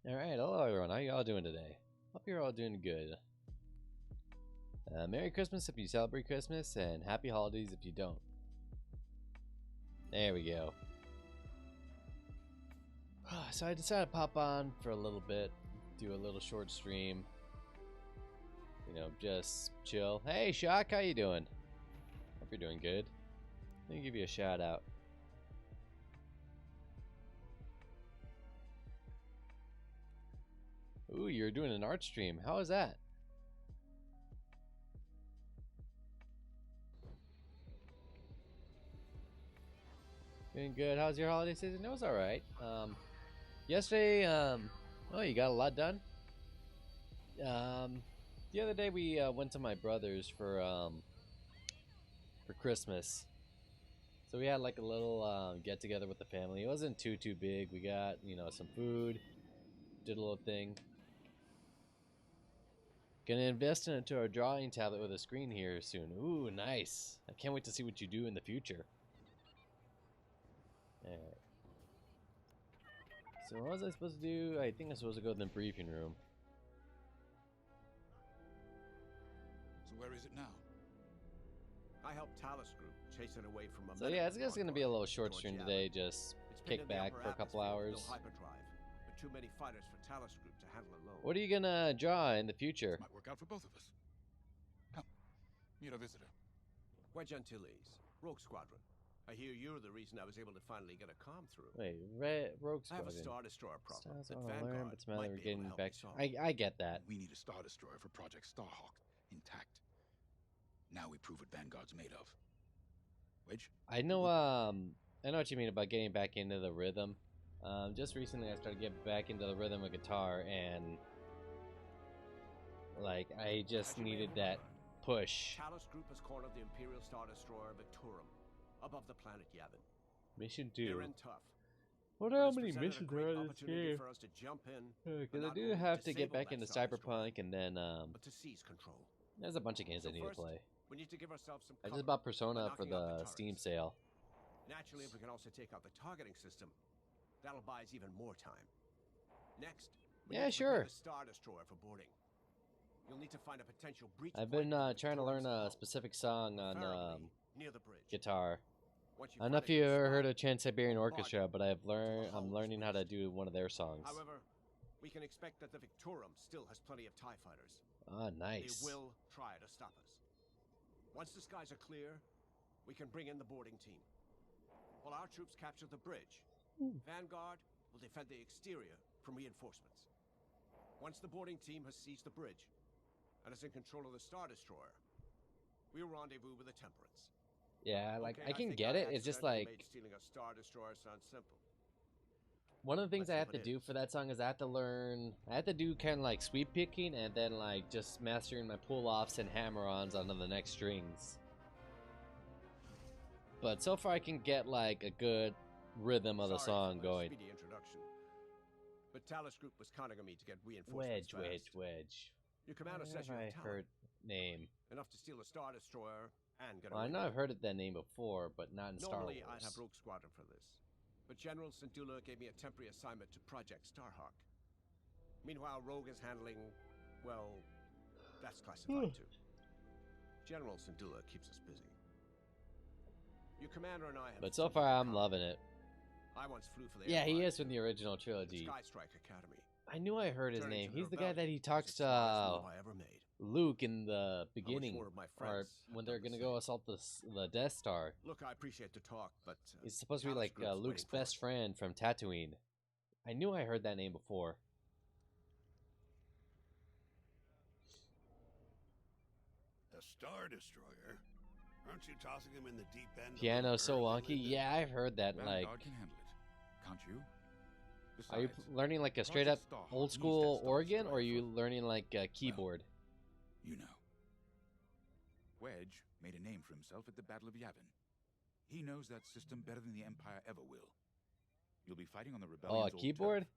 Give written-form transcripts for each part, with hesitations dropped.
Alright, hello everyone, how you all doing today? Hope you're all doing good. Merry Christmas if you celebrate Christmas, and Happy Holidays if you don't. There we go. So I decided to pop on for a little bit, do a little short stream. You know, just chill. Hey Shock, how you doing? Hope you're doing good. Let me give you a shout out. Ooh, you're doing an art stream. How is that? Doing good. How's your holiday season? It was alright. Yesterday, oh, you got a lot done? The other day we went to my brother's for Christmas. So we had like a little get together with the family. It wasn't too big. We got, you know, some food, did a little thing. Gonna invest into our drawing tablet with a screen here soon. Ooh, nice. I can't wait to see what you do in the future. Alright. So what was I supposed to do? I think I'm supposed to go to the briefing room. So where is it now? I helped Talus Group chase it away from a So yeah, it's just gonna be a little short stream today, just kick back for a couple hours. No hyperdrive, but too many fighters for Talus Group to handle alone. What are you gonna draw in the future? Might work out for both of us. Come, meet our visitor. Wedge Antilles, Rogue Squadron. I hear you're the reason I was able to finally get a comm through. Wait, Rogue I have a Squadron. Star Destroyer problem. Stars That I wanna learn, but Vanguard it's a matter might of be able to getting help back. me solve. I get that. We need a Star Destroyer for Project Starhawk, intact. Now we prove what Vanguard's made of. Wedge? I know what you mean about getting back into the rhythm. Just recently I started getting back into the rhythm of guitar, and like I just needed that push. Talus Group has cornered the Imperial Star Destroyer Victorum above the planet Yavin. Mission They're 2. in tough. Wonder But how it's many presented a missions great are in this opportunity game. for us to jump in, Because but I not do only have to get disable back that into Star Destroyer, Cyberpunk, and then but to seize control. there's a bunch of games I So need to first, play. we need to give ourselves some I cover just bought by Persona for knocking out the turrets. Steam sale. Naturally, if we can also take out the targeting system, that'll buy us even more time. Next, we Yeah, need to prepare sure. the Star Destroyer for boarding. You'll need to find a potential breach I've point been in the trying to learn Victorum's a hull, specific song on preferably near the bridge. guitar. Once you I don't find know a if you good ever spot, heard of Trans-Siberian bombard Orchestra, it but I'm until the hull is learning how to breached. do one of their songs. However, we can expect that the Victorum still has plenty of TIE fighters. Ah, nice. They will try to stop us. Once the skies are clear, we can bring in the boarding team. While our troops capture the bridge, Vanguard will defend the exterior from reinforcements. Once the boarding team has seized the bridge and is in control of the Star Destroyer, we'll rendezvous with the Temperance. Yeah, like Okay, I can think get I it. It's just accidentally like made stealing a Star Destroyer sound simple. one of the things Let's I hope have to it do is. for that song is I have to do kind of like sweep picking, and then like just mastering my pull-offs and hammer-ons onto the next strings. But so far I can get like a good rhythm of the Sorry song for the going. speedy introduction, but Talus Group was counting on me to get reinforcements fast. Wedge. Your commander Where says have you I have talent, heard name? enough to steal a Star Destroyer and get Well, I away know with I've heard that name before, but not in it. Star Normally, Wars. I'd have Rogue Squadron for this, but General Syndulla gave me a temporary assignment to Project Starhawk. Meanwhile, Rogue is handling, well, that's classified too. General Syndulla keeps us busy. Your commander and I have. But so something far in I'm common. loving it. I once flew for the Yeah, he Empire is from the original at the trilogy. Sky Strike Academy. I knew I heard his Turning name. to the He's the guy that he rebellion talks was the smartest move to I ever made. Luke in the beginning, more of my or friends have when they're done the gonna go same. assault the Death Star. Look, I appreciate the talk, but He's supposed to be Talus like Group's Luke's waiting for best us. friend from Tatooine. I knew I heard that name before. A Star Destroyer? Aren't you tossing him in the deep end? Piano so early, wonky. Linda? Yeah, I've heard that. Vanguard Like, can handle it. Can't you? are you Besides, learning like a straight up Project Starhawk old needs school that Star organ, or are you Destroyer learning like a keyboard? you know. Wedge made a name for himself at the Battle of Yavin. He knows that system better than the Empire ever will. You'll be fighting on the Oh, rebellion's a old keyboard? turf.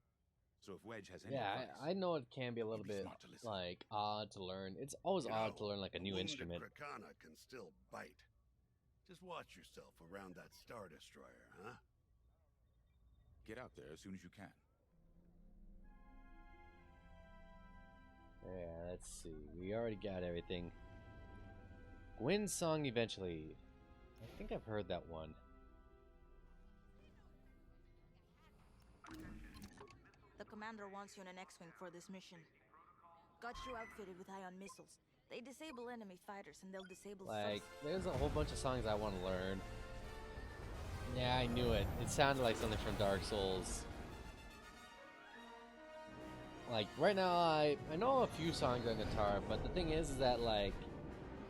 So if Wedge has any Yeah, advice, I know it can be a little You'd be bit smart to listen. like odd to learn. It's always You odd know, to learn like a new wounded instrument. Krakana can still bite. Just watch yourself around that Star Destroyer, huh? get out there as soon as you can. Yeah, let's see. We already got everything. Gwyn's song eventually. I think I've heard that one. The commander wants you in an X-Wing for this mission. Got you outfitted with ion missiles. They disable enemy fighters and they'll disable Like, there's a whole bunch of songs I want to learn. Yeah, I knew it. It sounded like something from Dark Souls. Like, right now, I know a few songs on guitar, but the thing is that, like,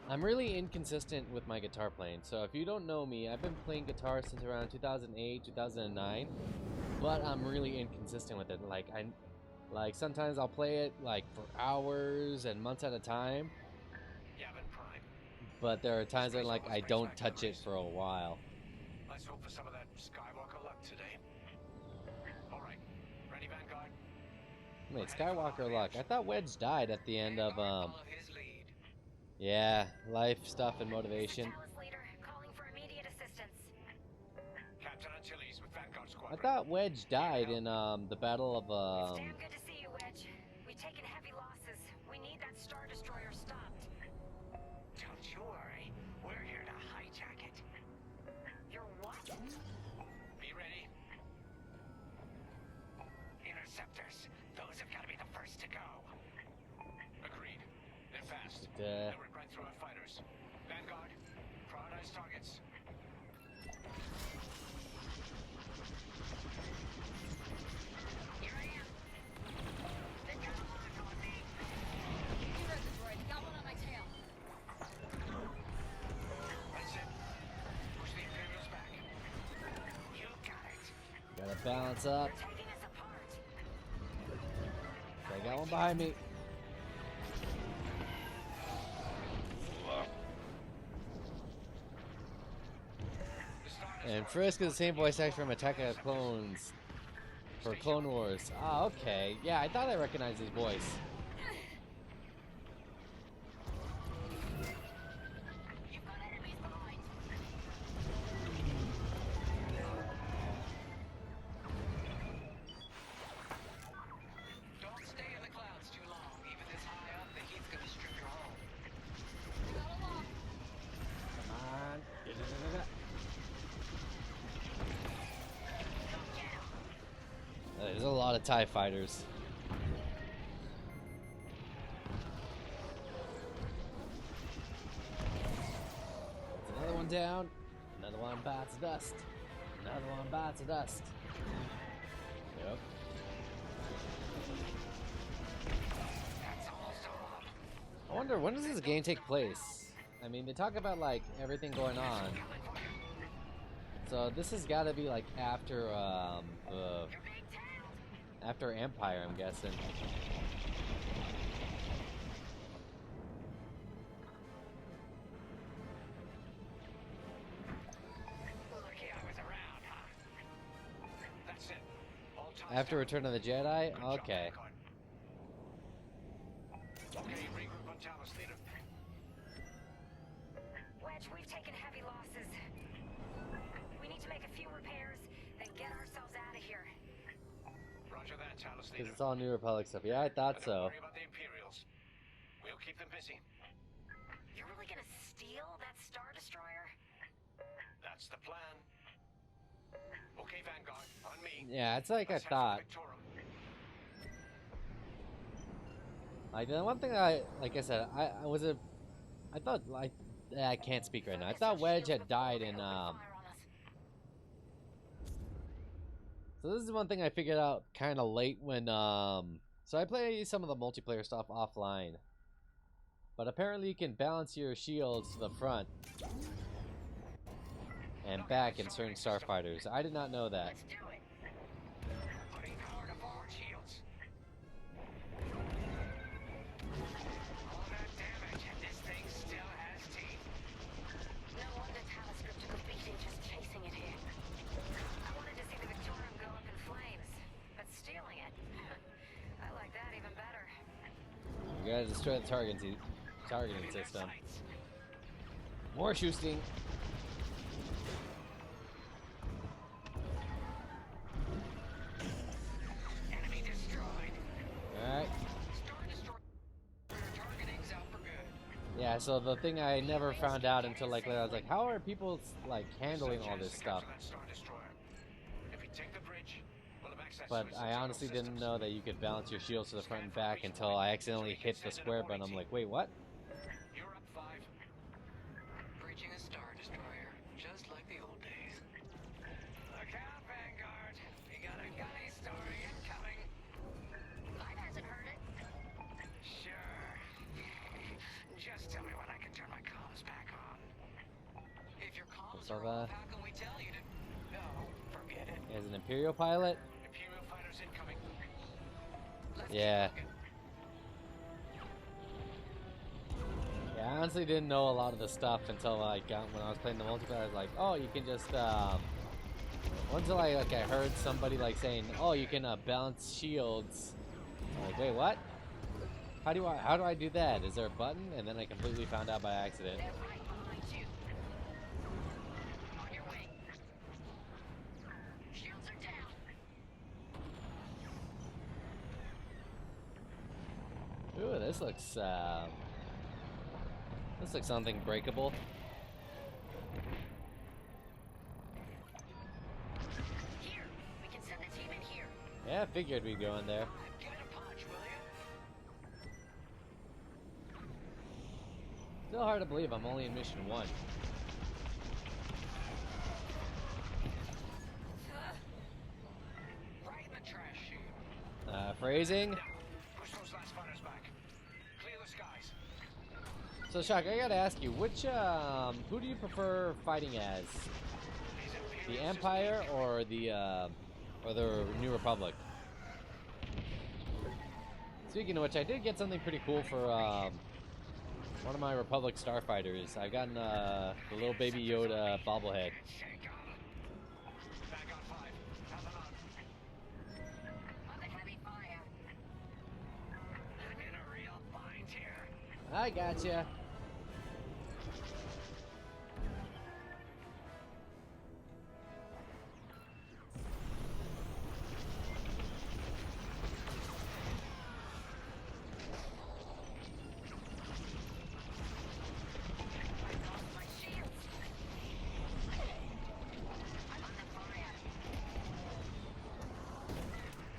I'm really inconsistent with my guitar playing. So if you don't know me, I've been playing guitar since around 2008, 2009, but I'm really inconsistent with it. Like sometimes I'll play it, like, for hours and months at a time. But there are times when, like, I don't touch it for a while. Let's hope for some of that Skywalker luck today. All right, ready, Vanguard? Wait, Skywalker luck. I thought Wedge died at the end of yeah, life stuff and motivation. Leader calling for immediate assistance. Captain Antilles with Vanguard I Squadron. thought Wedge died in the battle of It's damn good to see you, Wedge. We've taken heavy losses. We need that Star Destroyer stopped. Don't you worry, we're here to hijack it. You're what? Be ready. Interceptors. Those have got to be the first to go. Agreed. They're fast. They rip right through our fighters. Vanguard, prioritize targets. Here I am. They've got a lock on me. You heard the droid. Got one on my tail. That's it. Push the Imperials back. You got it. gotta balance up. They're taking us apart. I got one behind me. And Frisk is the same voice actor from Attack of the Clones for Clone Wars. Ah, okay. Yeah, I thought I recognized his voice. You've got enemies behind. Don't stay in the clouds too long. Even this high up, the heat's gonna strip your hull. Come on. There's a lot of TIE fighters. That's another one down. Another one bites dust. Another one bites dust. Yep. I wonder, when does this game take place? I mean, they talk about, like, everything going on. So this has got to be, like, after, after Empire, I'm guessing. Lucky I was around, huh? That's it. All times After down. Return of the Jedi? Good job, Okay. Vanguard. Okay, regroup on Talos, leader. Wedge, we've taken heavy losses. We need to make a few repairs, then get ourselves out of here. Roger that, Talos, Because leader. it's all New Republic stuff. Yeah, I thought Don't so. worry about the Imperials. We'll keep them busy. You're really gonna steal that Star Destroyer? That's the plan. Okay, Vanguard, on me. Yeah, it's like I Let's head for thought. Victorum. Like, the one thing like I said, I thought, like, I can't speak right now. I thought Wedge had died in, so this is one thing I figured out kind of late when, so I play some of the multiplayer stuff offline. But apparently you can balance your shields to the front and back in certain starfighters. I did not know that. Let's do it. Putting power to forward shields. All that damage, and this thing still has teeth. No wonder Talos took a beating just chasing it here. I wanted to see the Victorium go up in flames, but stealing it, I like that even better. You gotta destroy the targeting system. More shooting. Enemy destroyed. Alright. Star Destroyer. Yeah, so the thing I never found out until like later, I was like, how are people like handling all this stuff? But I honestly didn't know that you could balance your shields to the front and back until I accidentally hit the square button. I'm like, wait, what? You're up 5. Breaching a Star Destroyer, just like the old days. Look out, Vanguard. We got a gunny story incoming. Mine hasn't heard it. Sure. Just tell me when I can turn my comms back on. If your comms So, are off, how can we tell you to... No, forget it. As an Imperial pilot? Imperial fighters incoming. Let's Yeah. keep looking. Yeah, I honestly didn't know a lot of the stuff until like when I was playing the multiplayer. I was like, oh, you can just until I heard somebody like saying, oh, you can balance shields. I'm like, wait, what? How do I do that? Is there a button? And then I completely found out by accident. They're right behind you. On your way. Shields are down. Ooh, this looks something breakable. Here, we can send the team in here. Yeah, I figured we'd go in there. Give it a punch, will you? Still hard to believe I'm only in mission 1. Right in the trash chute. Phrasing. Push those last fighters back. Clear the skies. So, Shock, I gotta ask you, which who do you prefer fighting as? The Empire or the New Republic? Speaking of which, I did get something pretty cool for one of my Republic starfighters. I've gotten the little baby Yoda bobblehead. Shake on. Vanguard 5. Have them on. Under heavy fire. I'm in a real bind here. I gotcha. My shields. I'm under fire.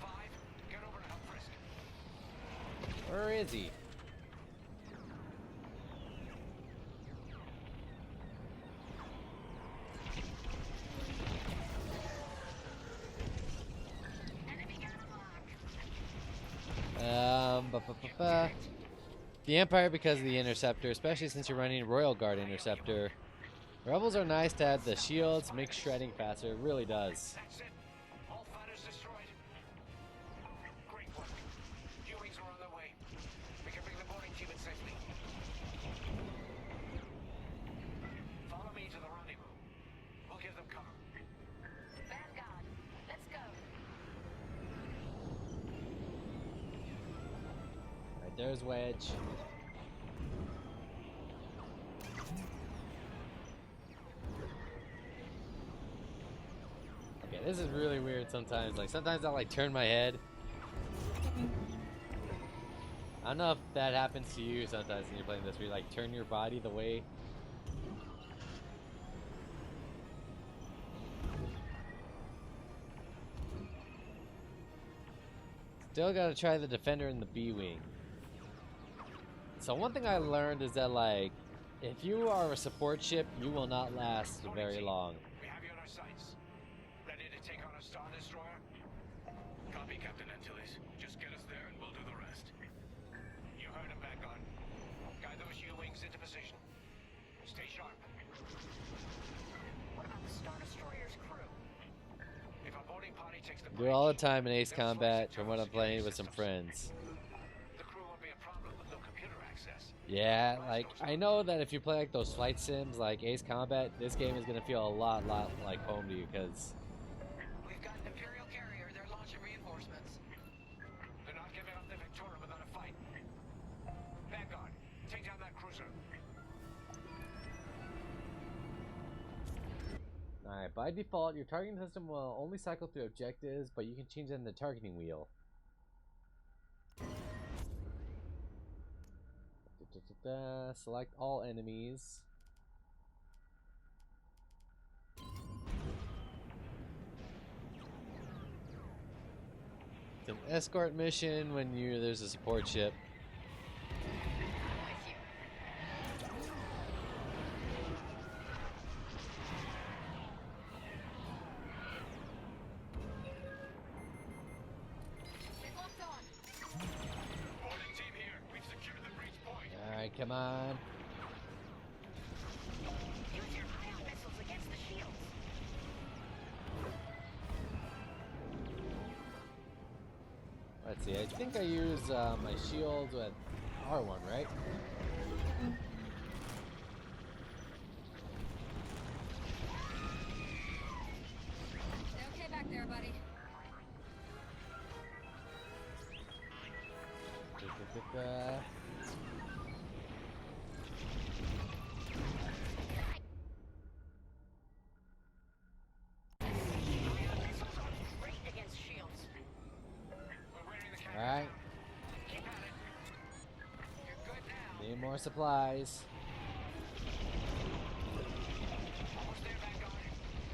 5. Get over to help Frisk. Where is he? Enemy gun unlocked. The Empire because of the Interceptor, especially since you're running Royal Guard Interceptor. Rebels are nice to have the shields, make shredding faster. It really does. That's it. All fighters destroyed. Great work. U-wings are on their way. We can bring the boarding team in safely. Follow me to the rendezvous. We'll give them cover. Vanguard, let's go. Right, there's Wedge. Okay, this is really weird sometimes. Like, sometimes I'll, like, turn my head. I don't know if that happens to you sometimes when you're playing this, where you, like, turn your body the way... Still gotta try the Defender in the B-Wing. So one thing I learned is that, like, if you are a support ship, you will not last very long. We have you on our sights. Ready to take on a Star Destroyer? Copy, Captain Antilles. Just get us there and we'll do the rest. You heard him, Vanguard. Guide those U-wings into position. Stay sharp. What about the Star Destroyer's crew? If a boarding party takes the Do it all the time in Ace Combat from when I'm playing with some friends. The crew won't be a problem with no computer access. Yeah, like, I know that if you play like those flight sims like Ace Combat, this game is gonna feel a lot like home to you, because We've got an Imperial carrier. They're launching reinforcements. They're not giving up the Victoria without a fight. Vanguard, take down that cruiser. alright, by default, your targeting system will only cycle through objectives, but you can change that in the targeting wheel. Select all enemies. It's an escort mission when there's a support ship. Alright, come on. Use your ion missiles against the shields. Let's see, I think I use my shields with R1, right? Okay back there, buddy. Great against shields. Alright, Keep at it. You're good now. need more supplies. Almost there, Vanguard.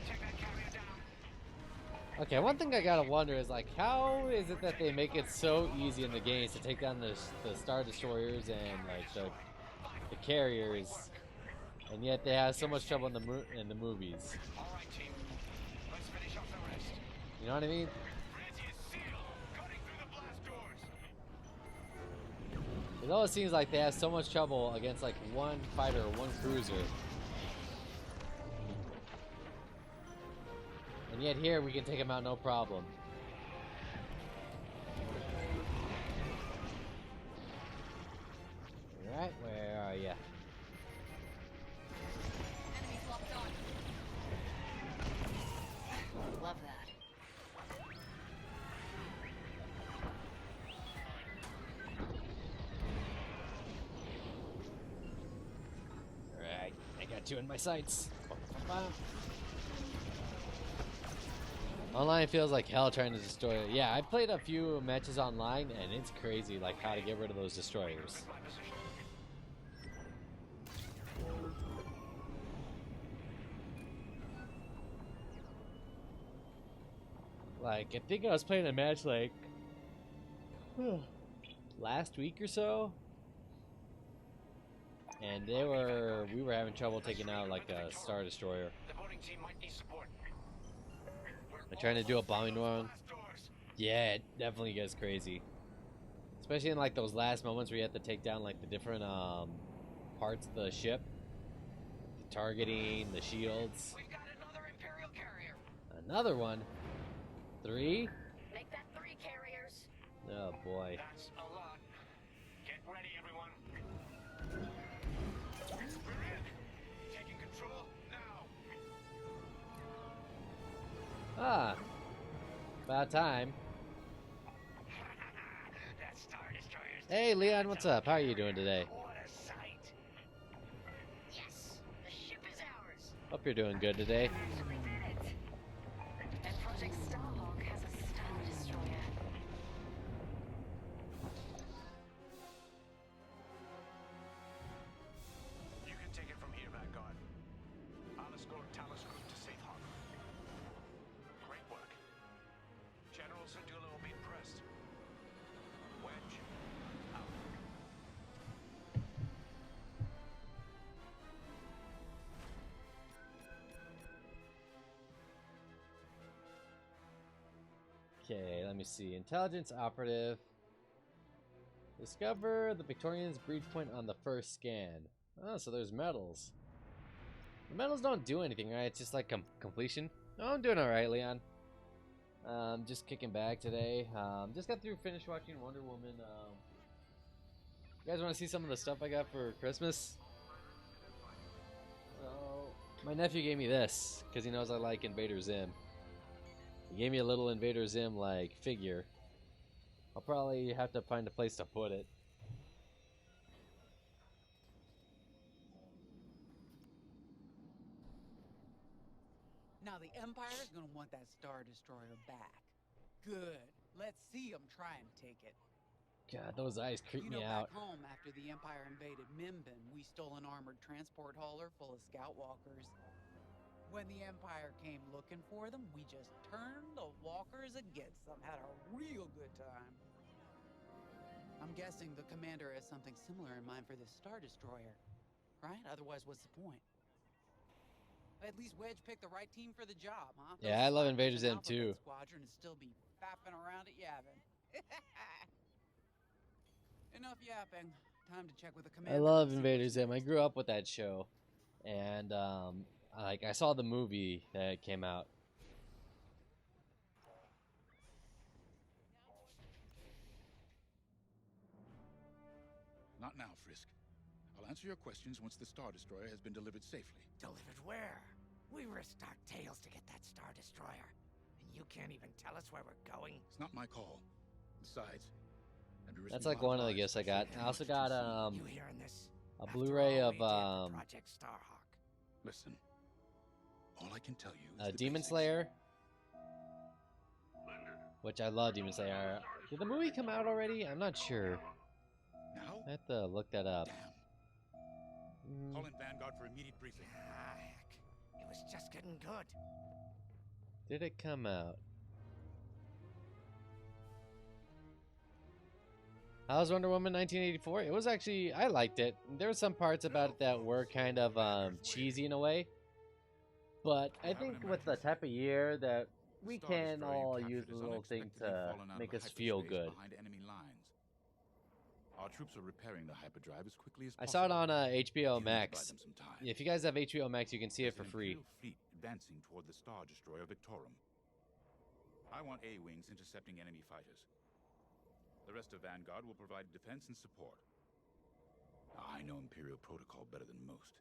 Take that carrier down. Okay, one thing I gotta wonder is, like, how is it that they make it so easy in the games to take down the Star Destroyers and, like, the carriers, and yet they have so much trouble in the movies? All right, team. Let's finish off the rest. You know what I mean? Bridge is sealed. Cutting through the blast doors. It always seems like they have so much trouble against, like, one fighter or one cruiser. And yet here we can take them out no problem. Alright, where are ya? Enemies locked on. Love that. Alright, I got you in my sights. Online feels like hell trying to destroy it. Yeah, I played a few matches online and it's crazy, like, how to get rid of those destroyers. My position. Like, I think I was playing a match, like, last week or so, and we were having trouble taking out, like, a Star Destroyer. The boarding team might need support. Like, trying to do a bombing run. Blast doors. Yeah, it definitely gets crazy. Especially in, like, those last moments where you have to take down, like, the different parts of the ship. The targeting, the shields. We've got another Imperial carrier. Another one. 3? Make that 3 carriers. Oh, boy. That's a lot. Get ready, everyone. We're in. Taking control now. Ah. About time. That Star Destroyer's Hey, Leon, what's up? How are you doing today? what a sight. Yes, the ship is ours. Hope you're doing good today. We did it. And Project Starhawk has a Star Destroyer. You can take it from here, Vanguard. I'll escort Talos Group to safe harbor. Great work. General Syndulla will be impressed. Wedge, out. Okay, let me see. Intelligence operative. Discover the Victorian's breach point on the first scan. Oh, so there's medals. The medals don't do anything, right? It's just like completion. Oh, I'm doing alright, Leon. Just kicking back today. Just got through finished watching Wonder Woman. You guys want to see some of the stuff I got for Christmas? So, my nephew gave me this because he knows I like Invader Zim. He gave me a little Invader Zim like figure. I'll probably have to find a place to put it. Now the Empire's gonna want that Star Destroyer back. Good. Let's see them try and take it. God, those eyes creep You know, me back out. home, after the Empire invaded Mimbin, we stole an armored transport hauler full of scout walkers. When the Empire came looking for them, we just turned the walkers against them. Had a real good time. I'm guessing the commander has something similar in mind for this Star Destroyer, right? Otherwise, what's the point? At least Wedge picked the right team for the job, huh? Yeah, I love Invader Zim Alphabet too. Squadron and still be fapping around at Yavin. Enough yapping. Time to check with the I commander. love and see Invader what's Zim. I next. grew up with that show, and like I saw the movie that came out. Not now, Frisk. I'll answer your questions once the Star Destroyer has been delivered safely. Delivered where? We risked our tails to get that Star Destroyer. And you can't even tell us where we're going? It's not my call. Besides, I'd be That's risking like a lot one of the lives gifts I by got. shooting I also much too got soon. You hearing this? a After Blu-ray all of we did for Project Starhawk. Listen, all I can tell you is the Demon basics. Slayer, which I love Demon Slayer. Did the movie come out already? I'm not sure. Now? I have to look that up. Damn. Call in Vanguard for immediate briefing. Ah, heck. It was just getting good. Did it come out? How's Wonder Woman 1984? It was actually, I liked it. There were some parts about it that were kind of cheesy in a way. But I think with the type of year that we The Star can Destroyer you all captured use a has little thing unexpectedly to fallen out make of us feel hyperspace good. behind enemy lines. Our troops are repairing the hyperdrive as quickly as I possible. saw it on HBO You need to buy Max. them some time. If you guys have HBO Max, you can see it There's for an free. Imperial fleet advancing toward the Star Destroyer Victorum. I want A-wings intercepting enemy fighters. The rest of Vanguard will provide defense and support. Now, I know Imperial protocol better than most.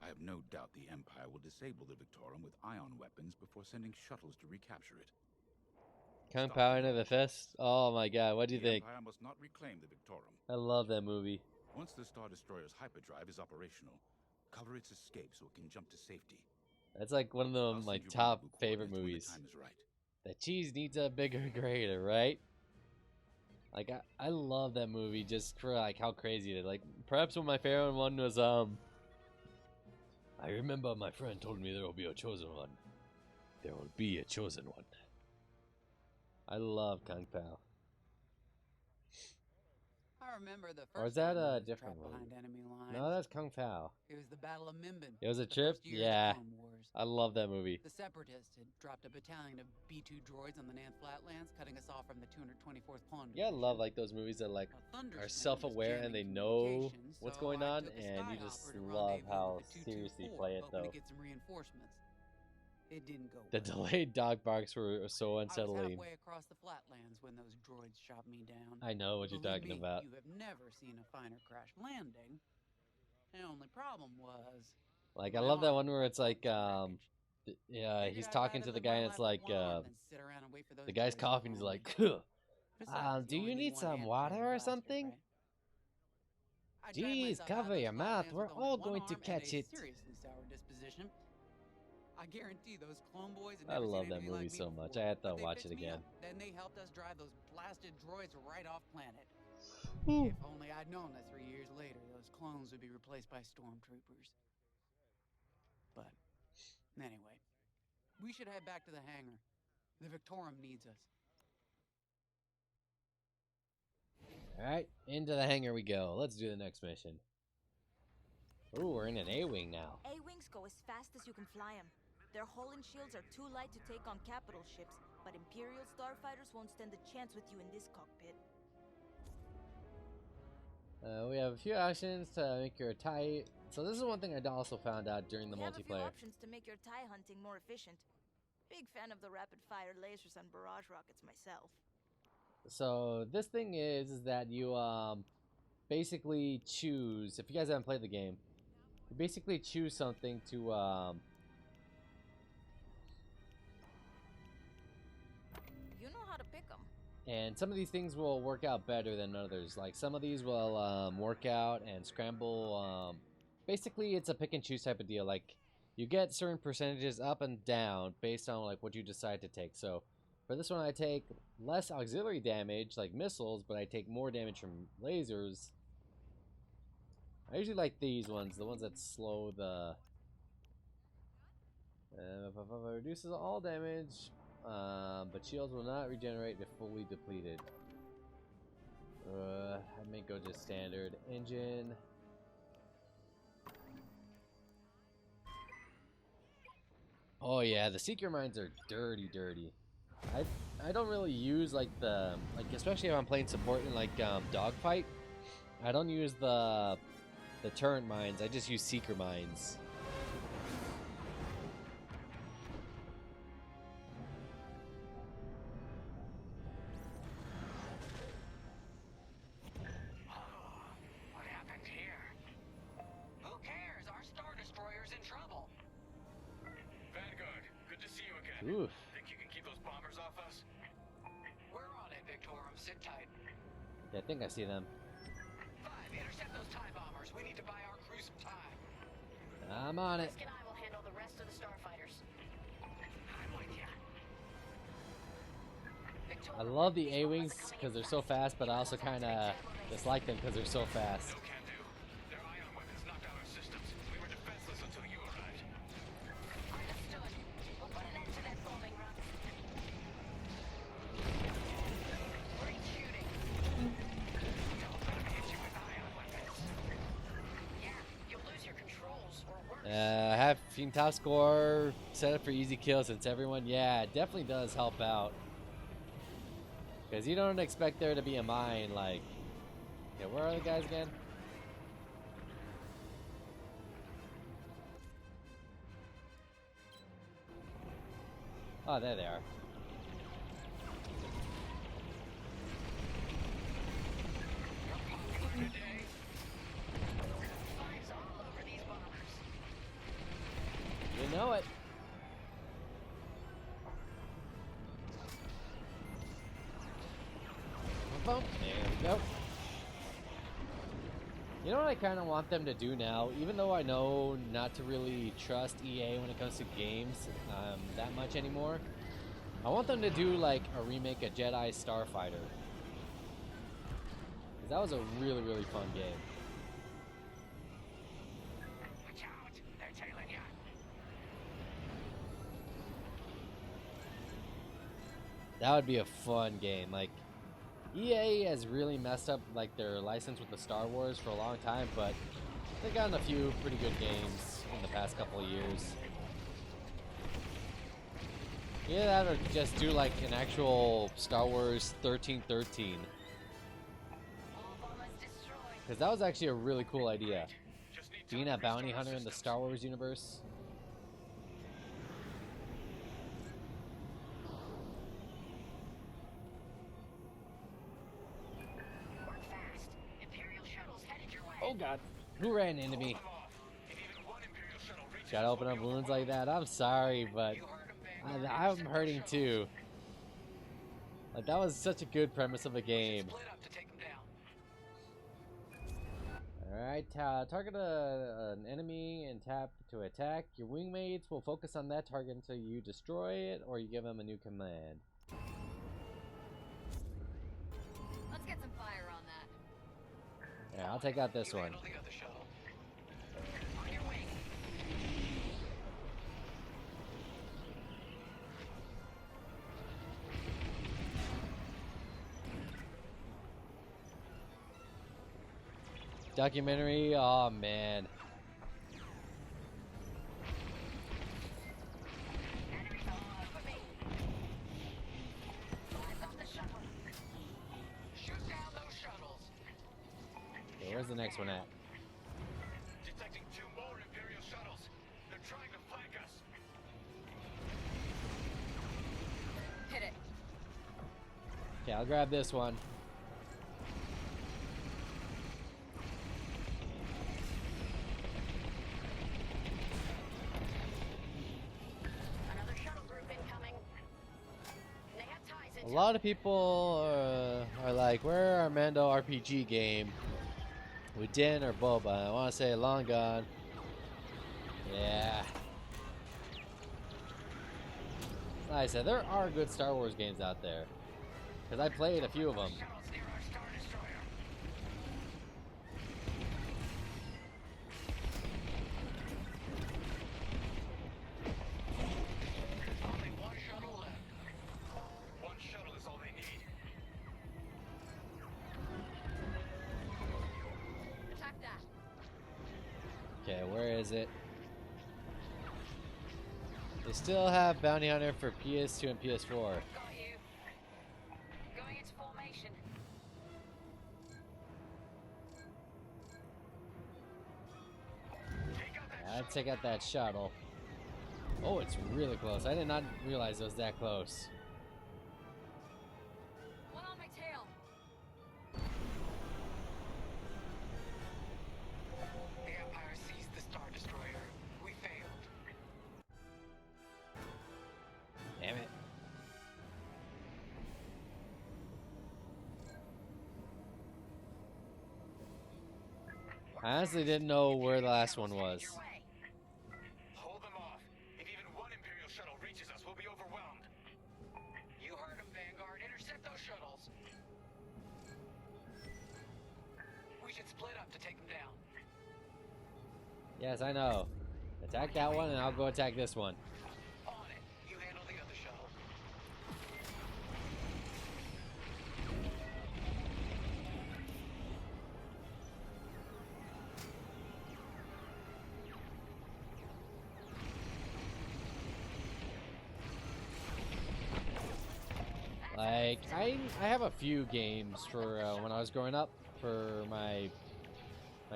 I have no doubt the Empire will disable the Victorum with ion weapons before sending shuttles to recapture it. Kung Stop Pao the into the fist. Oh my god, what do you The think? Empire must not reclaim the Victorum. I love that movie. Once the Star Destroyer's hyperdrive is operational, cover its escape so it can jump to safety. That's like one of I'll my send you top rendezvous favorite coordinates when movies. the time is right. The cheese needs a bigger grater, right? Like I love that movie just for like how crazy it is. Like perhaps one of my favorite one was I remember my friend told me there will be a chosen one. There will be a chosen one. I love Kung Pao. I remember the first Or is that time I a was different trapped movie? behind enemy lines. No, that's Kung Pao. It was the Battle of Mimbin. It was a the trip? first year Yeah. of the Clone Wars. I love that movie. The Separatists had dropped a battalion of B-2 droids on the Nan Flatlands, cutting us off from the 224th Pawn Yeah, I Division. love like those movies that like A thunderstorm are was self-aware and they jamming know communications, what's so going I on, took a and you sky just hopper to love rendezvous how with the seriously 224, play it hoping though. to get some reinforcements. It didn't go The well. delayed dog barks were so I was unsettling. halfway across the flatlands when those droids shot me down. I know what you're Believe talking me, about. You have never seen a finer crash landing. The only problem was Like I my love that arm one where it's like wreckage. yeah, Figured he's I'd talking rather to the live guy my and it's life like with one arm than sit around and wait for those the guy's droids to coughing, he's find like, me. Besides, do you you only need one some hand to carry water a or blaster, something? right? I dragged Jeez, myself out cover of your those mouth. flatlands We're with only all one going to arm and catch a it. seriously sour disposition. I guarantee those clone boys had I never love seen that anything movie like me so much. before, I had to but they watch fixed it me again. up. Then they helped us drive those blasted droids right off planet. Whew. If only I'd known that 3 years later, those clones would be replaced by stormtroopers. But anyway, we should head back to the hangar. The Victorum needs us. Alright, into the hangar we go. Let's do the next mission. Ooh, we're in an A-Wing now. A-Wings go as fast as you can fly them. Their hull and shields are too light to take on capital ships, but Imperial starfighters won't stand a chance with you in this cockpit. We have a few options to make your TIE. So this is one thing I also found out during the We have a few multiplayer. options to make your TIE hunting more efficient. Big fan of the rapid-fire lasers and barrage rockets myself. So this thing is that you basically choose, if you guys haven't played the game, you basically choose something to You know how to pick them. and some of these things will work out better than others. Like some of these will work out and scramble. Basically, it's a pick and choose type of deal. Like you get certain percentages up and down based on like what you decide to take. So For this one, I take less auxiliary damage, like missiles, but I take more damage from lasers. I usually like these ones, the ones that slow the... reduces all damage, but shields will not regenerate if fully depleted. I may go to standard engine. Oh yeah, the seeker mines are dirty. I don't really use like especially if I'm playing support in like dogfight. I don't use the turret mines. I just use seeker mines. What happened here? Who cares? Our Star Destroyer's in trouble. Vanguard, good to see you again. Oof. Think you can keep those bombers off us? We're on it, Victorum. Sit tight. Yeah, I think I see them. 5, intercept those TIE bombers. We need to buy our crew some time. I'm on it. Risk and I will handle the rest of the starfighters. I'm with ya. I love the A-Wings because they're so fast, but I also kind of dislike them because they're so fast. No can do. Their ion weapons knocked out our systems. We were defenseless until you arrived. Understood. We'll put an end to that bombing run. Great shooting. Don't let them hit you with ion weapons. Yeah, you'll lose your controls or worse. I have team top score set up for easy kills since everyone, yeah, it definitely does help out. Because you don't expect there to be a mine, like... Yeah, where are the guys again? Oh, there they are. Good day. Fires all over these bombers. You know it. Boom. There we go. You know what I kind of want them to do now? Even though I know not to really trust EA when it comes to games that much anymore, I want them to do like a remake of Jedi Starfighter. Because that was a really fun game. Watch out. They're tailing ya. That would be a fun game. Like, EA has really messed up like their license with the Star Wars for a long time, but they've gotten a few pretty good games in the past couple of years. Yeah, that or just do like an actual Star Wars 1313. All bombers destroyed. Because that was actually a really cool idea. Just need Being time a to bounty restart our hunter in the systems. Star Wars universe. Work fast. Imperial shuttles headed your way. Oh god, who ran into me? Hold them off. If even one Imperial shuttle reaches Gotta us, open we'll up be balloons overwhelmed. like that. I'm sorry, but You heard them, Vanguard. I'm Intercept hurting those too. shuttles. Like that was such a good premise of a game. Split up to take them down. Alright, target an enemy and tap to attack. Your wingmates will focus on that target until you destroy it or you give them a new command. Let's get some fire on that. Yeah, I'll take out this You one. handle the other shuttle. On your way. Documentary, oh man. Enemies all over me. Flies off the shuttle. Shoot down those shuttles. Okay, where's the next one at? Detecting 2 more Imperial shuttles. They're trying to flank us. Hit it. Okay, I'll grab this one. Another shuttle group incoming. They have ties A into lot of people are like, where our Mando RPG game with Din or Boba? I want to say long gone. Yeah. Like I said, there are good Star Wars games out there. Because I played a few of them. Shuttles near our Star Destroyer. Only one shuttle left. One shuttle is all they need. Attack that. Okay, where is it? They still have Bounty Hunter for PS2 and PS4. Got you. Going into formation. I'd take out that shuttle. Oh, it's really close. I did not realize it was that close. One on my tail. The Empire seized the Star Destroyer. We failed. Damn it. I honestly didn't know where the last one was. Hold them off. If even one Imperial shuttle reaches us, we'll be overwhelmed. You heard him, Vanguard. Intercept those shuttles. We should split up to take them down. Yes, I know. Attack that one and I'll go attack this one. On it. You handle the other shuttle. Like, I have a few games for when I was growing up for my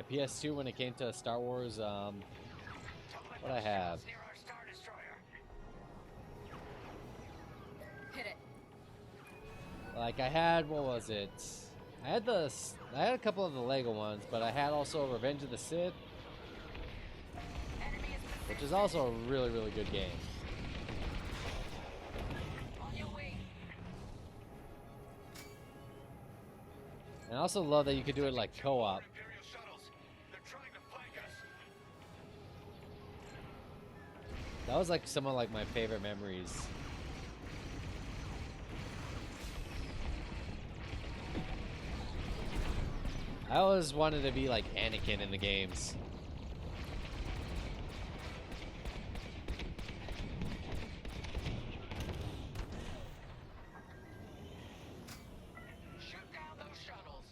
PS2 when it came to Star Wars. What I have. Near our Star Destroyer. Hit it. Like I had, what was it? I had a couple of the Lego ones, but I had also Revenge of the Sith, Enemy is which is also a really, really good game. on your way. And I also love that you could do it like co-op. Imperial shuttles. They're trying to flank us. That was like some of like my favorite memories. I always wanted to be like Anakin in the games. Shoot down those shuttles.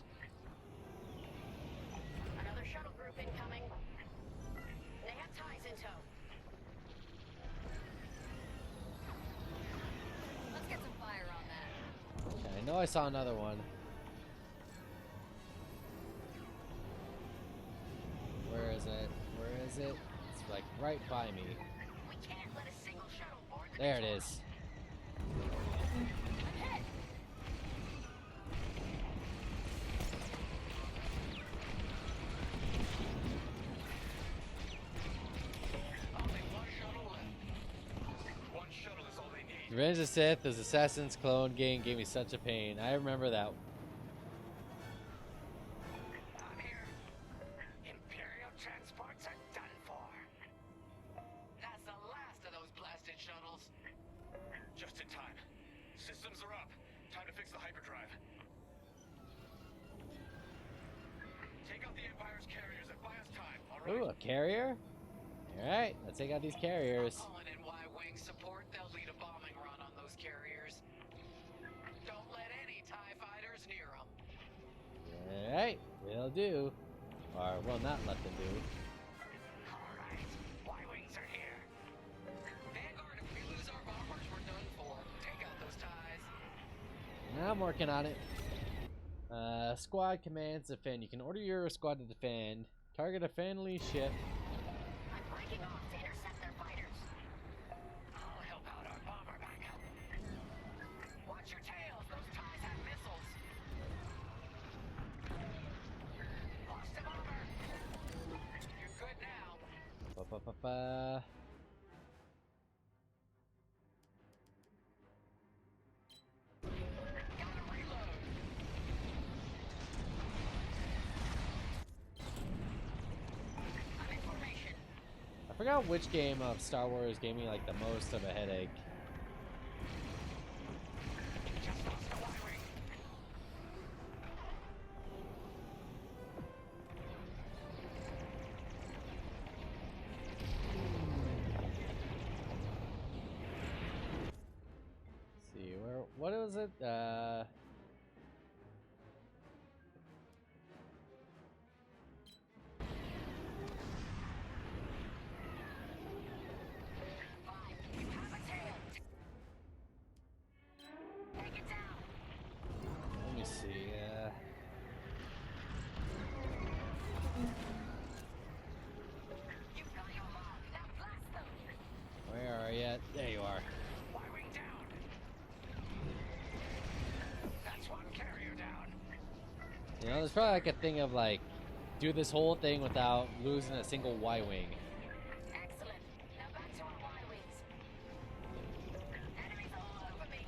Another shuttle group incoming. They have ties in tow. Let's get some fire on that. Okay, I know I saw another one. Where is it? Where is it? It's like right by me. We can't let a single shuttle board the There it is. hit. Only one shuttle left. One shuttle is all they need. Revenge of the Sith, this Assassin's clone game gave me such a pain. I remember that. I'm here. Imperial transports are done for. That's the last of those blasted shuttles. Just in time. Systems are up. Time to fix the hyperdrive. Take out the Empire's carriers and buy us time, alright? Ooh, a carrier? Alright, let's take out these carriers. Calling in Y-Wing support. They'll lead a bombing run on those carriers. Don't let any TIE fighters near them. Alright, will do. Or, well, not let them do. Alright, Y-Wings are here. Vanguard, if we lose our bombers, we're done for. Take out those ties. I'm working on it. Squad commands defend. You can order your squad to defend. Target a friendly ship. I'm breaking off to intercept their fighters. I'll help out our bomber backup. Watch your tails, those ties have missiles. Lost a bomber. You're good now. Ba-ba-ba-ba. Gotta reload. I'm in formation. I forgot which game of Star Wars gave me like the most of a headache. what was it? Let me see. Where are you? There you are. Y-wing down. That's one carrier down. You know, there's probably like a thing of like, do this whole thing without losing a single Y-wing. Excellent. Now back to our Y-wings. Enemies all over me.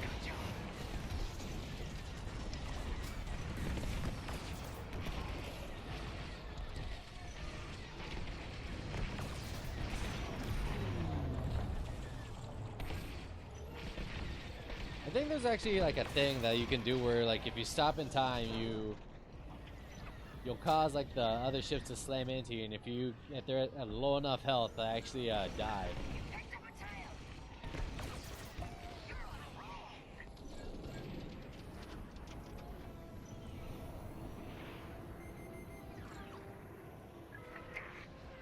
Good job. I think there's actually like a thing that you can do where like if you stop in time, you'll cause like the other ships to slam into you, and if they're at low enough health, they actually die. Picked up a tail. You're on a roll.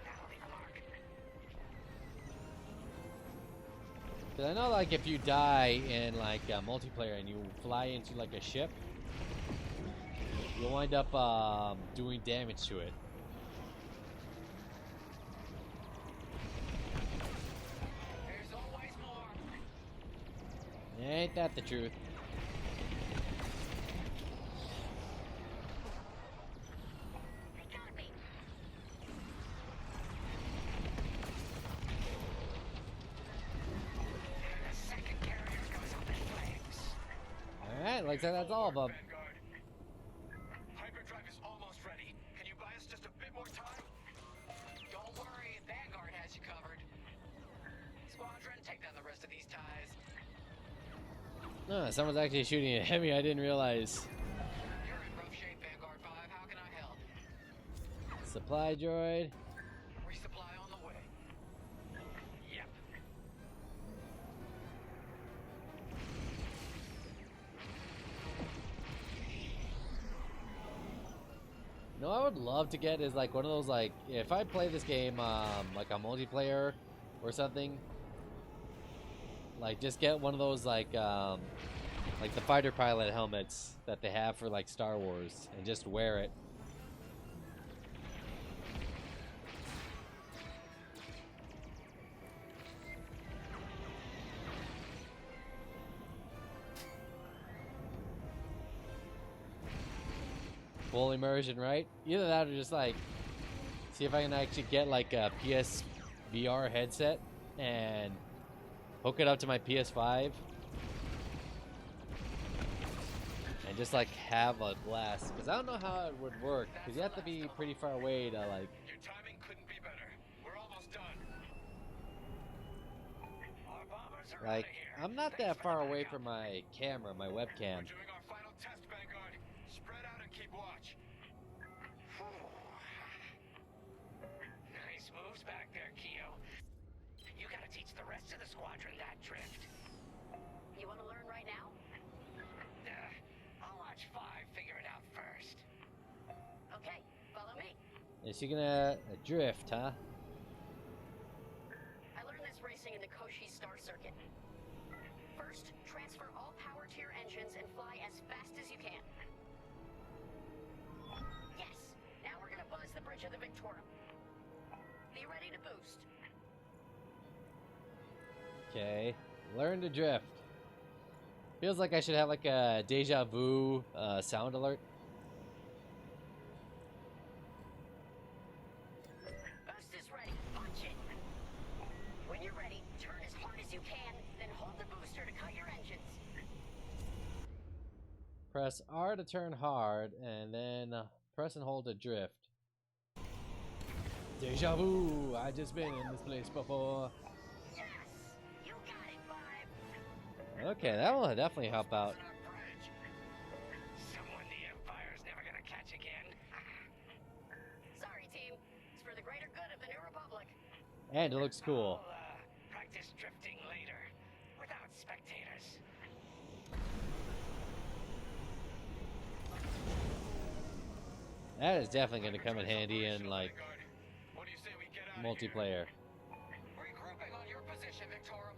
That'll be the mark. 'Cause I know like if you die in like multiplayer and you fly into like a ship, you'll wind up doing damage to it. There's always more. Ain't that the truth? They got me. The second carrier goes up in flames. Alright, looks like that's all of them. Vanguard. Hyperdrive is almost ready. Can you buy us just a bit more time? Don't worry, Vanguard has you covered. Squadron, take down the rest of these ties. Someone's actually shooting at me. I didn't realize. You're in rough shape, Vanguard 5. How can I help? Supply droid. Resupply on the way. Yep. You know what I would love to get is like one of those like if I play this game like a multiplayer or something, like just get one of those like the fighter pilot helmets that they have for like Star Wars and just wear it. Full immersion, right? Either that or just like see if I can actually get like a PSVR headset and hook it up to my PS5 and just like have a blast. Because I don't know how it would work. Because you have to be pretty far away to like. Your timing couldn't be better. We're almost done. Our bombers are Like, outta here. I'm not Thanks that for far the away backup. from my camera, my We're webcam. doing our final test, Vanguard. Spread out and keep watch. Nice moves back there, Keo. You gotta teach the rest of the squadron that drift. You wanna learn right now? I'll watch 5 figure it out first. Okay, follow me. Is she gonna drift, huh? I learned this racing in the Koshi Star Circuit. First, transfer all power to your engines and fly as fast as you can. Yes! Now we're gonna buzz the bridge of the Victorum. Be ready to boost. Okay. Learn to drift. Feels like I should have like a deja vu sound alert. Boost is ready. Punch it. When you're ready, turn as hard as you can, then hold the booster to cut your engines. Press R to turn hard, and then press and hold to drift. Deja vu! I just been in this place before. Yes! You got it, 5. Okay, that will definitely help out. Closing our bridge. Someone the Empire's never gonna catch again. Sorry, team. It's for the greater good of the New Republic. And it looks cool. I'll, practice drifting later. That is definitely going to come in handy in like Vanguard. What do you say we get out of multiplayer. Regrouping on your position, Victorum.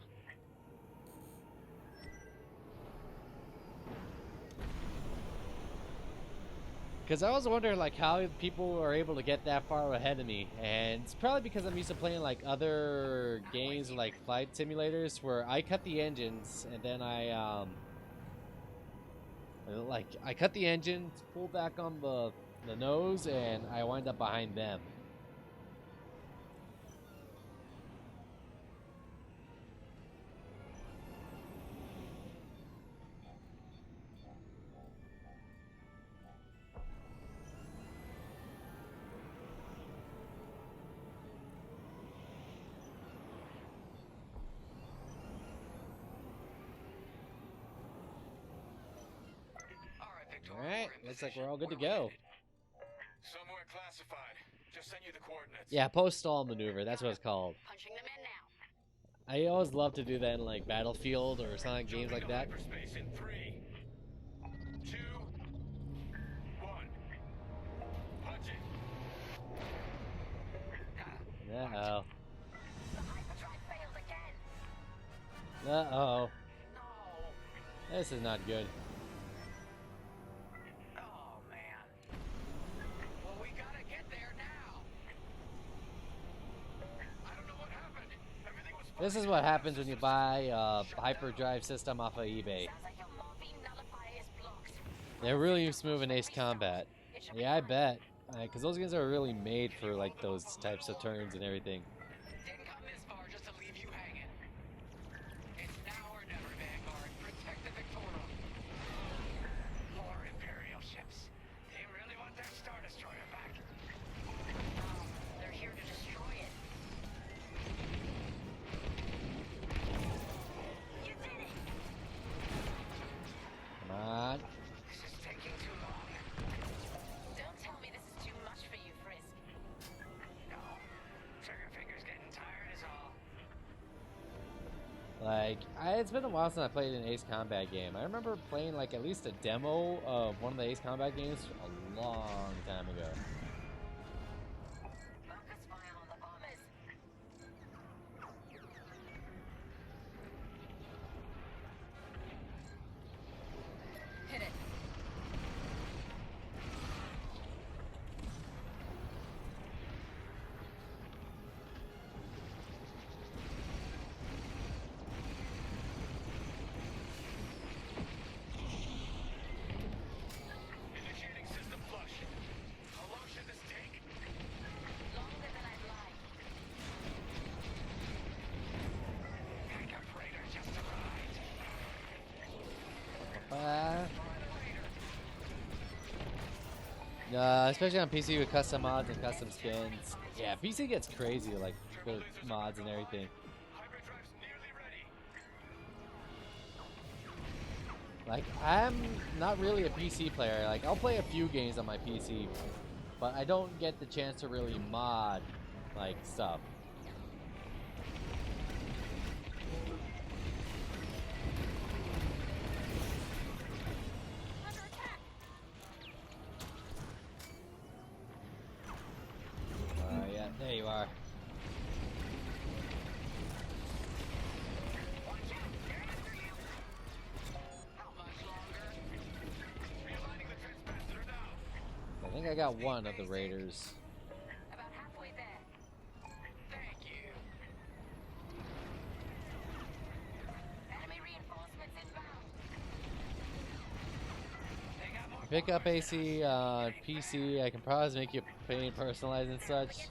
Because I was wondering like how people are able to get that far ahead of me, and it's probably because I'm used to playing like other games like flight simulators where I cut the engines and then I cut the engine, pull back on the nose, and I wind up behind them. All right, Victorum. All right, we're in looks like position. we're all good to Where are we go. headed? Somewhere classified. Just send you the coordinates. Yeah, post stall maneuver. That's what it's called. Punching them in now. I always love to do that in like Battlefield or Sonic games Jumping like to that. hyperspace in 3, 2, 1. Punch it. Uh-oh. The hyperdrive failed again. Uh-oh. No. This is not good. Oh, man. Well, we gotta get there now. I don't know what happened. Everything was fine. This is what happens when you buy a hyperdrive system off of eBay. Sounds like your morphine nullifier is blocked. They're really smooth in Ace Combat. Yeah, I bet. Because those games are really made for like those types of turns and everything. Didn't come this far just to leave you hanging. It's now or never, Vanguard. Protect the Victorum. More Imperial ships. They really want their Star Destroyer back. They're here to destroy it. You did it! Come on. This is taking too long. Don't tell me this is too much for you, Frisk. No. Trigger finger's getting tired is all. Like, it's been a while since I played an Ace Combat game. I remember playing like at least a demo of one of the Ace Combat games a long time ago. Focus fire on the bombers. Hit it. Initiating system flush. How long should this take? Longer than I'd like. Backup freighter just arrived. Especially on PC with custom mods and custom skins. Yeah, PC gets crazy like with mods and everything. Hyperdrive's nearly ready. Like, I'm not really a PC player. Like, I'll play a few games on my PC, but I don't get the chance to really mod, like, stuff. Under attack! Yeah, there you are. Watch out! They're after you! How much longer? Realigning the transpander now. I think I got one of the raiders. About halfway there. Thank you. Enemy reinforcements inbound. They got more Pick up AC on PC. I can probably make you paint personalized and such.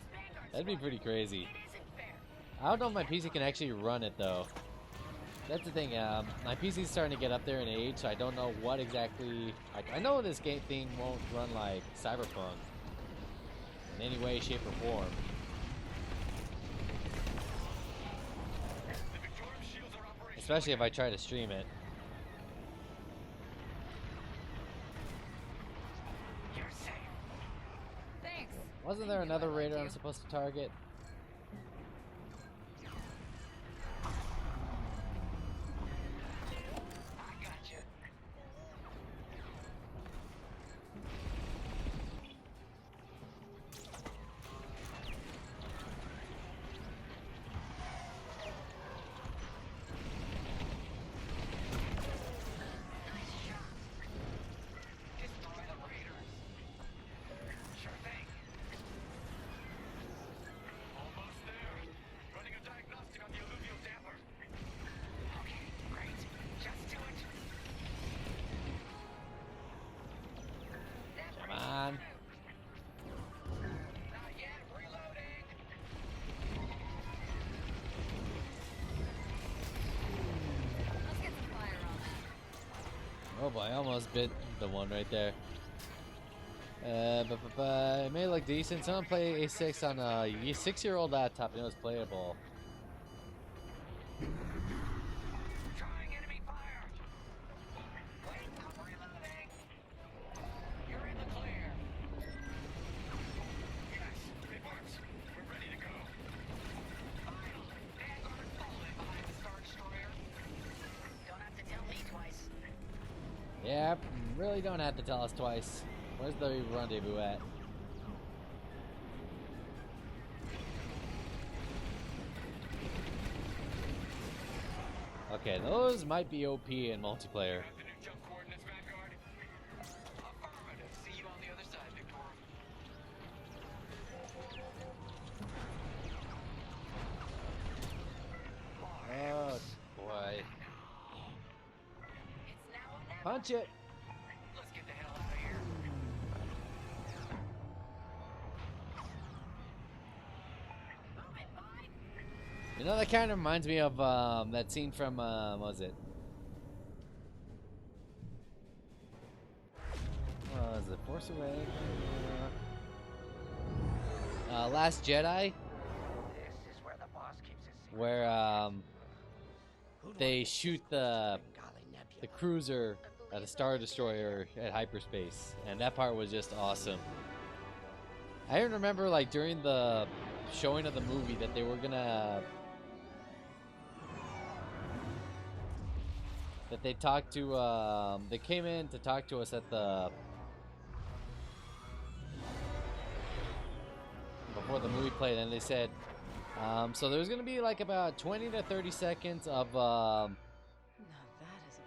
That'd be pretty crazy. It isn't fair. I don't know if my PC can actually run it though. That's the thing. My PC's starting to get up there in age, so I don't know what exactly. Like, I know this game thing won't run like Cyberpunk in any way, shape, or form. The Victorum shields are operational. Especially if I try to stream it. You're safe. Thanks. Wasn't there another raider I'm supposed to target? I got you. Oh boy, I almost bit the one right there. It may look decent. Someone play A6 on a 6-year-old laptop and it was playable. Trying enemy fire. Wait, I'm reloading. You're in the clear. Yes, it works. We're ready to go. Final. Vanguard fallen behind the Star Destroyer. Don't have to tell me twice. Yep, really don't have to tell us twice. Where's the rendezvous at? Okay, those might be OP in multiplayer. Have the new jump coordinates, Vanguard? Affirmative. See you on the other side, Victor. Oh boy. It's now or never. Punch it! Let's get the hell out of here. Moving, boy. You know, that kind of reminds me of that scene from, what was it? Was it Force Awakens? Last Jedi? This is where the boss keeps his secrets. Where, Who'd they want to shoot get the Bengali Nebula? cruiser at a Star Destroyer at hyperspace, and that part was just awesome. I even remember, like, during the showing of the movie that they were gonna... that they talked to, they came in to talk to us at the... before the movie played, and they said, so there's gonna be, like, about 20 to 30 seconds of, Now that is a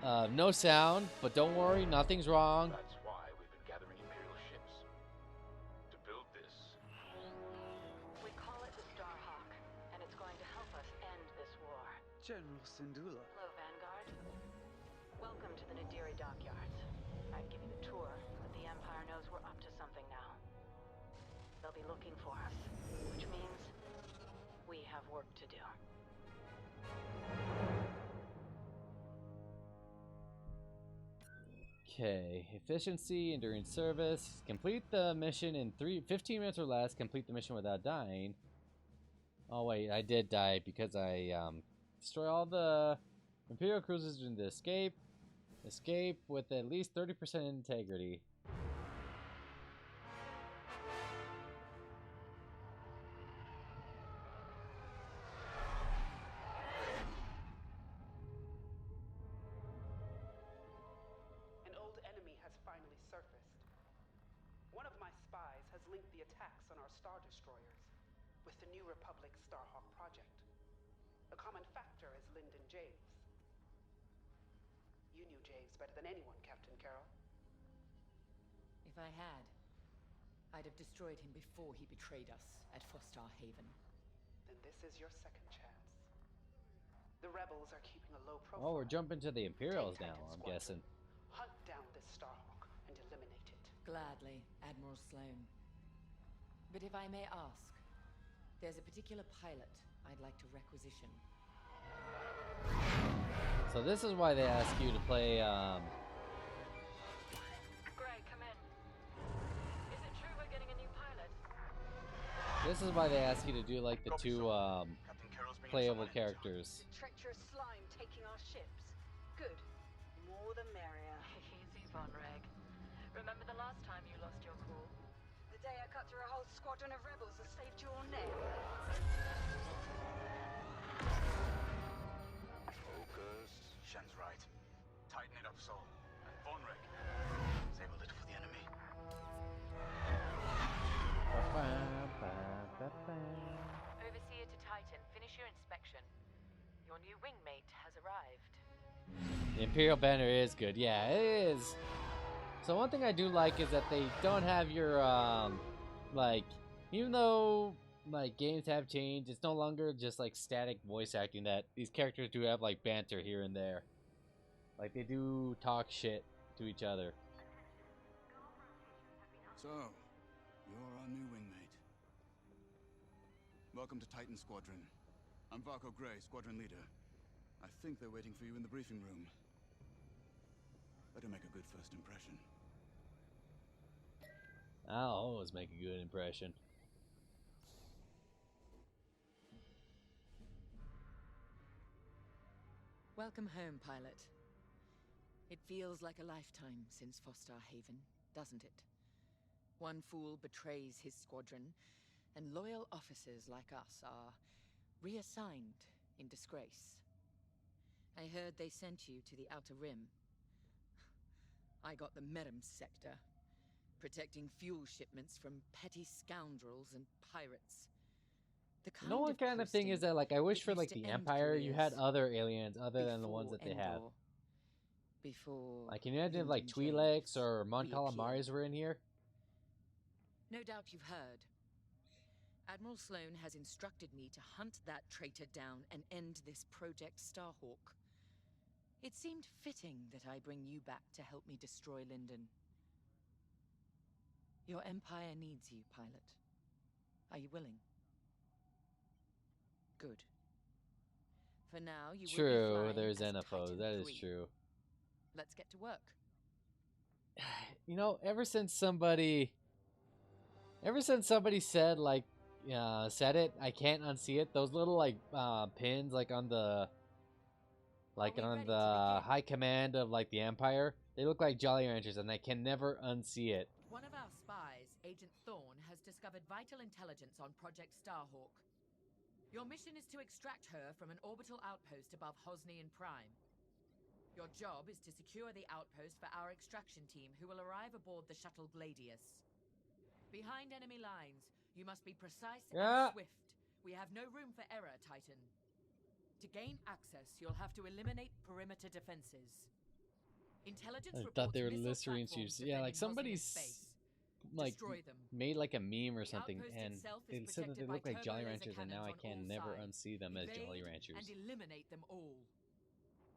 battleship. no sound, but don't worry, nothing's wrong. That's why we've been gathering Imperial ships. To build this. We call it the Starhawk, and it's going to help us end this war. General Syndulla. Hello, Vanguard. Welcome to the Nadiri dockyards. I'd give you the tour, but the Empire knows we're up to something now. They'll be looking for us, which means we have work to do. Okay, efficiency, enduring service. Complete the mission in 15 minutes or less. Complete the mission without dying. Oh wait, I did die because I destroy all the Imperial cruisers during the escape. Escape with at least 30% integrity. An old enemy has finally surfaced. One of my spies has linked the attacks on our Star Destroyers with the New Republic Starhawk project. A common factor is Lyndon James. You knew James better than anyone, Captain Carroll. If I had, I'd have destroyed him before he betrayed us at Fostar Haven. Then this is your second chance. The rebels are keeping a low profile. Oh, we're jumping to the Imperials Take now, Titan I'm Squadron. guessing. Hunt down this Starhawk and eliminate it. Gladly, Admiral Sloane. But if I may ask, there's a particular pilot I'd like to requisition. So this is why they ask you to play, Gray, come in. Is it true we're getting a new pilot? this is why they ask you to do, like, the two, Captain Carroll's bringing playable someone in. characters. Treacherous slime taking our ships. Good. More the merrier. Easy, Von Reg. Remember the last time you lost your cool? The day I cut through a whole squadron of rebels and saved your neck. Focus. Shen's right. Tighten it up, Sol. And Von Reg. Save a little for the enemy. Overseer to Titan, finish your inspection. Your new wingmate has arrived. The Imperial banner is good. Yeah, it is. So one thing I do like is that they don't have your, like, even though, like, games have changed, it's no longer just, like, static voice acting, that these characters do have, like, banter here and there. Like, they do talk shit to each other. So, you're our new wingmate. Welcome to Titan Squadron. I'm Varco Gray, Squadron Leader. I think they're waiting for you in the briefing room. Better make a good first impression. I'll always make a good impression. Welcome home, pilot. It feels like a lifetime since Fostar Haven, doesn't it? One fool betrays his squadron, and loyal officers like us are reassigned in disgrace. I heard they sent you to the Outer Rim. I got the Medem sector, protecting fuel shipments from petty scoundrels and pirates. The You know what kind of thing is that, like, I wish for, like, used to the end Empire you had careers other aliens other than the ones that they have. Endor. Before Like, can you imagine if, like, Lyndon Twi'leks James or Mon reappeared. Calamaris were in here? No doubt you've heard. Admiral Sloane has instructed me to hunt that traitor down and end this Project Starhawk. It seemed fitting that I bring you back to help me destroy Lyndon. Your Empire needs you, pilot. Are you willing? Good. For now, you will be True, flying there's as NFOs, Titan that is 3. true. Let's get to work. You know, ever since somebody said, like, said it, I can't unsee it. Those little, like, pins, like, on the high command of, like, the Empire, they look like Jolly Ranchers, and I can never unsee it. One of our spies, Agent Thorne, has discovered vital intelligence on Project Starhawk. Your mission is to extract her from an orbital outpost above Hosni and Prime. Your job is to secure the outpost for our extraction team, who will arrive aboard the shuttle Gladius. Behind enemy lines, you must be precise and swift. We have no room for error, Titan. To gain access, you'll have to eliminate perimeter defenses. Intelligence I thought they were reports missile Listerine platforms shoes. Yeah, like, defending Hosnian somebody's, space. like, Destroy them. made, like, a meme or The something, outpost and itself they is said that they protected look by like Jolly turbo laser Ranchers, and now I cannons on can all never sides. unsee them as Jolly Evade Ranchers. and eliminate them all.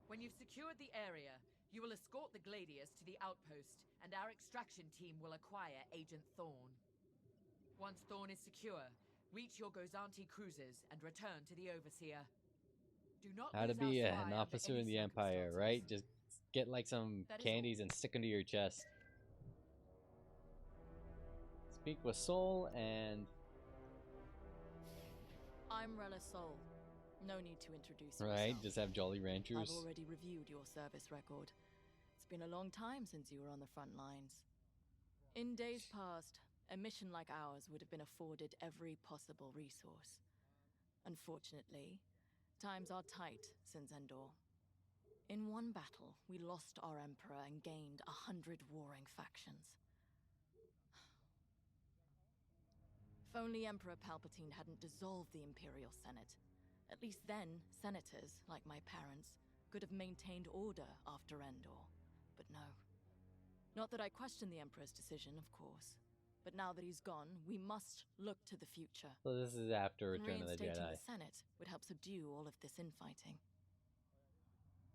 When you've secured the area, you will escort the Gladius to the outpost, and our extraction team will acquire Agent Thorne. Once Thorne is secure, reach your Gozanti cruisers and return to the Overseer. Do not How to lose be our spy an under officer any in the Empire, circumstances. right? Just get, like, some That is candies and stick them to your chest. Speak with Soul and... I'm Rella Sol. No need to introduce Right, myself. just have Jolly I've Ranchers. already reviewed your service record. It's been a long time since you were on the front lines. In days past, a mission like ours would have been afforded every possible resource. Unfortunately, times are tight since Endor. In one battle, we lost our Emperor and gained 100 warring factions. If only Emperor Palpatine hadn't dissolved the Imperial Senate. At least then, senators, like my parents, could have maintained order after Endor. But no. Not that I question the Emperor's decision, of course. But now that he's gone, we must look to the future. So this is after And Return of the reinstating Jedi. the Senate would help subdue all of this infighting.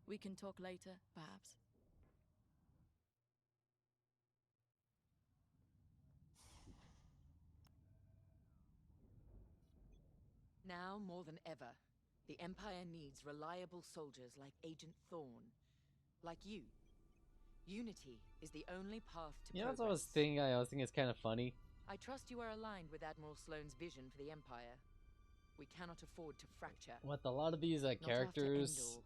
We can talk later, perhaps. Now more than ever, the Empire needs reliable soldiers like Agent Thorne. Like you. Unity is the only path to You know what progress. I was thinking it's kind of funny? I trust you are aligned with Admiral Sloane's vision for the Empire. We cannot afford to fracture. With a lot of these Not after characters, Endor.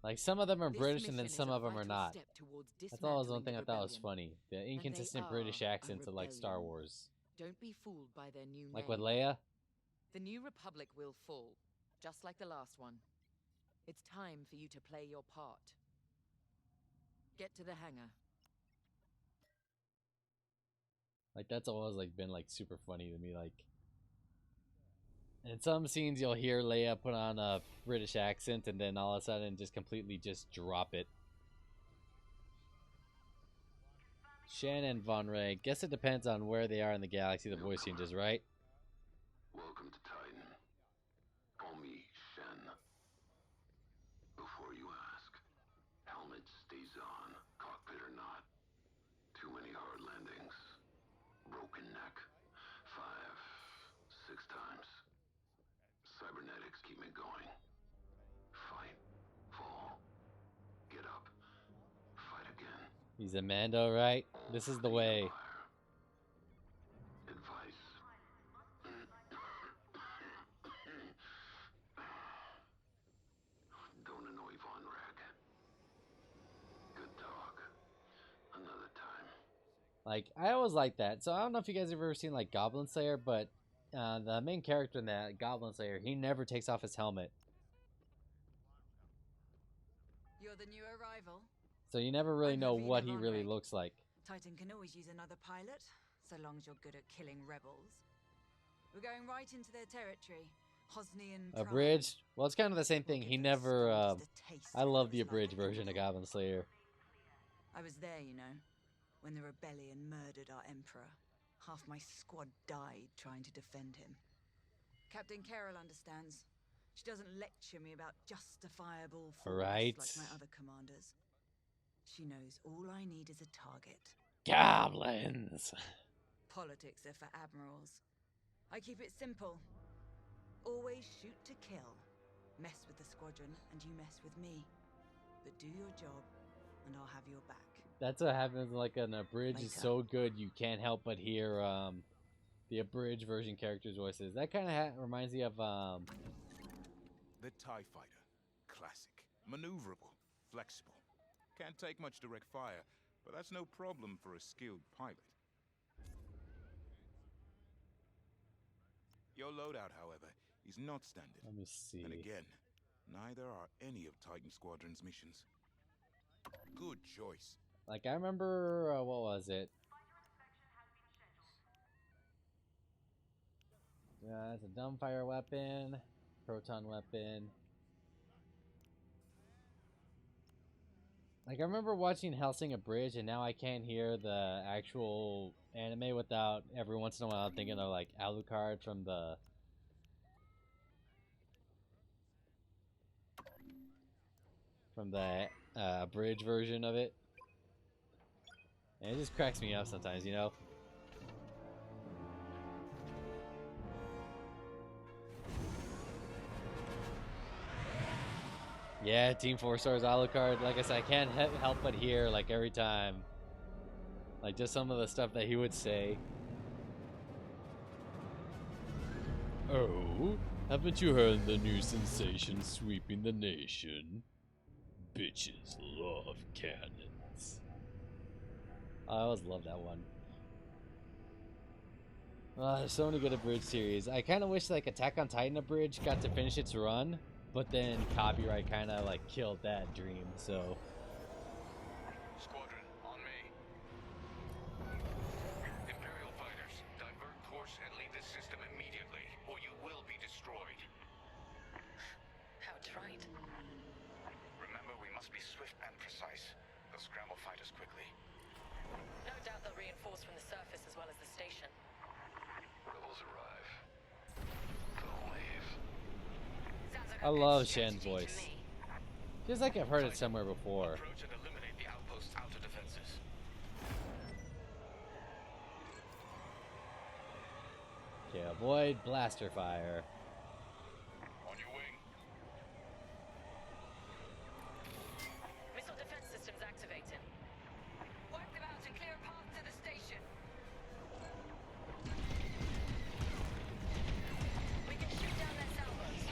like, some of them are This British and then mission is some a of them are vital not. step towards That's always one dismantling thing I the thought was rebellion. funny. The And they inconsistent British are a accents of, like, Star rebellion. Wars. Don't be fooled by their new Like name. with Leia. The New Republic will fall, just like the last one. It's time for you to play your part. Get to the hangar. Like, that's always, like, been, like, super funny to me. Like, in some scenes you'll hear Leia put on a British accent and then all of a sudden just completely just drop it. Shannon Von Ray. Guess it depends on where they are in the galaxy, the voice changes, right? Welcome to Titan. Call me Shen. Before you ask, helmet stays on, cockpit or not. Too many hard landings. Broken neck. 5, 6 times. Cybernetics keep me going. Fight. Fall. Get up. Fight again. He's a Mando, right? This is the way. Advice. Don't annoy Von Rack. Good talk. Another time. Like, I always like that. So I don't know if you guys have ever seen like Goblin Slayer, but the main character in that Goblin Slayer, he never takes off his helmet. You're the new arrival. So you never really I'm know Havina what he Von really Reg. looks like. Titan can always use another pilot, so long as you're good at killing rebels. We're going right into their territory. Hosnian Prime. Abridged? Well, it's kind of the same thing. He never, I love the abridged version of Goblin Slayer. I was there, you know, when the rebellion murdered our emperor. Half my squad died trying to defend him. Captain Carroll understands. She doesn't lecture me about justifiable force Right. like my other commanders. She knows all I need is a target. Goblins! Politics are for admirals. I keep it simple. Always shoot to kill. Mess with the squadron and you mess with me. But do your job and I'll have your back. That's what happens like an abridged is so good you can't help but hear the abridged version characters' voices. That kind of reminds me of The TIE Fighter. Classic. Maneuverable. Flexible. Can't take much direct fire, but that's no problem for a skilled pilot. Your loadout, however, is not standard. Let me see. And again, neither are any of Titan Squadron's missions. Good choice. Like, I remember, what was it? It's a dumbfire weapon, proton weapon. Like, I remember watching Hellsing Abridged, and now I can't hear the actual anime without every once in a while thinking of, like, Alucard from the... abridged version of it. And it just cracks me up sometimes, you know? Yeah, Team 4 Stars Alucard. Like I said, I can't help but hear, like, every time. Like, just some of the stuff that he would say. Oh, haven't you heard the new sensation sweeping the nation? Bitches love cannons. I always love that one. There's so many good abridged series. I kind of wish like Attack on Titan abridged got to finish its run, but then copyright kind of like killed that dream. So. Squadron, on me. Imperial fighters, divert course and leave this system immediately, or you will be destroyed. How's right? Remember, we must be swift and precise. They'll scramble fighters quickly. No doubt they'll reinforce from the surface as well as the station. Rebels arrive. They'll leave. I love Shen's voice. Feels like I've heard it somewhere before. Approach and eliminate the outpost's outer defenses. Okay, avoid blaster fire. On your wing. Missile defense systems activated. Wipe them out and clear a path to the station. We can shoot down their salvos.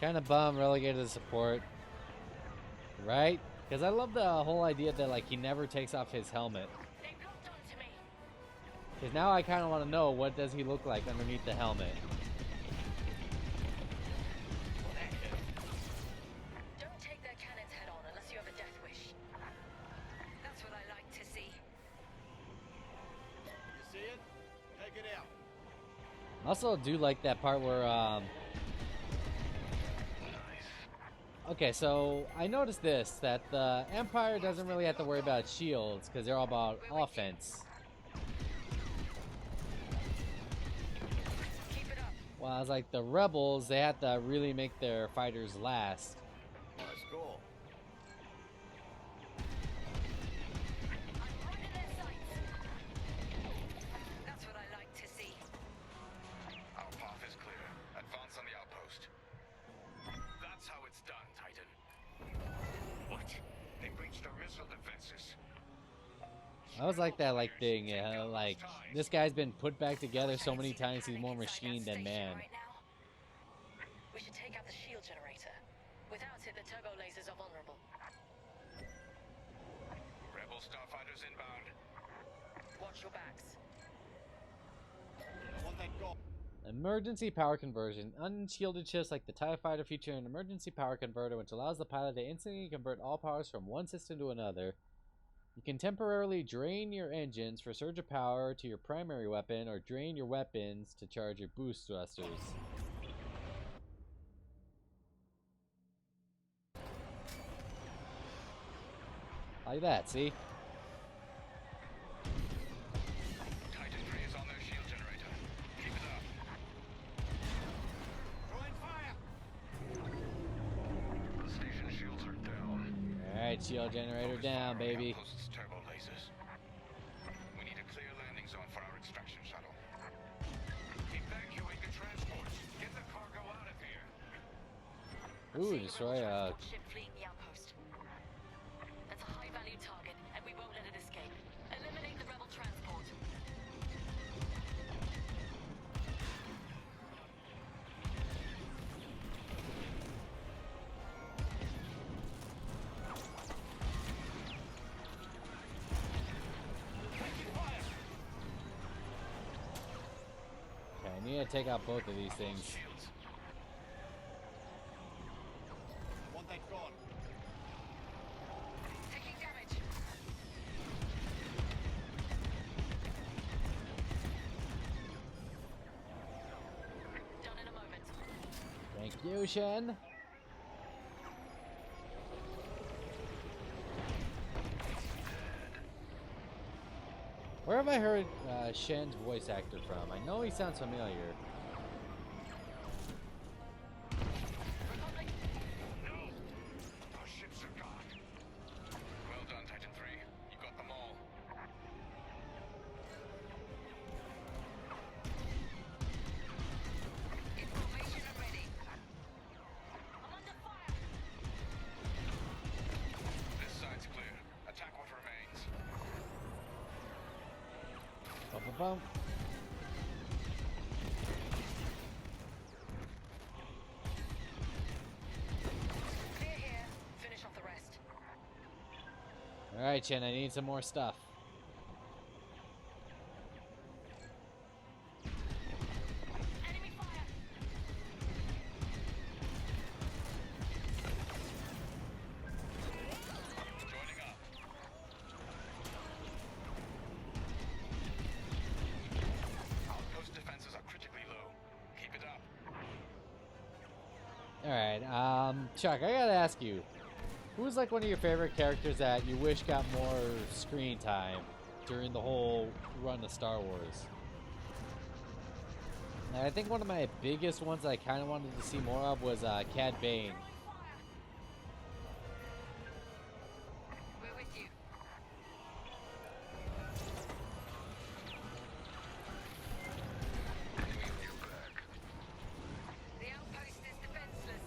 Kind of bum relegated to support. Right? Because I love the whole idea that like he never takes off his helmet. They blocked onto me. Because now I kind of want to know what does he look like underneath the helmet. Don't take their cannons head on unless you have a death wish. That's what I like to see. You see it? Take it out. Also do like that part where okay, so I noticed this, that the Empire doesn't really have to worry about shields because they're all about offense. Keep it up. Well, I was like, the Rebels, they have to really make their fighters last. Let's go. I'm right in their sights. That's what I like to see. Our path is clear. Advance on the outpost. That's how it's done, Titan. What? They breached our missile defenses. I always like that thing. Like this guy's been put back together so many times. He's more machine than man. Right now. We should take out the shield generator. Without it, the turbo lasers are vulnerable. Rebel starfighters inbound. Watch your backs. I want that goal. Emergency power conversion. Unshielded ships like the TIE Fighter feature an emergency power converter, which allows the pilot to instantly convert all powers from one system to another. You can temporarily drain your engines for surge of power to your primary weapon, or drain your weapons to charge your boost thrusters. Like that, see? Titan 3 is on their shield generator. Keep it up. Throwing fire! The station shields are down. Alright, shield generator down, baby. Outpost's turbo lasers. We need a clear landing zone for our extraction shuttle. Evacuate the transports. Get the cargo out of here. Ooh, destroy a... Ship fleeing the outpost. That's a high-value target, and we won't let it escape. Eliminate the rebel transport. Okay, I need to take out both of these things. Shields. I want that gone. Taking damage. Done in a moment. Thank you, Shen. Where have I heard Shen's voice actor from? I know he sounds familiar. No! Our ships are gone. Well done, Titan 3. You got them all. Information and ready. I'm under fire. This side's clear. Attack what remains. Bum, bum, bum. Clear here. Finish off the rest. Alright, Shen, I need some more stuff. Enemy fire. Joining up. Outpost defenses are critically low. Keep it up. Alright, Chuck, I gotta ask you. Who's like one of your favorite characters that you wish got more screen time during the whole run of Star Wars? And I think one of my biggest ones that I kind of wanted to see more of was Cad Bane. We're with you. The outpost is defenseless.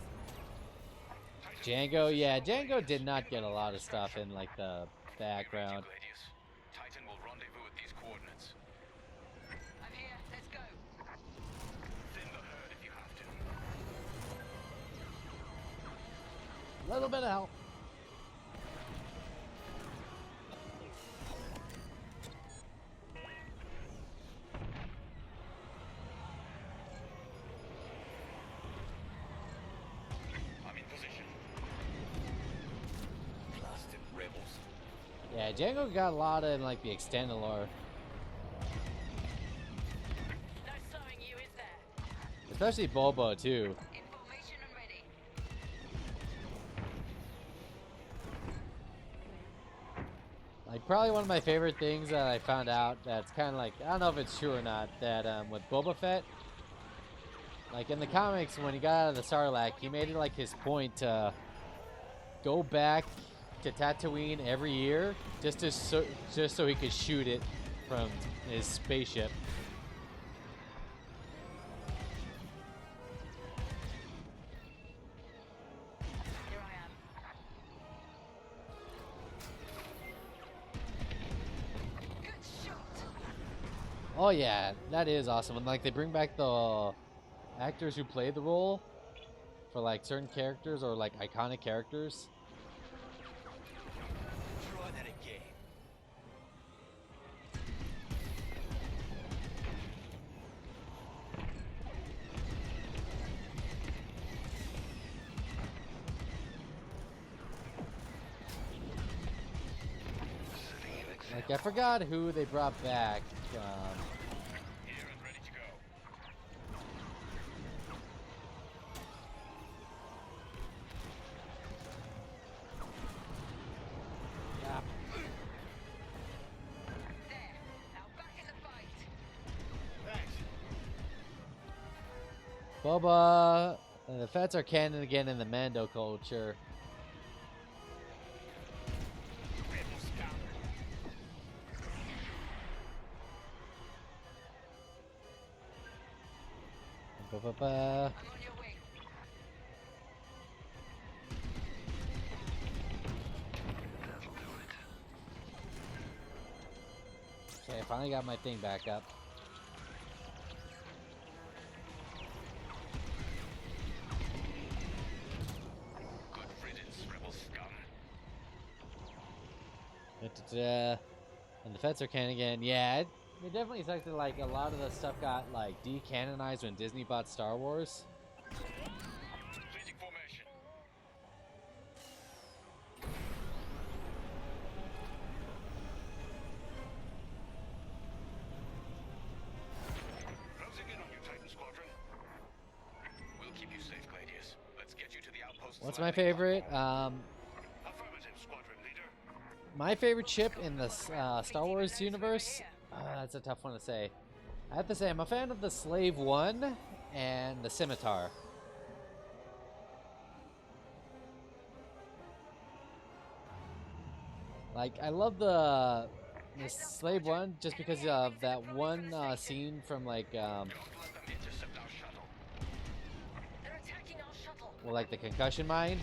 Django, yeah, Django did not get a lot of stuff in like the background. Gladius. Titan will rendezvous at these coordinates. I'm here. Let's go. Thin the herd if you have to. A little bit of help. I'm in position. Blasted rebels. Yeah, Django got a lot in like the extended lore, No slowing you, is there? especially Boba too. Information and ready. Like probably one of my favorite things that I found out that's kind of like, I don't know if it's true or not, that with Boba Fett, like in the comics when he got out of the Sarlacc, he made it like his point to go back to Tatooine every year just so he could shoot it from his spaceship. Here I am. Oh yeah, that is awesome. And like they bring back the actors who played the role for like certain characters or like iconic characters. Try that again. Like I forgot who they brought back. Here and ready to go. Yeah. There. Now back in the fight. Thanks. Boba. The Fets are canon again in the Mando culture. Rebel scum. Ba-ba-ba. I'm on your way. Okay, I finally got my thing back up. Good riddance, rebel scum. Da-da-da. And the Fets are canon again. Yeah, it definitely sucks that like a lot of the stuff got like decanonized when Disney bought Star Wars. Completing formation. Closing in on you, Titan Squadron. We'll keep you safe, Gladius. Let's get you to the outpost. What's my favorite? Affirmative, Squadron Leader. My favorite ship in the Star Wars universe? That's a tough one to say. I have to say I'm a fan of the Slave One and the Scimitar. Like I love the Slave One just because of that one scene from like Don't let them intercept our shuttle. They're attacking our shuttle. well, like the concussion mine.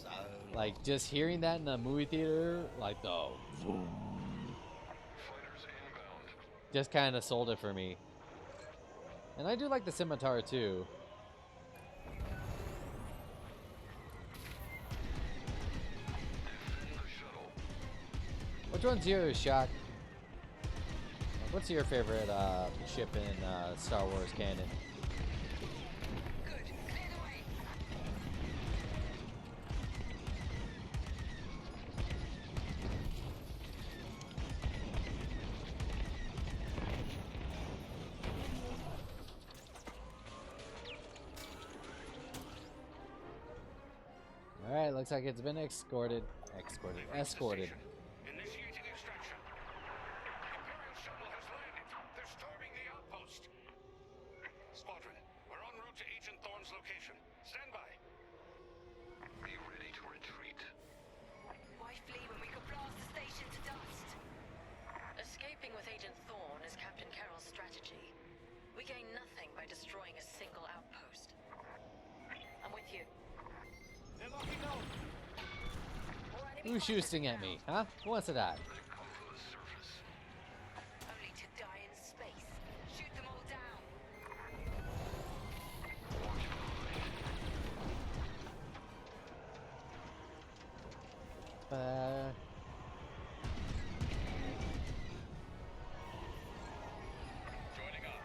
So. Like just hearing that in the movie theater, like the boom, Fighters inbound. just kind of sold it for me. And I do like the Scimitar too. Defend the shuttle. Which one's yours, Shock? What's your favorite ship in Star Wars canon? Good. Clear the way. Alright, looks like it's been escorted. Escorted. Initiating extraction. Imperial shuttle has landed. They're storming the outpost. Squadron, we're en route to Agent Thorne's location. Stand by. Be ready to retreat. Why flee when we could blast the station to dust? Escaping with Agent Thorne is Captain Carroll's strategy. We gain nothing by destroying a single outpost. I'm with you. They're locking on. Who's shooting at me, huh? Who wants to die? They come for the surface. Only to die in space. Shoot them all down. Watch behind. Joining up.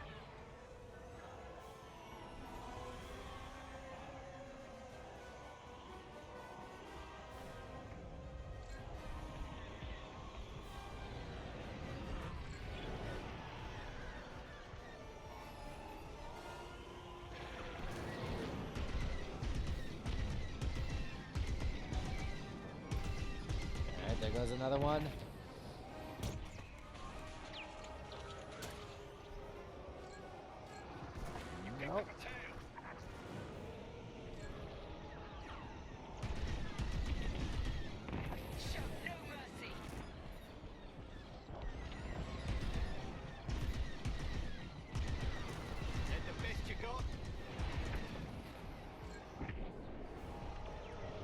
Alright, there goes another one. Nope. Show no mercy. That the best you got?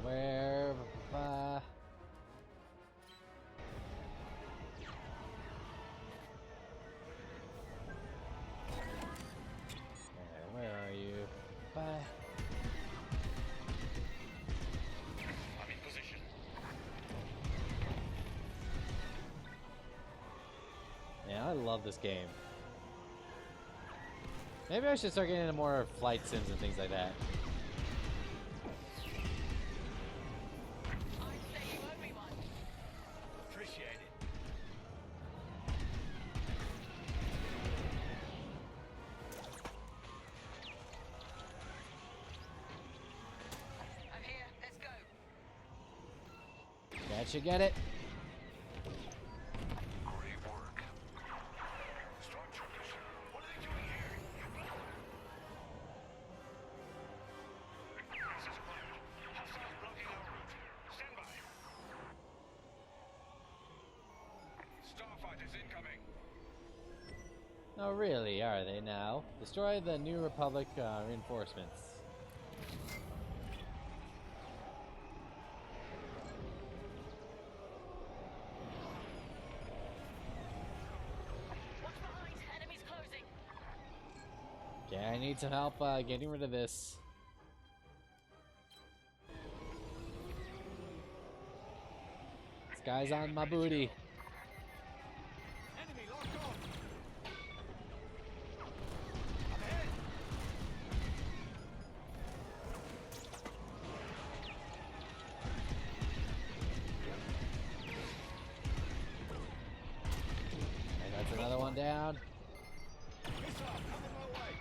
Where? love this game. Maybe I should start getting into more flight sims and things like that. Appreciate it. I'm here. Let's go. That should get it. Great work. Stormtroopers, what are they doing here? This is Cloud. Hostiles blocking our route. Stand by. Starfighters incoming. Oh, really? Are they now? Destroy the New Republic reinforcements. Watch behind. Enemies closing. Okay, I need some help getting rid of this. This guy's on my booty. Enemy locked on. I'm ahead. And that's another one down. Missile coming my way.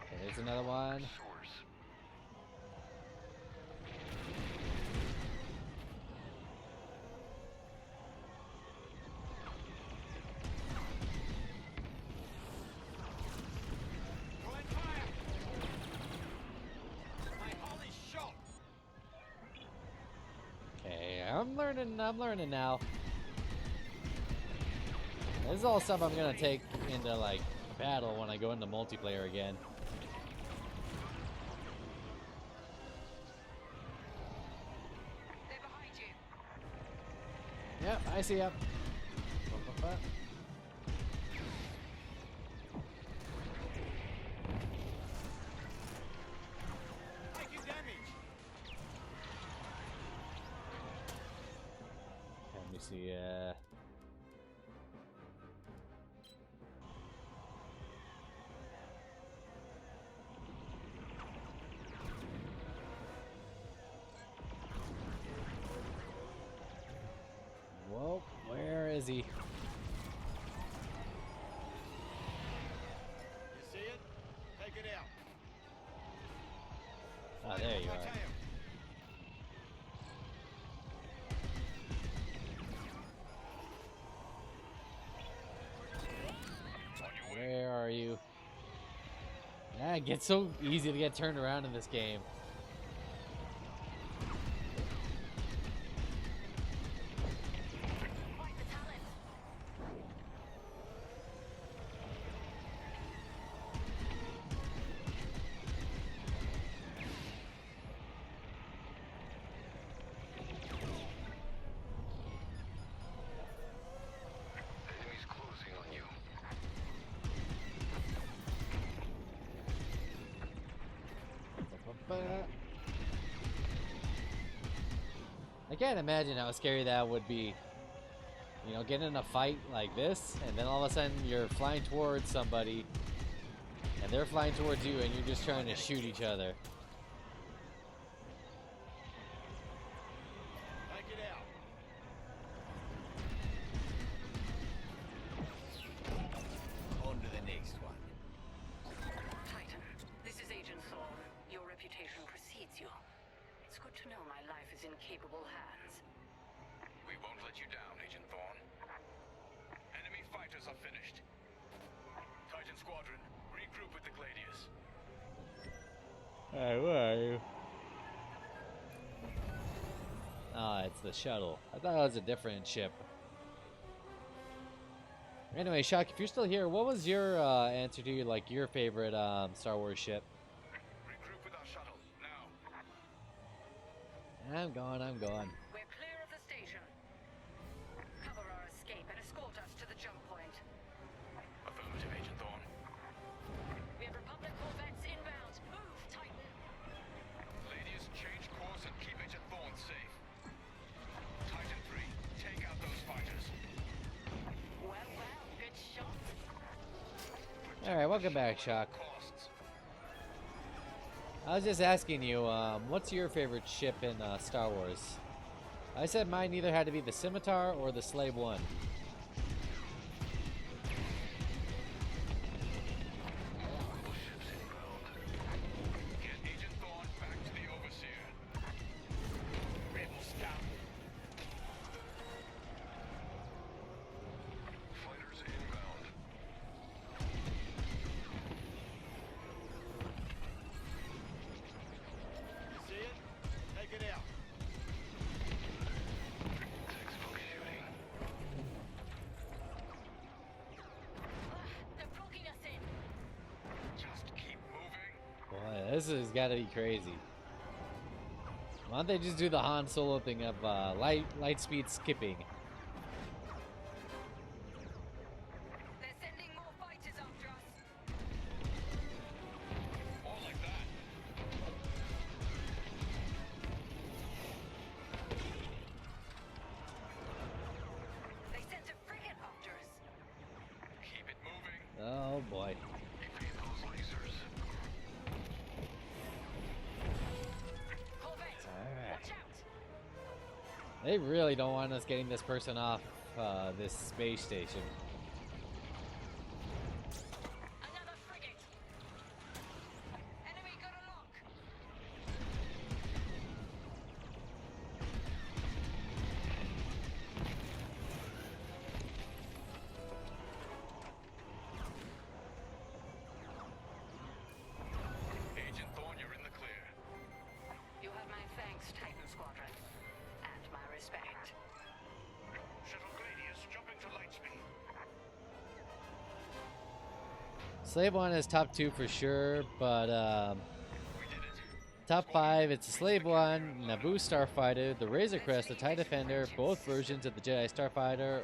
Okay, there's another one. Throwing fire. My hull is shot. Okay, I'm learning now. This is all stuff I'm gonna take into like battle when I go into multiplayer again. They're behind you. Yep, I see ya. Taking damage. Let me see. Whoa, where is he? You see it? Take it out. Ah, there you My are. tail. Where are you? Yeah, it gets so easy to get turned around in this game. Quite the talent. Enemies closing on you. I can't imagine how scary that would be. You know, getting in a fight like this, and then all of a sudden you're flying towards somebody, and they're flying towards you, and you're just trying to shoot each other. Take it out. On to the next one. Titan, this is Agent Thorn. Your reputation precedes you. It's good to know my life is in capable hands. We won't let you down, Agent Thorn. Enemy fighters are finished. Titan Squadron, regroup with the Gladius. Hey, where are you? Ah, it's the shuttle. I thought it was a different ship. Anyway, Shock, if you're still here, what was your answer to like your favorite Star Wars ship? Regroup with our shuttle, now. I'm gone, I'm gone. We're clear of the station. Cover our escape and escort us to the jump point. Affirmative, Agent Thorn. We have Republic corvettes inbound. Move, Titan. Gladius, change course and keep Agent Thorn safe. Alright, welcome back, Shock. I was just asking you, what's your favorite ship in Star Wars? I said mine either had to be the Scimitar or the Slave One. This has got to be crazy. Why don't they just do the Han Solo thing of light speed skipping? They're sending more fighters after us. More like that. They sent a frigate after us. Keep it moving. Oh boy. Evade those lasers. They really don't want us getting this person off this space station. Another frigate. Enemy got a lock. Agent Thorne, you're in the clear. You have my thanks, Titan Squadron. And my respect. Shuttle Gladius jumping to light speed. Slave One is top 2 for sure, but top 5, it's the Slave One, Naboo Starfighter, the Razor Crest, the TIE Defender, both versions of the Jedi Starfighter.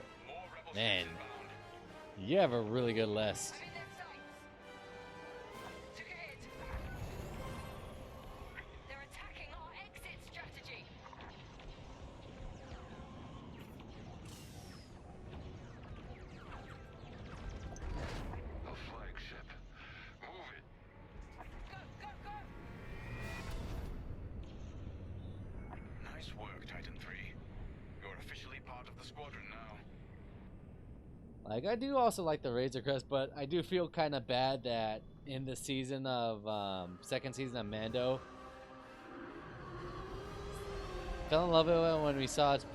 Man, you have a really good list. They're attacking our exit strategy. A flagship. Move it. Go, go, go. Nice work, Titan 3. You're officially part of the squadron now. Like, I do also like the Razor Crest, but I do feel kind of bad that in the season of, second season of Mando, fell in love with it when we saw its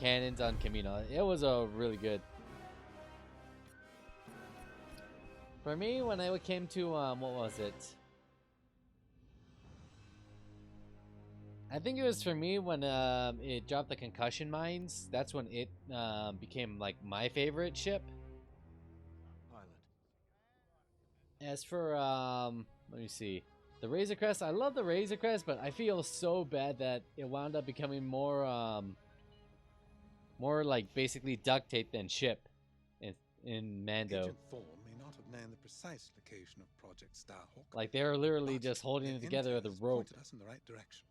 cannons on Camino. It was a really good. For me, when it came to, what was it? I think it was for me when it dropped the concussion mines. That's when it became like my favorite ship. Pilot. As for let me see, the Razor Crest. I love the Razor Crest, but I feel so bad that it wound up becoming more more like basically duct tape than ship in Mando. Agent Thorne may not have known the precise location of Project Starhawk. Like they were literally just holding it together with a rope. Pointed us in the right direction.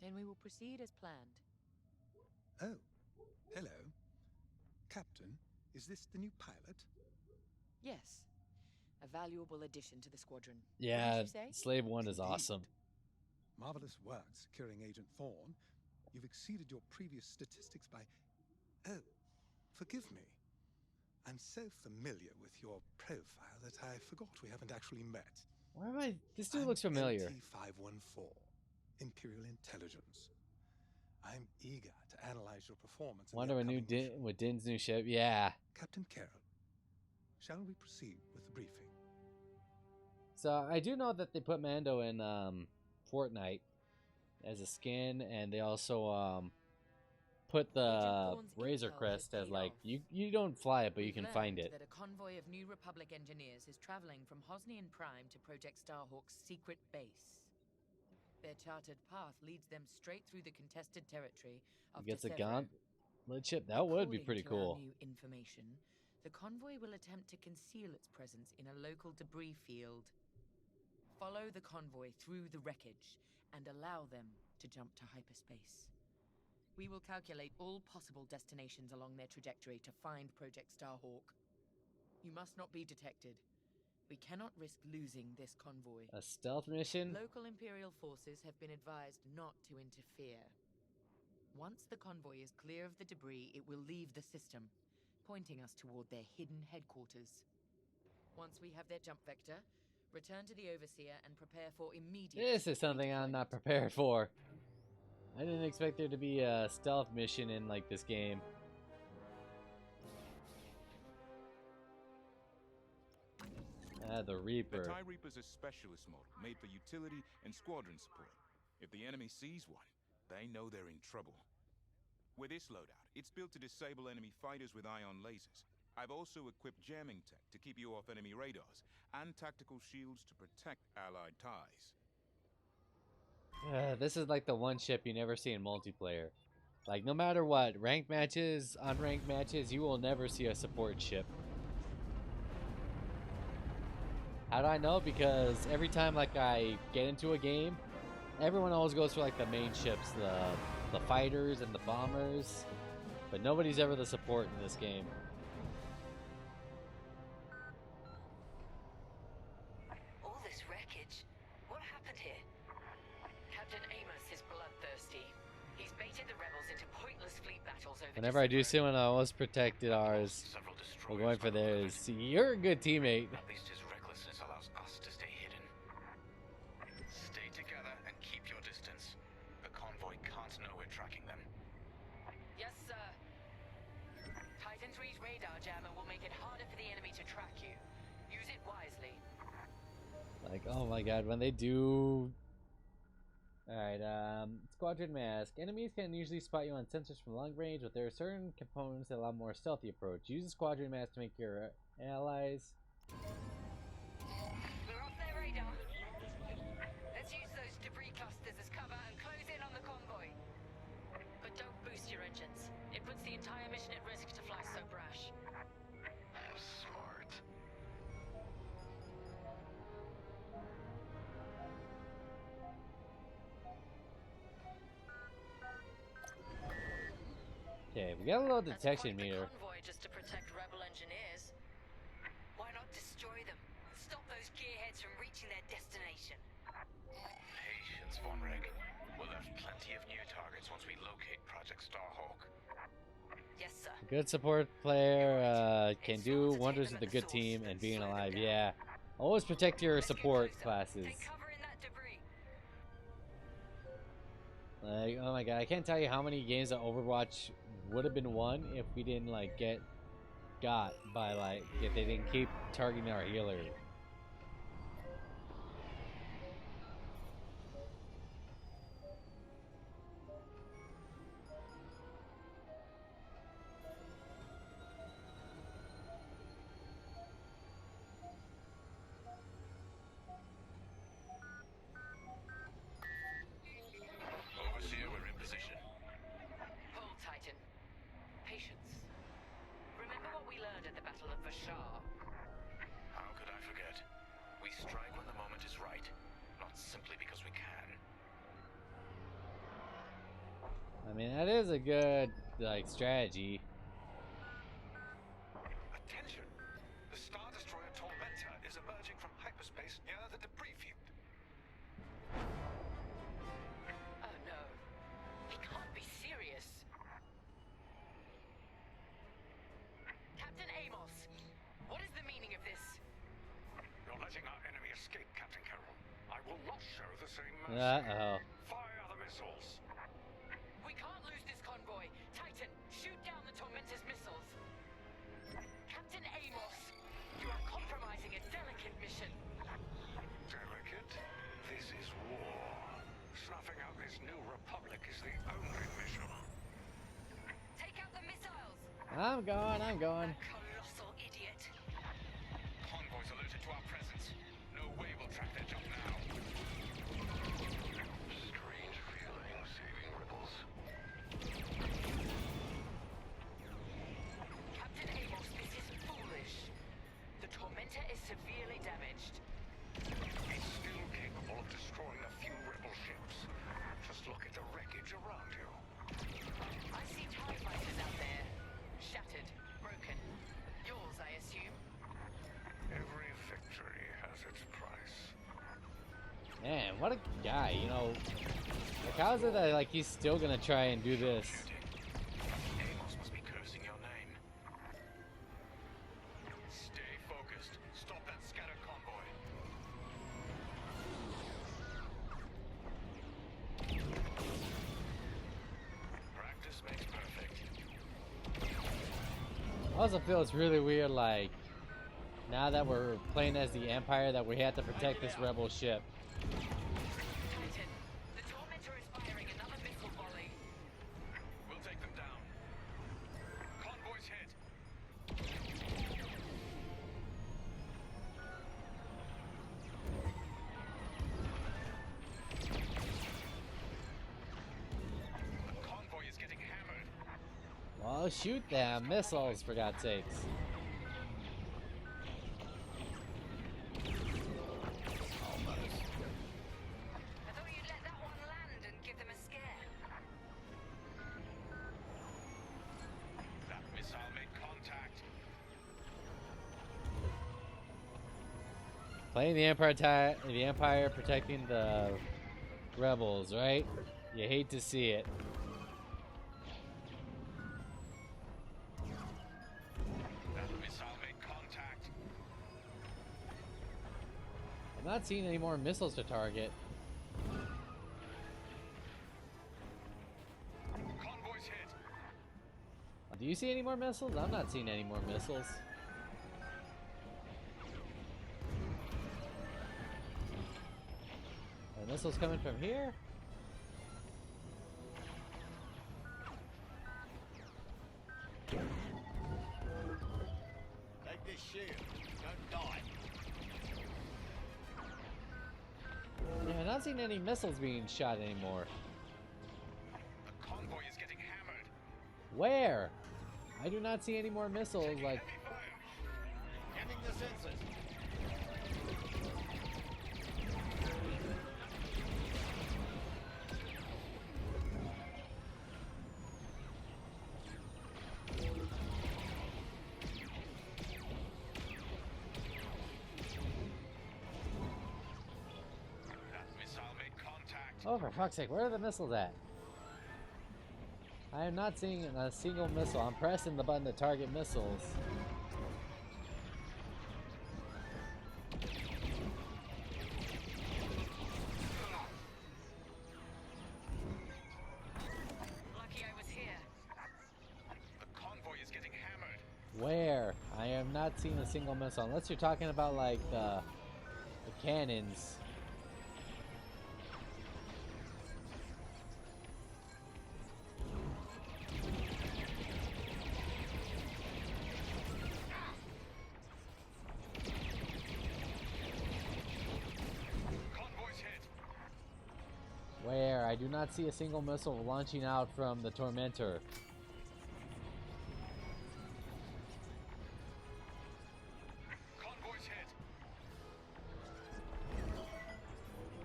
Then we will proceed as planned. Oh, hello. Captain, is this the new pilot? Yes. A valuable addition to the squadron. Yeah, Wouldn't you say? Slave One is Indeed. awesome. Marvelous work securing Agent Thorne. You've exceeded your previous statistics by... Oh, forgive me. I'm so familiar with your profile that I forgot we haven't actually met. Why am I? This dude looks familiar. MT-514, Imperial Intelligence. I'm eager to analyze your performance. Wonder what new with Din's new ship. Yeah. Captain Carroll, shall we proceed with the briefing? So I do know that they put Mando in Fortnite as a skin, and they also put the Razor Crest as like you don't fly it, but you can find it. That a convoy of New Republic engineers is traveling from Hosnian Prime to Project Starhawk's secret base. Their charted path leads them straight through the contested territory of Gets a Tesevro. gauntlet ship. That would be pretty According to our cool. new information, the convoy will attempt to conceal its presence in a local debris field. Follow the convoy through the wreckage and allow them to jump to hyperspace. We will calculate all possible destinations along their trajectory to find Project Starhawk. You must not be detected. We cannot risk losing this convoy. A stealth mission? Local Imperial forces have been advised not to interfere. Once the convoy is clear of the debris, it will leave the system, pointing us toward their hidden headquarters. Once we have their jump vector, return to the Overseer and prepare for immediate... This is something I'm not prepared for. I didn't expect there to be a stealth mission in like this game. The Reaper. The TIE Reaper's a specialist model made for utility and squadron support. If the enemy sees one, they know they're in trouble. With this loadout, it's built to disable enemy fighters with ion lasers. I've also equipped jamming tech to keep you off enemy radars, and tactical shields to protect allied TIEs. This is like the one ship you never see in multiplayer. Like, no matter what, ranked matches, unranked matches, you will never see a support ship. How do I know? Because every time like I get into a game, everyone always goes for like the main ships, the fighters and the bombers, but nobody's ever the support in this game. All this wreckage. What happened here? Captain Amos is bloodthirsty. He's baited the rebels into pointless fleet battles over... Whenever I do see one, I always protected ours. We're going for theirs. You're a good teammate. At least his recklessness allows us to stay hidden. Stay together and keep your distance. The convoy can't know we're tracking them. Yes, sir. Titan 3's radar jammer will make it harder for the enemy to track you. Use it wisely. Like, oh my god, when they do... Alright, Squadron Mask. Enemies can usually spot you on sensors from long range, but there are certain components that allow more stealthy approach. Use the Squadron Mask to make your allies... We're off their radar. Let's use those debris clusters as cover and close in on the convoy. But don't boost your engines. It puts the entire mission at risk to fly so brash. Smart. Okay, we got a low detection That's quite meter. the convoy just to protect rebel engineers. Why not destroy them? Stop those gearheads from reaching their destination. Patience, Von Reg. We'll have plenty of new targets once we locate Project Starhawk. Yes, sir. Good support player can do wonders with a good team and being alive. Yeah. Always protect your support classes. Take cover in that debris. Like, oh my god, I can't tell you how many games that Overwatch would have been won if we didn't like get got by like if they didn't keep targeting our healer. Overseer, we're in position. Hold, Titan. Patience. Remember what we learned at the Battle of Vashar? How could I forget? We strike when the moment is right, not simply because we can. I mean, that is a good like strategy. Attention! The Star Destroyer Tormentor is emerging from hyperspace near the debris field. Oh no. He can't be serious. Captain Amos, what is the meaning of this? You're letting our enemy escape, Captain Carroll. I will not show the same mercy. Uh-oh. Fire the missiles. We can't lose this convoy. Titan, shoot down the Tormentor's missiles. Captain Amos, you are compromising a delicate mission. Delicate? This is war. Snuffing out this new republic is the only mission. Take out the missiles. I'm going. Colossal idiot. Convoys alerted to our presence. No way we'll track their jump now. Strange feeling, saving ripples. Captain Amos, this is foolish. The Tormentor is severely damaged. It's still capable of destroying a few rebel ships. Just look at the wreckage around you. I see TIE fighters out there. Shattered, broken. Man, what a guy, you know. Like, how is it that, like, he's still gonna try and do this? Amos must be cursing your name. Stay focused. Stop that scattered convoy. Practice makes perfect. I also feel it's really weird, like, now that we're playing as the Empire, that we have to protect this rebel ship. Titan, the Tormentor is firing another missile volley. We'll take them down. Convoy's hit. The convoy is getting hammered. Well, shoot them missiles, for God's sakes. I thought you'd let that one land and give them a scare. That missile made contact. Playing the Empire protecting the rebels, right? You hate to see it. That missile made contact. I'm not seeing any more missiles to target. Convoy's hit. Do you see any more missiles? I'm not seeing any more missiles. Are missiles coming from here? Take this shield. Don't die. Yeah, I'm not seeing any missiles being shot anymore. The convoy is getting hammered. Where? I do not see any more missiles, like... Heavy fire. Jamming the sensors. That missile made contact. Oh, for fuck's sake, where are the missiles at? I am not seeing a single missile. I'm pressing the button to target missiles. Lucky I was here. The convoy is getting hammered. Where? I am not seeing a single missile. Unless you're talking about, like, the cannons. Convoy's hit. Where? I do not see a single missile launching out from the Tormentor. Convoy's hit.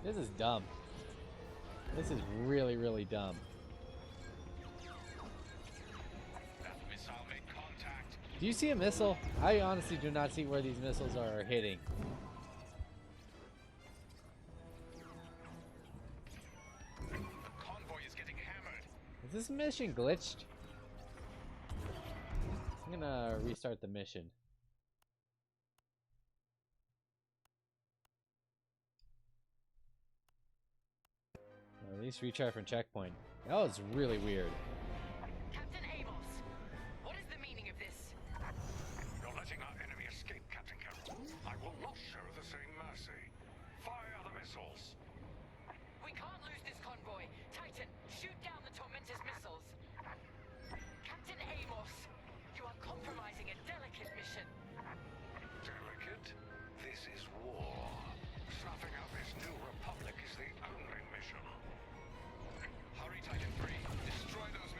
This is dumb. This is really, really dumb. That missile made contact. Do you see a missile? I honestly do not see where these missiles are hitting. The convoy is getting hammered. Is this mission glitched? I'm gonna restart the mission. At least retry from checkpoint. That was really weird. Captain Amos, what is the meaning of this? You're letting our enemy escape, Captain Carroll. I will not show the same mercy. Fire the missiles. We can't lose this convoy. Titan, shoot down the Tormentor's missiles. Captain Amos, you are compromising a delicate mission. Delicate? This is war. Snuffing out this new republic is the only mission. Hurry, Titan 3. Destroy those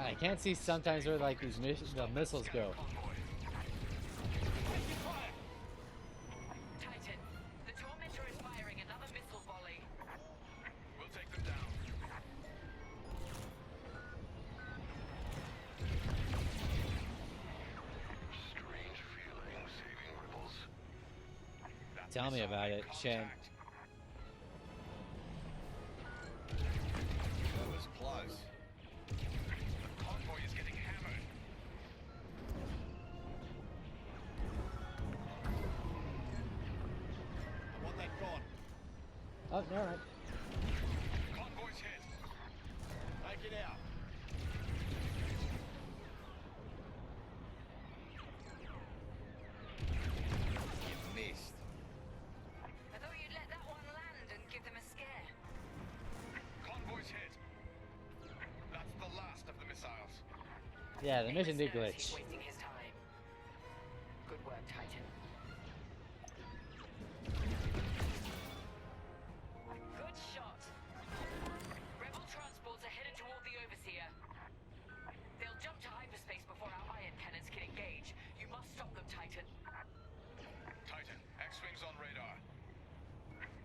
I can't see sometimes where like these the missiles go. Titan, the Tormentor is firing another missile volley. We'll take them down. Strange feeling, saving ripples. Tell me about it, Shen. That was close. The convoy is getting hammered. I want that gone. Oh, all right. Convoy's hit. Take it out. You missed. I thought you'd let that one land and give them a scare. Convoy's hit. That's the last of the missiles. Yeah, the mission did Amos knows he's glitch. wasting his time. Good work, Titan. Good shot. Rebel transports are headed toward the Overseer. They'll jump to hyperspace before our ion cannons can engage. You must stop them, Titan. Titan, X-Wings on radar.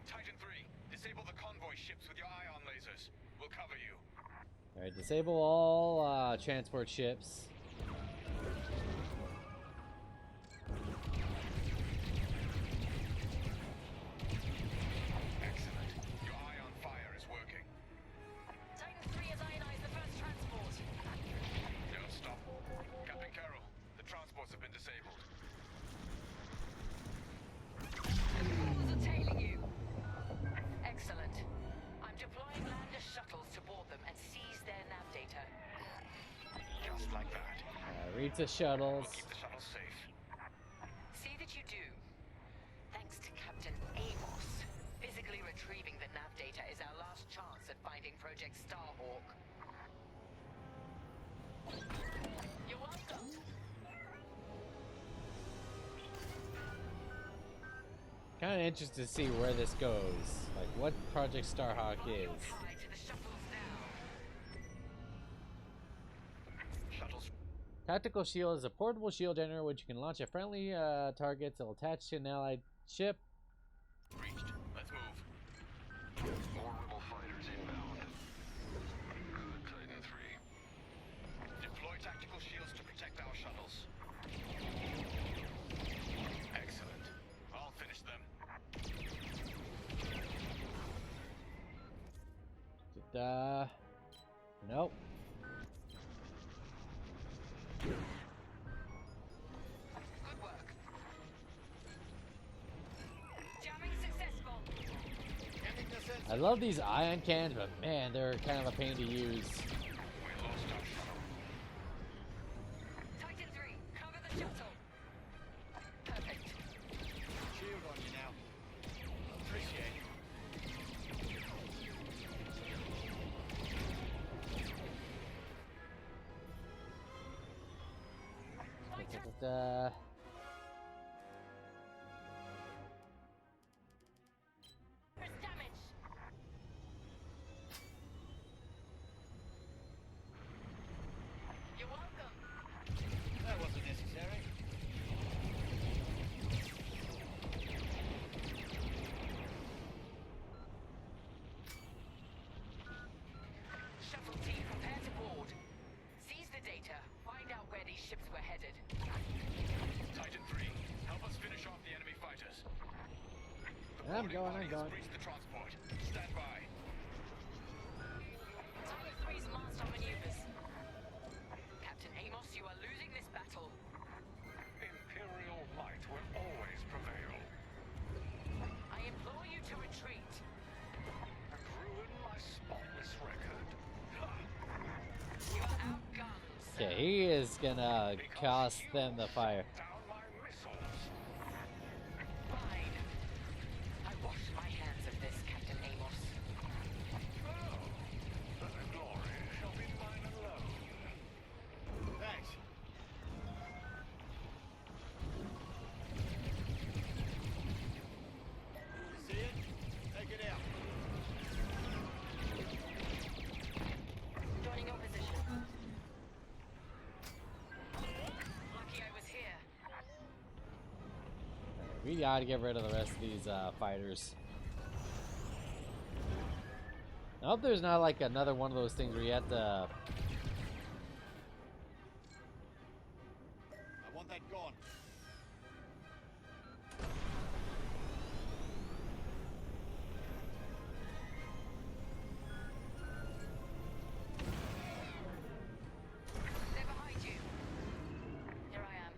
Titan 3, disable the convoy ships with your ion lasers. We'll cover you. All right, disable all transport ships. Excellent. Your ion fire is working. Titan 3 has ionized the first transport. Don't stop. Captain Carroll, the transports have been disabled. Rebels are tailing you. Excellent. I'm deploying lander shuttles to board them and seize their nav data. Just like that. Read the shuttles. We'll keep the shuttles safe. See that you do. Thanks to Captain Amos. Physically retrieving the nav data is our last chance at finding Project Starhawk. You're welcome. Kind of interested to see where this goes. Like what Project Starhawk is. Fly to the shuttles now. Shuttles. Tactical shield is a portable shield generator which you can launch at friendly targets that will attach to an allied ship. Reached. Let's move. More rebel fighters inbound. Good, Titan 3. Deploy tactical shields to protect our shuttles. Excellent. I'll finish them. Nope. Good work. Jamming successful. Getting the sensor. I love these ion cans, but man, they're kind of a pain to use. We lost our shuttle. Titan 3, cover the shuttle. Perfect. Shield on you now. Appreciate it. There's damage. You're welcome. That wasn't necessary. Shuttle team, prepare to board. Seize the data. Find out where these ships were headed. Titan 3, help us finish off the enemy fighters. The I'm boarding going, party I'm going. has breached the transport. Stand by. Titan 3's master maneuvers. Captain Amos, you are losing this battle. Imperial might will always prevail. I implore you to retreat. And ruin my spotless record. You are outgunned. Okay, he is gonna cost them the fire. Down my missiles. Fine. I wash my hands of this, Captain Amos. Oh, the glory shall be mine alone. Thanks. See it? Take it out. Joining your position. We gotta get rid of the rest of these fighters. I hope there's not like another one of those things where you have to. I want that gone. They're behind you. Here I am.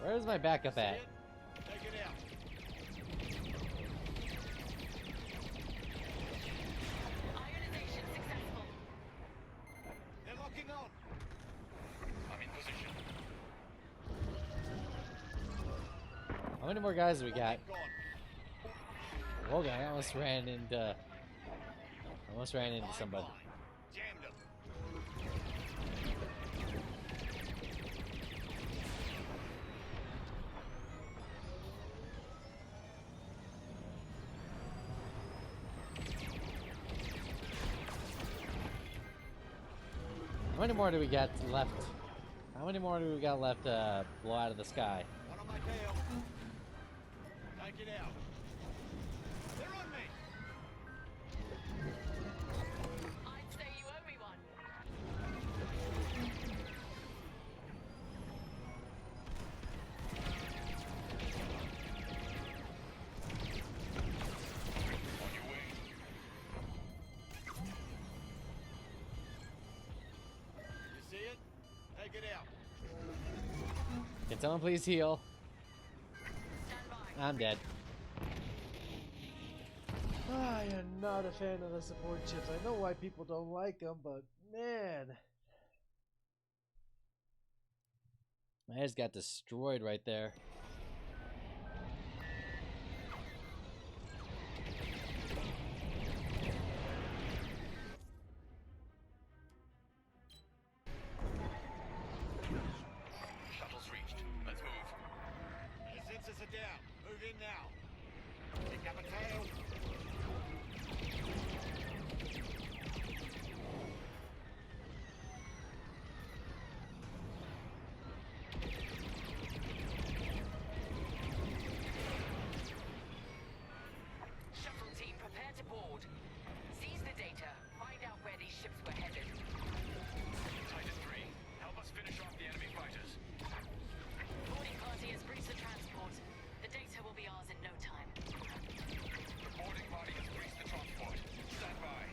Where's my backup at? Take it out. Ionization successful. They're locking on. I'm in position. How many more guys do we got? Gone. Okay, I almost ran into somebody. Jammed them. How many more do we got left? How many more do we got left to blow out of the sky? One on my tail. Take it out. They're on me. I'd say you owe me one. On your way. You see it? Take it out. Can someone please heal? Stand by. I'm dead. I am not a fan of the support chips. I know why people don't like them, but man. I just got destroyed right there. Shuttle's reached. Let's move. The sensors are down. Move in now. Pick up a tail. Shuttle team, prepare to board. Seize the data. Find out where these ships were headed. Titan 3, help us finish off the enemy fighters. Boarding party has breached the transport. The data will be ours in no time. The boarding party has breached the transport. Stand by.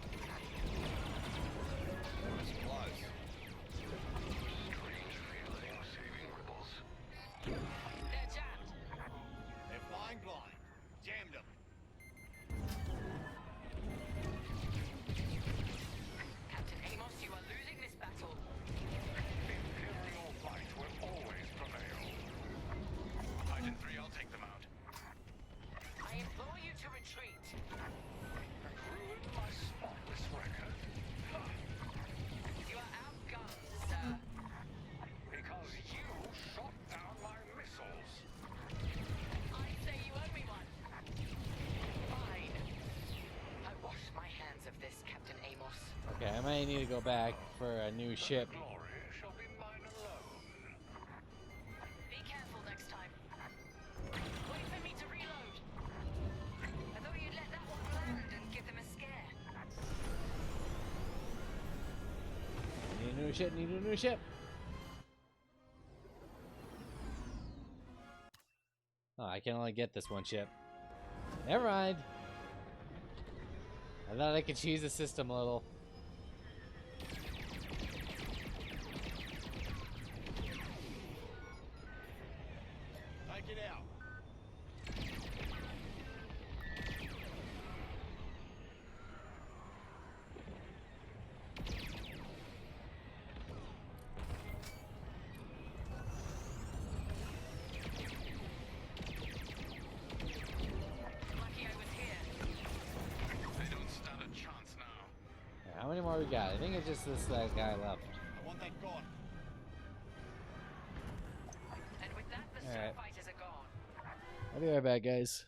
That was close. Strange feeling saving rebels. They're jammed. They're flying blind. Jammed them. Captain Amos, you are losing this battle. Imperial might will always prevail. Titan 3, I'll take them out. I implore you to retreat. Ruin my spotless record. You are outgunned, sir. Because you shot down my missiles. I'd say you owe me one. Fine. I wash my hands of this, Captain Amos. Okay, I might need to go back for a new ship. Glory shall be mine alone. Be careful next time. Wait for me to reload. I thought you'd let that one land and give them a scare. Need a new ship, need a new ship. Oh, I can only get this one ship. Never mind. I thought I could cheese the system a little. Take it out. Lucky I was here. They don't stand a chance now. How many more we got? I think it's just this guy left. I want that gone. And with that, the Alright. starfighters are gone. I'll be right back, guys.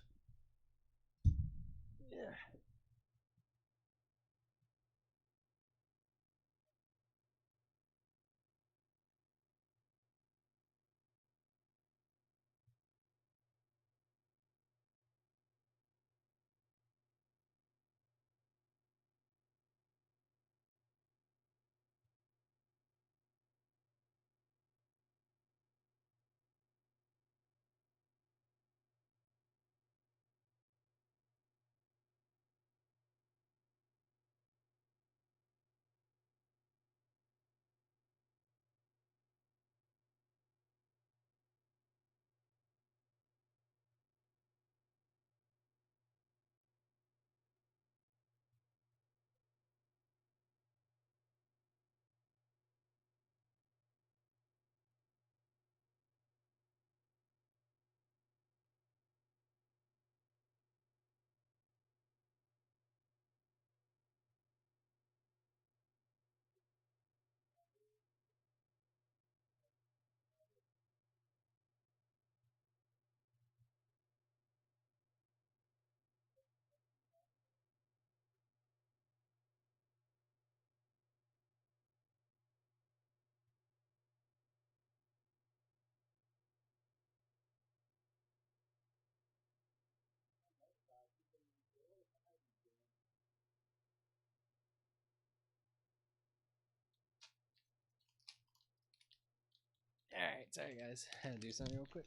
Sorry guys, had to do something real quick.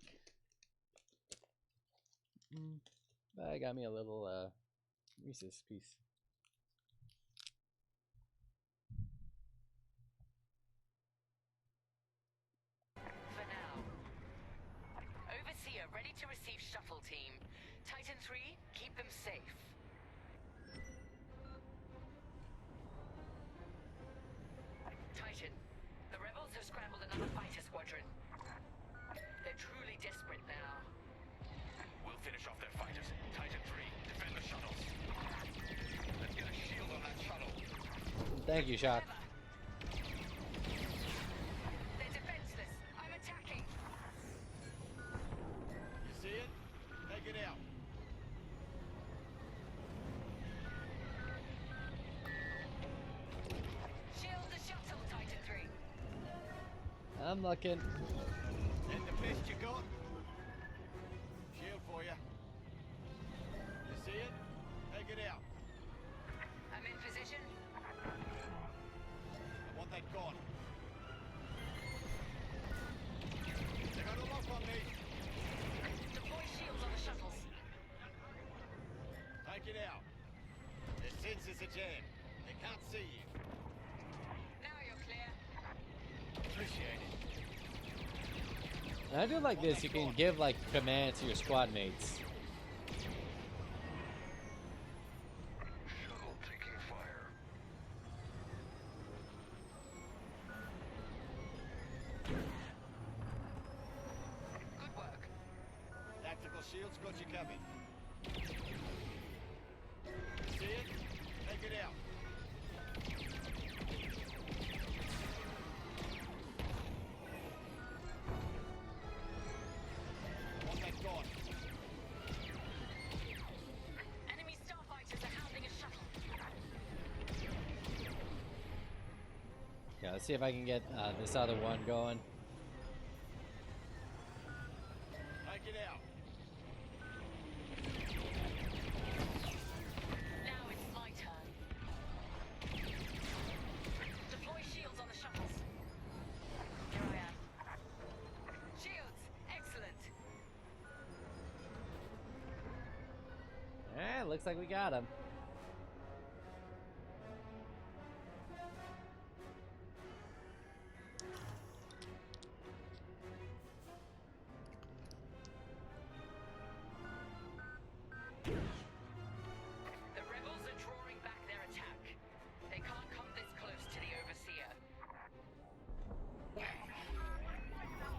I got me a little Reese's piece. For now. Overseer ready to receive shuttle team. Titan 3, keep them safe. Titan, the rebels have scrambled another fighter squadron. They're truly desperate now. We'll finish off their fighters. Titan 3, defend the shuttles. Let's get a shield on that shuttle. Thank you, Shock. They're defenseless. I'm attacking. You see it? Take it out. Shield the shuttle, Titan 3. I'm looking. Get the best you got. Shield for you. You see it? Take it out. I'm in position. I want that gone. They got a lock on me. Deploy shields on the shuttles. Take it out. Their sensors are jammed. They can't see you. Now you're clear. Appreciate it. And I do like this. You can give like commands to your squad mates. Shuttle taking fire. Good work. Tactical shields got you covered. You see it? Take it out. Want that gone. Enemy starfighters are hounding a shuttle. Yeah, let's see if I can get this other one going. Take it out. Now it's my turn. Deploy shields on the shuttles. Here I am. Shields! Excellent! Looks like we got him. The rebels are drawing back their attack. They can't come this close to the Overseer.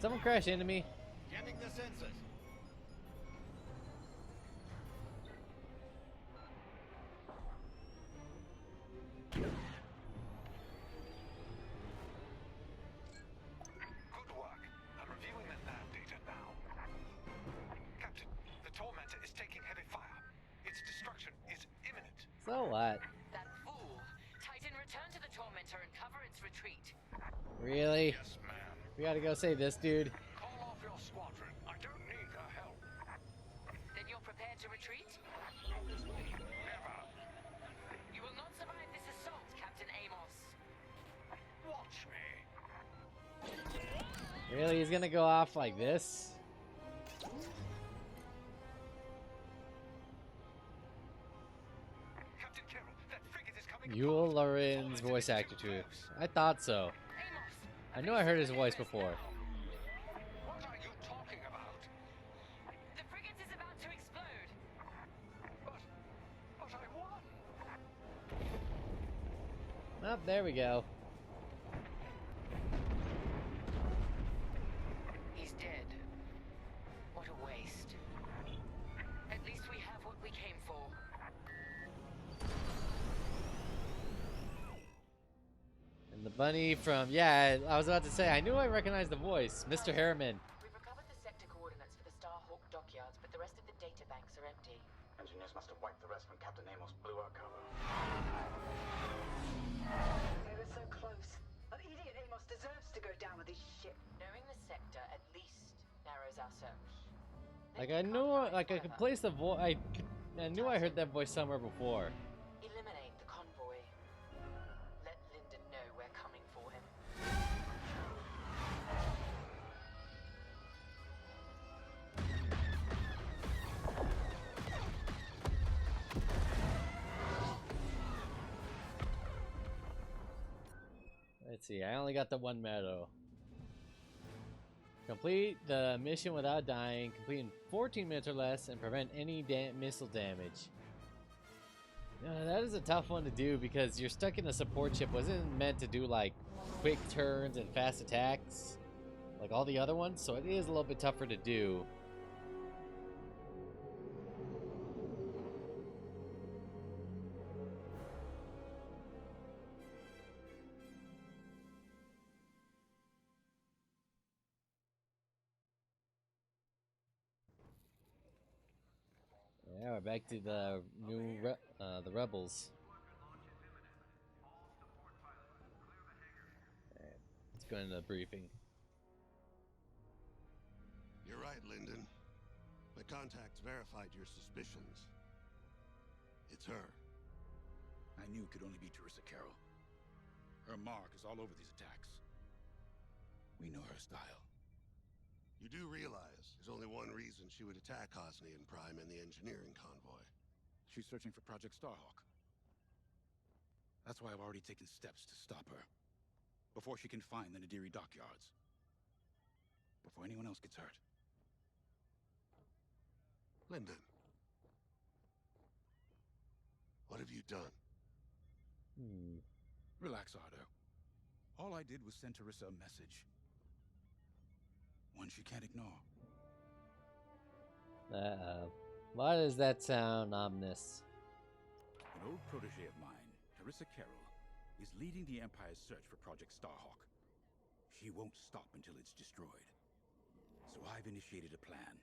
Someone crash into me. Jamming the sensors. Good work. I'm reviewing the nav data now. Captain, the Tormentor is taking heavy fire. Its destruction is imminent. So what? That fool! Titan, return to the Tormentor and cover its retreat. Really? Yes, ma'am. We gotta go save this dude. Call off your squadron. I don't need their help. Then you're prepared to retreat? Never. You will not survive this assault, Captain Amos. Watch me. Really? He's gonna go off like this? Captain Carroll, that frigate is coming. Yul Lauren's voice actor too. I thought so. I knew I heard his voice before. What are you talking about? The frigate is about to explode. But I won. Oh, there we go. He's dead. What a waste. At least we have what we came for. And the bunny from, yeah, I was about to say, I knew I recognized the voice. Mr. Harriman. We've recovered the sector coordinates for the Starhawk dockyards, but the rest of the data banks are empty. Engineers must have wiped the rest when Captain Amos blew our cover. We were so close. An idiot Amos deserves to go down with his ship. Knowing the sector at least narrows our search. Like I knew, like I could place the voice. I knew I heard that voice somewhere before. Eliminate the convoy. Let Lyndon know we're coming for him. Let's see, I only got the one medal. Complete the mission without dying, complete in 14 minutes or less, and prevent any missile damage. That is a tough one to do because you're stuck in a support ship. Wasn't meant to do like quick turns and fast attacks like all the other ones, so it is a little bit tougher to do. Yeah, we're back to the new the rebels. Right, let's go into the briefing. You're right, Lyndon. My contacts verified your suspicions. It's her. I knew it could only be Teresa Carroll. Her mark is all over these attacks. We know her style. You do realize there's only one reason she would attack Hosnian Prime and the engineering convoy. She's searching for Project Starhawk. That's why I've already taken steps to stop her. Before she can find the Nadiri dockyards. Before anyone else gets hurt. Lyndon. What have you done? Relax, Ardo. All I did was send Teresa a message. One she can't ignore. Why does that sound ominous? An old protege of mine, Teresa Carroll, is leading the Empire's search for Project Starhawk. She won't stop until it's destroyed. So I've initiated a plan.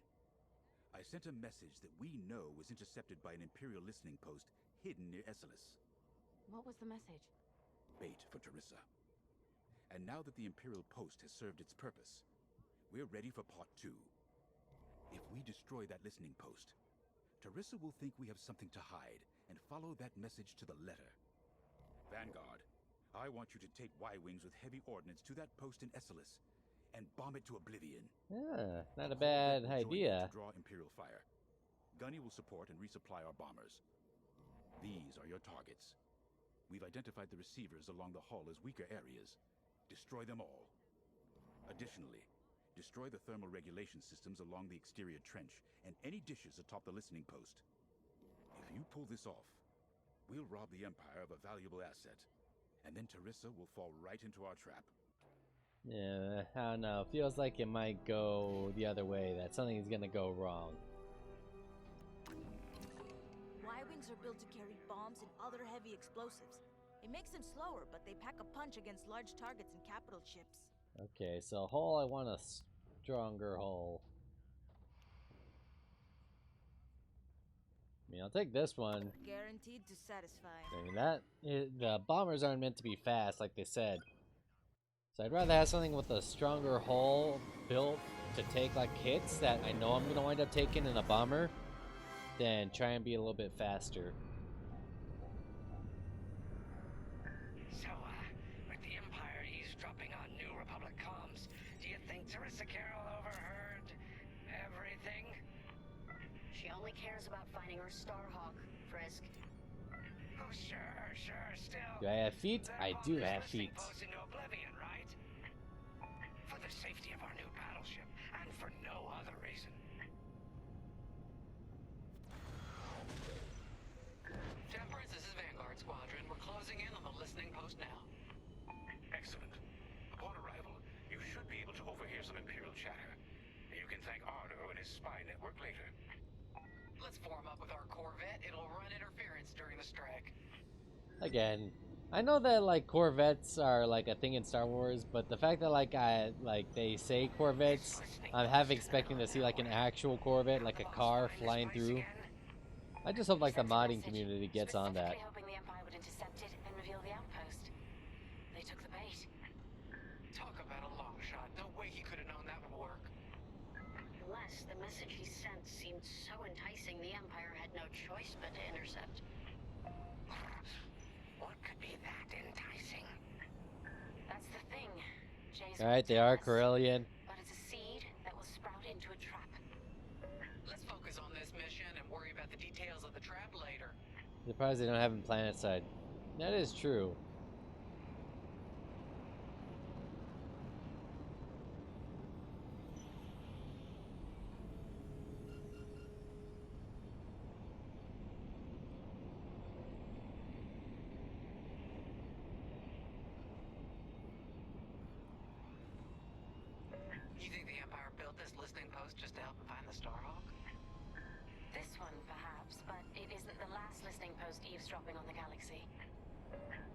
I sent a message that we know was intercepted by an Imperial listening post hidden near Esselis. What was the message? Bait for Teresa. And now that the Imperial post has served its purpose, we're ready for part 2. If we destroy that listening post, Teresa will think we have something to hide and follow that message to the letter. Vanguard, I want you to take Y-Wings with heavy ordnance to that post in Esselis and bomb it to oblivion. Yeah, not a bad idea. To draw Imperial fire. Gunny will support and resupply our bombers. These are your targets. We've identified the receivers along the hull as weaker areas. Destroy them all. Additionally, destroy the thermal regulation systems along the exterior trench and any dishes atop the listening post. If you pull this off, we'll rob the Empire of a valuable asset, and then Teresa will fall right into our trap. Yeah, I don't know. Feels like it might go the other way, that something's gonna go wrong. Y-Wings are built to carry bombs and other heavy explosives. It makes them slower, but they pack a punch against large targets and capital ships. Okay, so hull, I want a stronger hull. I mean, I'll take this one. Guaranteed to satisfy. I mean, the bombers aren't meant to be fast, like they said. So I'd rather have something with a stronger hull built to take like hits that I know I'm gonna wind up taking in a bomber, than try and be a little bit faster. So, with the Empire eavesdropping on New Republic comms, do you think Teresa Carroll overheard everything? She only cares about finding her Starhawk, Frisk. Oh, sure, still. Do I have feet? I do have feet. Into oblivion, right? For the safety of our new battleship, and for no other reason. Temperance, this is Vanguard Squadron. We're closing in on the listening post now. Excellent. Upon arrival, you should be able to overhear some Imperial chatter. You can thank Ardo and his spy network later. Let's form up with our Corvette. It'll run interference during the strike. Again, I know that like Corvettes are like a thing in Star Wars, but the fact that they say Corvettes, I'm half expecting to see like an actual Corvette, like a car flying through. I just hope like the modding community gets on that. Hoping the Empire would intercept it and reveal the outpost. They took the bait. Talk about a long shot. No way he could have known that would work. Unless the message he sent seemed so enticing, the Empire had no choice but to intercept. What could be that enticing? That's the thing. Alright, they are Corellian. But it's a seed that will sprout into a trap. Let's focus on this mission and worry about the details of the trap later. Surprised they don't have him planet side. That is true. post just to help him find the Starhawk? This one, perhaps, but it isn't the last listening post eavesdropping on the galaxy.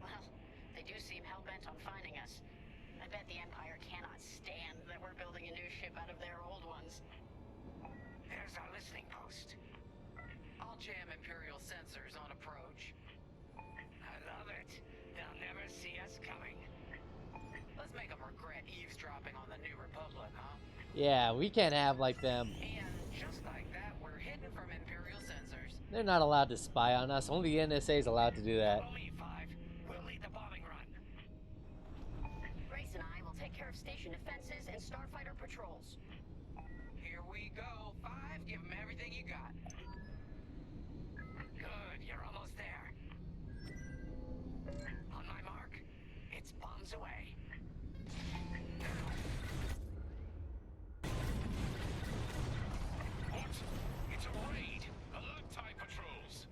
Well, they do seem hell-bent on finding us. I bet the Empire cannot stand that we're building a new ship out of their old ones. There's our listening post. I'll jam Imperial sensors on approach. I love it. They'll never see us coming. Let's make them regret eavesdropping on the New Republic, huh? Yeah, we can't have like them. And just like that, we're hidden from Imperial sensors. They're not allowed to spy on us. Only the NSA is allowed to do that. Follow me, 5. We'll lead the bombing run. Grace and I will take care of station defenses and starfighter patrols. Here we go, 5. Give them everything you got. Good, you're almost there. On my mark, it's bombs away. What? It's a raid! Alert TIE patrols!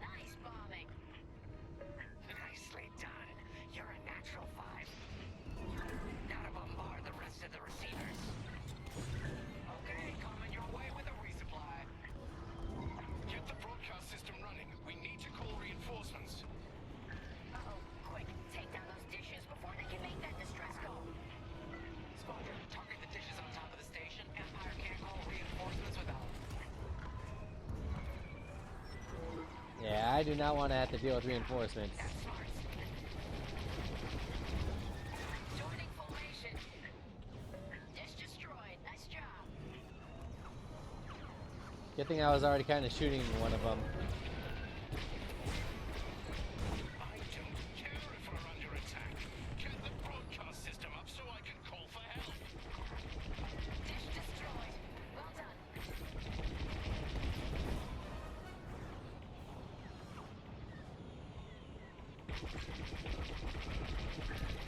Nice bombing. Nicely done. You're a natural, 5. Now to bombard the rest of the receivers. Okay, coming your way with a resupply. Get the broadcast system running. We need to call reinforcements. Uh-oh, quick, take down those dishes before they can make that distress call. Squadron, target the dishes on top of the station. Empire can't call reinforcements without them. Yeah, I do not want to have to deal with reinforcements. Joining formation. Dish destroyed. Nice job. Good thing I was already kind of shooting one of them. I don't care if we're under attack. Get the broadcast system up so I can call for help. Dish destroyed. Well done.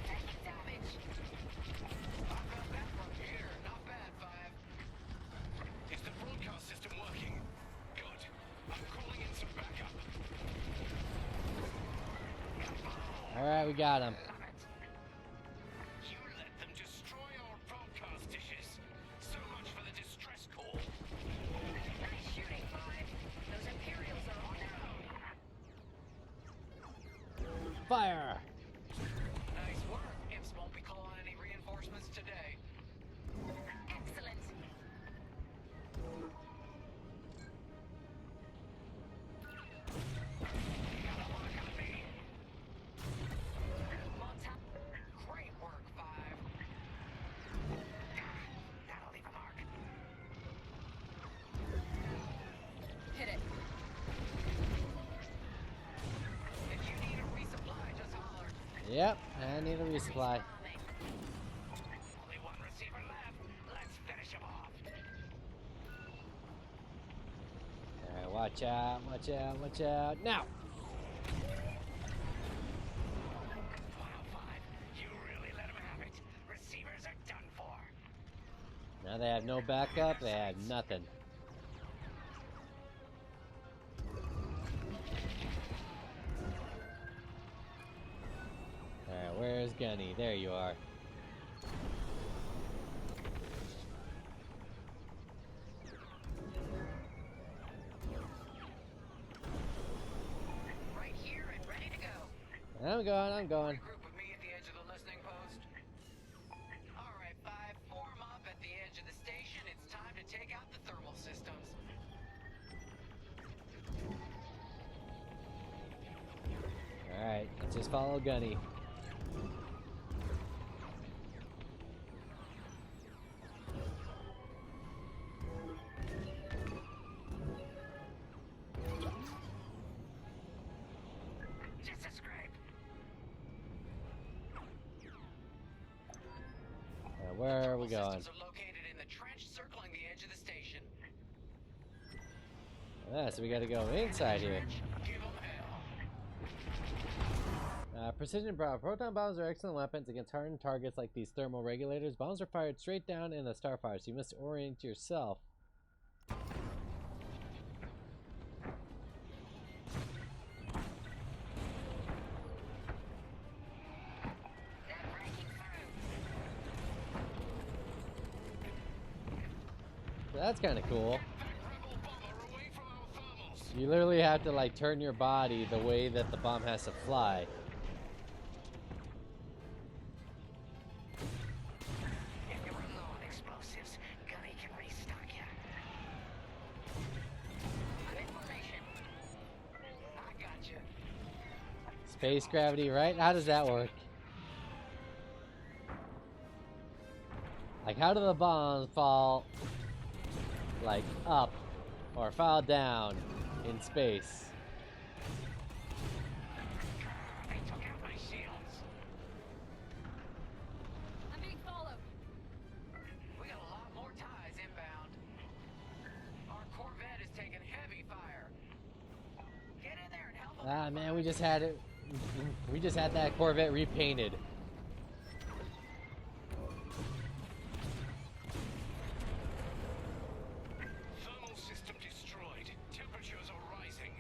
Taking damage. I've got that from here. Not bad, 5. Is the broadcast system working? Good. I'm calling in some backup. Alright, we got him. You let them destroy our broadcast dishes. So much for the distress call. Nice shooting, 5. Those Imperials are on their own. Fire! Nice work. Imps won't be calling any reinforcements today. Excellent. Great work, 5. That'll leave a mark. Hit it. If you need a resupply, just holler. Yep, I need a resupply. Only one receiver left. Let's finish him off. Alright, watch out, watch out, watch out. Now! Wow, 5. You really let him have it. Receivers are done for. Now they have no backup, they have nothing. Alright, where's Gunny? There you are. Right here and ready to go. I'm going, I'm going. Regroup with me at the edge of the listening post. All right, 5. Form up at the edge of the station. It's time to take out the thermal systems. Alright, let's just follow Gunny. Just a scrape. Where are we going? Systems are located in the trench circling the edge of the station. So we gotta go inside here. Give 'em hell. Precision proton bombs are excellent weapons against hardened targets like these thermal regulators. Bombs are fired straight down in the starfire, so you must orient yourself. That's kind of cool. You literally have to like turn your body the way that the bomb has to fly. If you run low on explosives, Gunny can restock you. Good information. I got you. Space gravity, right? How does that work? Like, how do the bombs fall, like, up or fall down in space? They took out my shields. I'm being followed. We got a lot more ties inbound. Our Corvette is taking heavy fire. Get in there and help them. Ah, man, we just had it. We just had that Corvette repainted. Thermal system destroyed. Temperatures are rising.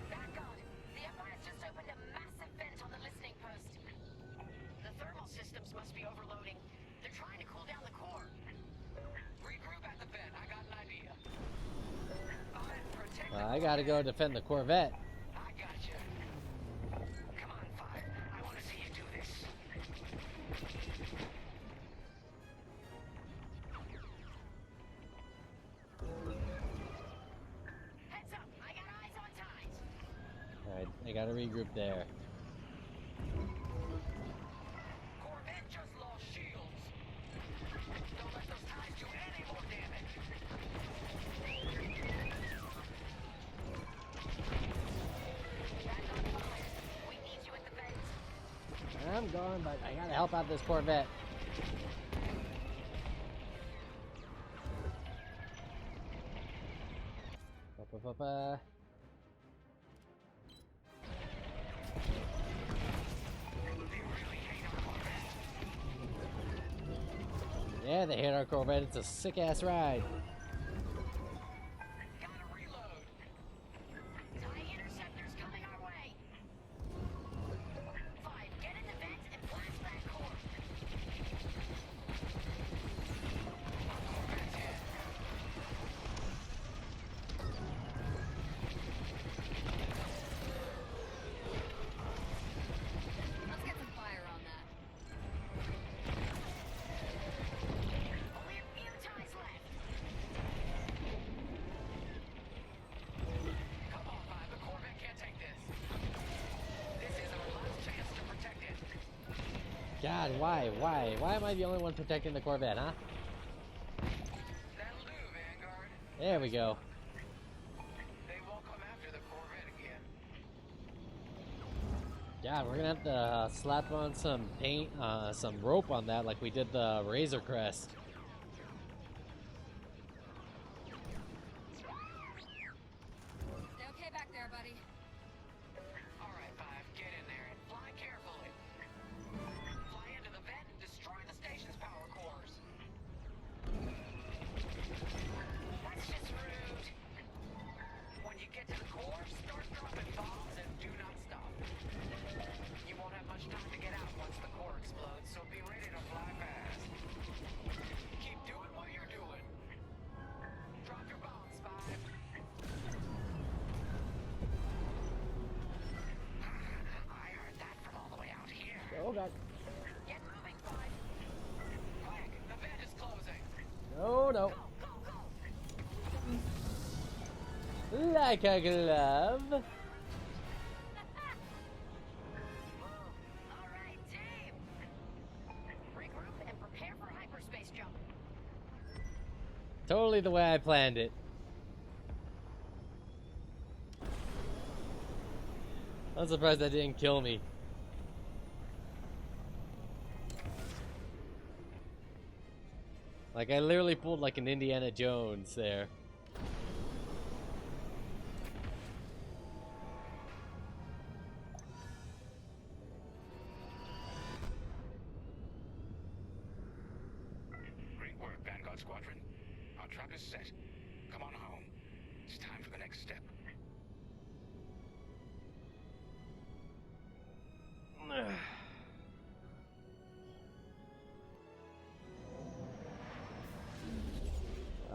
Vanguard, the Empire's just opened a massive vent on the listening post. The thermal systems must be overloading. They're trying to cool down the core. Regroup at the vent. I got an idea. Protect the I gotta go defend the Corvette. I got you. Come on, Five. I want to see you do this. Heads up, I got eyes on ties. Alright, I gotta regroup there. Corvette just lost shields. Don't let those ties do any more damage. We need you at the vent. I'm going, but I gotta help out this Corvette. Ba-ba-ba-ba. Yeah, they hit our Corvette. It's a sick-ass ride. Gotta reload. TIE interceptors coming our way. Five, get in the vent and blast that core. Let's get some fire on that. Only a few ties left. Come on, Five. The Corvette can't take this. This is our last chance to protect it. God, why? Why am I the only one protecting the Corvette, huh? That'll do, Vanguard. There we go. They won't come after the Corvette again. Yeah, we're gonna have to slap on some paint, some rope on that like we did the Razor Crest. Stay okay back there, buddy. All right, Five. Get in there and fly carefully. Fly into the vent and destroy the station's power cores. That's just rude. When you get to the core, start dropping bombs and do not stop. You won't have much time to get out once the core explodes, so be ready to fly fast. Keep doing what you're doing. Drop your bombs, Five. I heard that from all the way out here. Oh god. Get moving, Five. Quick, the vent is closing. No, no. Like a glove. All right, team. Regroup and prepare for hyperspace jump. Totally the way I planned it. I'm surprised that didn't kill me. Like, I literally pulled like an Indiana Jones there. Great work, Vanguard Squadron. Our trap is set. Come on home. It's time for the next step.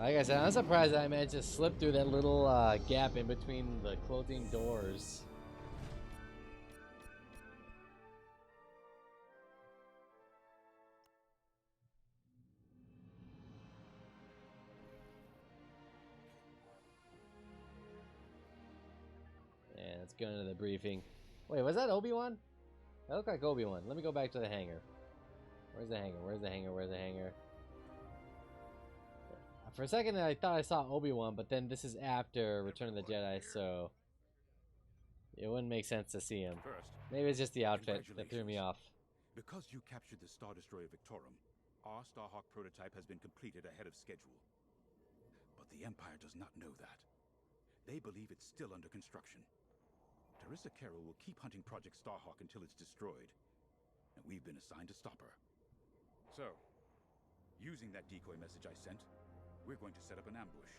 Like I said, I'm surprised that I managed to slip through that little gap in between the closing doors. Yeah, let's go into the briefing. Wait, was that Obi-Wan? That looked like Obi-Wan. Let me go back to the hangar. Where's the hangar? Where's the hangar? Where's the hangar? For a second, I thought I saw Obi-Wan, but then this is after Return of the Jedi, so it wouldn't make sense to see him. First, maybe it's just the outfit that threw me off. Because you captured the Star Destroyer Victorum, our Starhawk prototype has been completed ahead of schedule. But the Empire does not know that. They believe it's still under construction. Teresa Carroll will keep hunting Project Starhawk until it's destroyed, and we've been assigned to stop her. So, using that decoy message I sent, we're going to set up an ambush.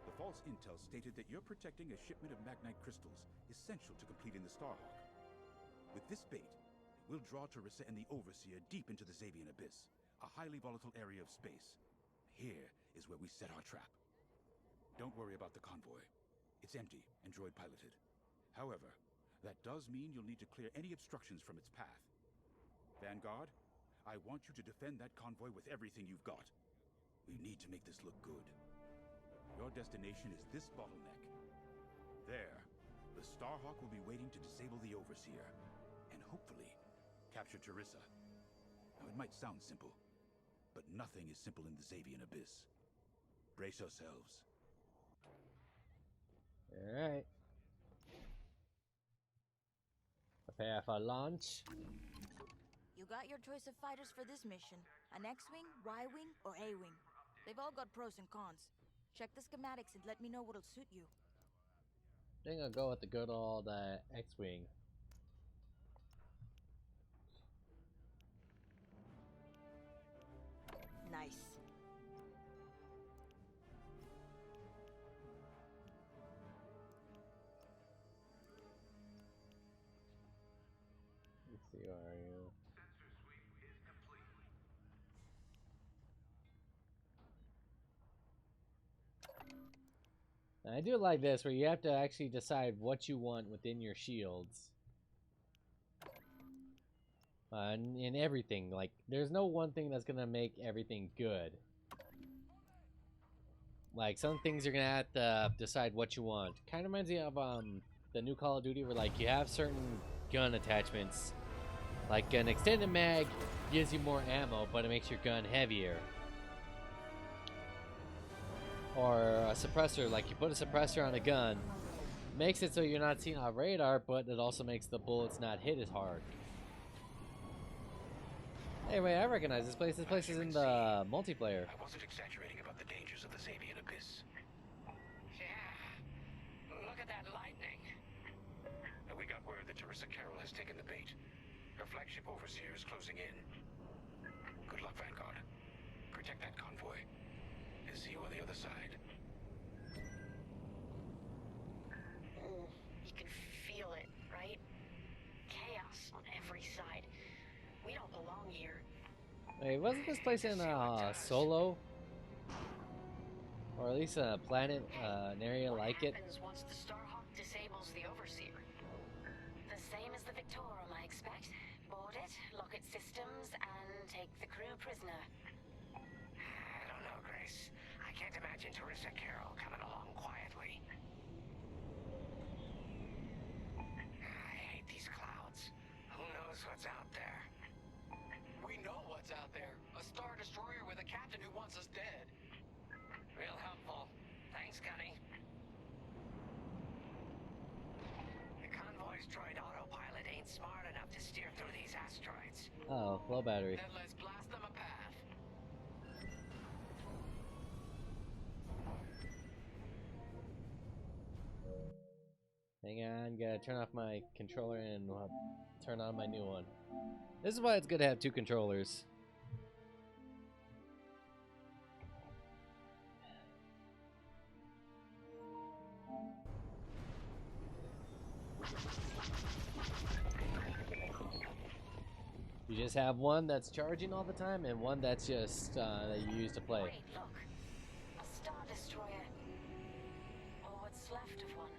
The false intel stated that you're protecting a shipment of Magnite crystals essential to completing the Starhawk. With this bait, we'll draw Teresa and the Overseer deep into the Xavian Abyss, a highly volatile area of space. Here is where we set our trap. Don't worry about the convoy. It's empty and droid piloted. However, that does mean you'll need to clear any obstructions from its path. Vanguard, I want you to defend that convoy with everything you've got. We need to make this look good. Your destination is this bottleneck. There, the Starhawk will be waiting to disable the Overseer, and hopefully, capture Teresa. Now, it might sound simple, but nothing is simple in the Xavian Abyss. Brace yourselves. Alright. Prepare for launch. You got your choice of fighters for this mission. An X-Wing, Y-Wing, or A-Wing. They've all got pros and cons. Check the schematics and let me know what'll suit you. I think I'll go with the good old X-Wing. Nice. Let's see, where are you? I do like this, where you have to actually decide what you want within your shields. In everything, like, there's no one thing that's gonna make everything good. Like, some things you're gonna have to decide what you want. Kind of reminds me of the new Call of Duty, where like you have certain gun attachments. Like an extended mag gives you more ammo, but it makes your gun heavier. Or a suppressor, like you put a suppressor on a gun, makes it so you're not seen on radar, but it also makes the bullets not hit as hard. Hey, wait, I recognize this place. This place is in the multiplayer. I wasn't exaggerating about the dangers of the Xavian Abyss. Yeah. Look at that lightning. And we got word that Teresa Carroll has taken the bait. Her flagship Overseer is closing in. Good luck, Vanguard. Protect that convoy. And see you on the other side. You can feel it, right? Chaos on every side. We don't belong here. Wait, wasn't this place in Solo? Or at least a planet, an area like it? What happens once the Starhawk disables the Overseer? The same as the Victorum, I expect. Board it, lock its systems, and take the crew prisoner. I don't know, Grace. I can't imagine Teresa Carroll coming along quietly. I hate these clouds. Who knows what's out there? We know what's out there. A Star Destroyer with a captain who wants us dead. Real helpful. Thanks, Gunny. The convoy's droid autopilot ain't smart enough to steer through these asteroids. Oh, low battery. Then let's blast them a path. Hang on, gotta turn off my controller and turn on my new one. This is why it's good to have two controllers. You just have one that's charging all the time and one that's just that you use to play. Great, look. A destroyer. Or what's left of one.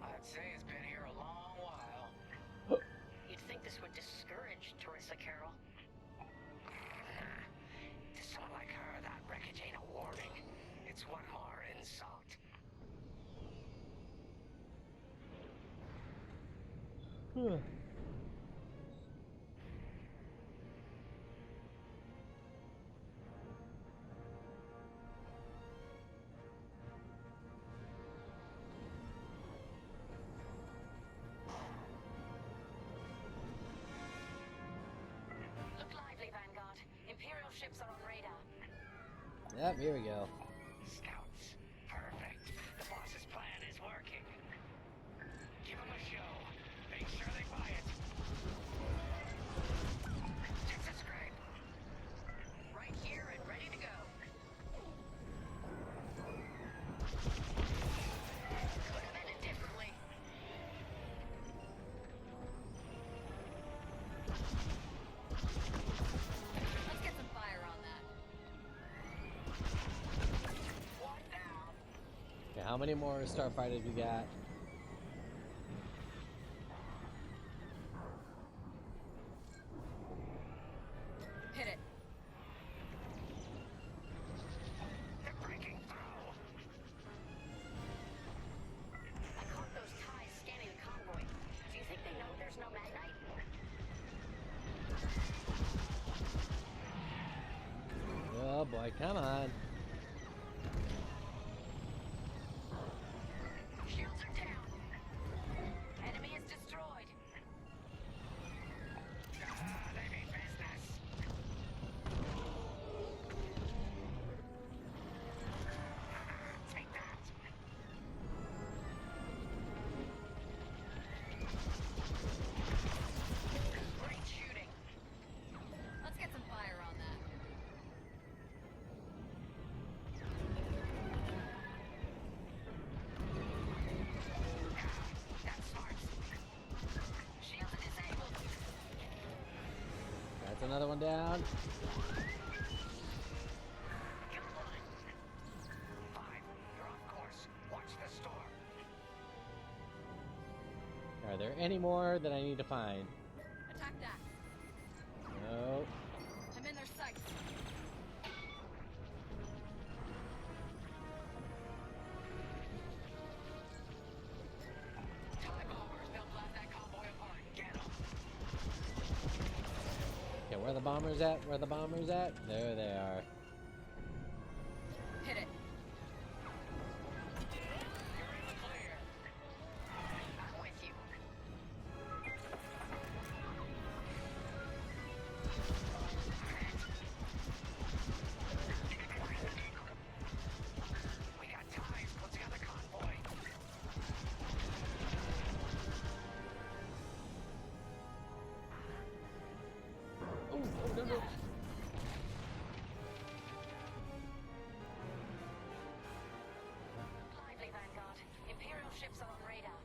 I'd say it's been here a long while. You'd think this would discourage Teresa Carroll. To someone like her, that wreckage ain't a warning. It's one more insult. Look lively, Vanguard. Imperial ships are on radar. Yep, here we go. Scouts. Perfect. The boss's plan is working. Give them a show. Make sure they buy it. Just a scrape. Right here and ready to go. Could have ended differently. Let's get some fire on that. One down. Okay, how many more starfighters we got? Hit it. They're breaking through. I caught those ties scanning the convoy. Do you think they know there's no magnite? Oh boy, come on. Shields are down. Enemy is destroyed. They mean business. Take that. Great shooting. Let's get some fire on that. That's smart. Shields are disabled. That's another one down. Kill one. 5. You're off course. Watch the storm. Are there any more that I need to find? Attack that. No. I'm in their sights. TIE bombers. They'll blast that convoy apart. Get them. Okay, where are the bombers at? Where are the bombers at? There they are. Hit it. You're in the clear. I'm with you. We got ties. Put together convoy. Oh, no, no. Lively, Vanguard. Imperial ships are on radar.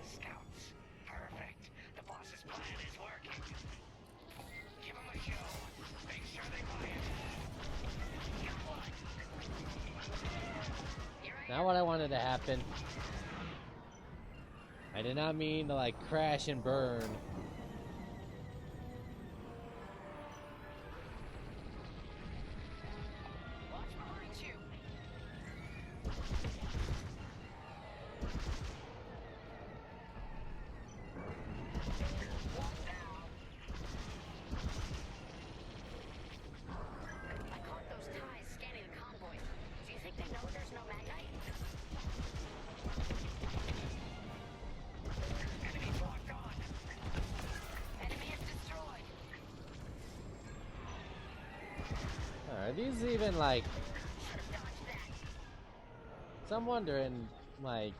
Scouts. Perfect. The boss's plan is working. Give them a show. Make sure they buy it. Got one. Not what I wanted to happen. I did not mean to like crash and burn. Watch behind you. One down. I caught those ties scanning the convoy. Do you think they know there's no magnite? Enemy's locked on. Enemy is destroyed. Are these even like? Should've dodged that. So I'm wondering, like,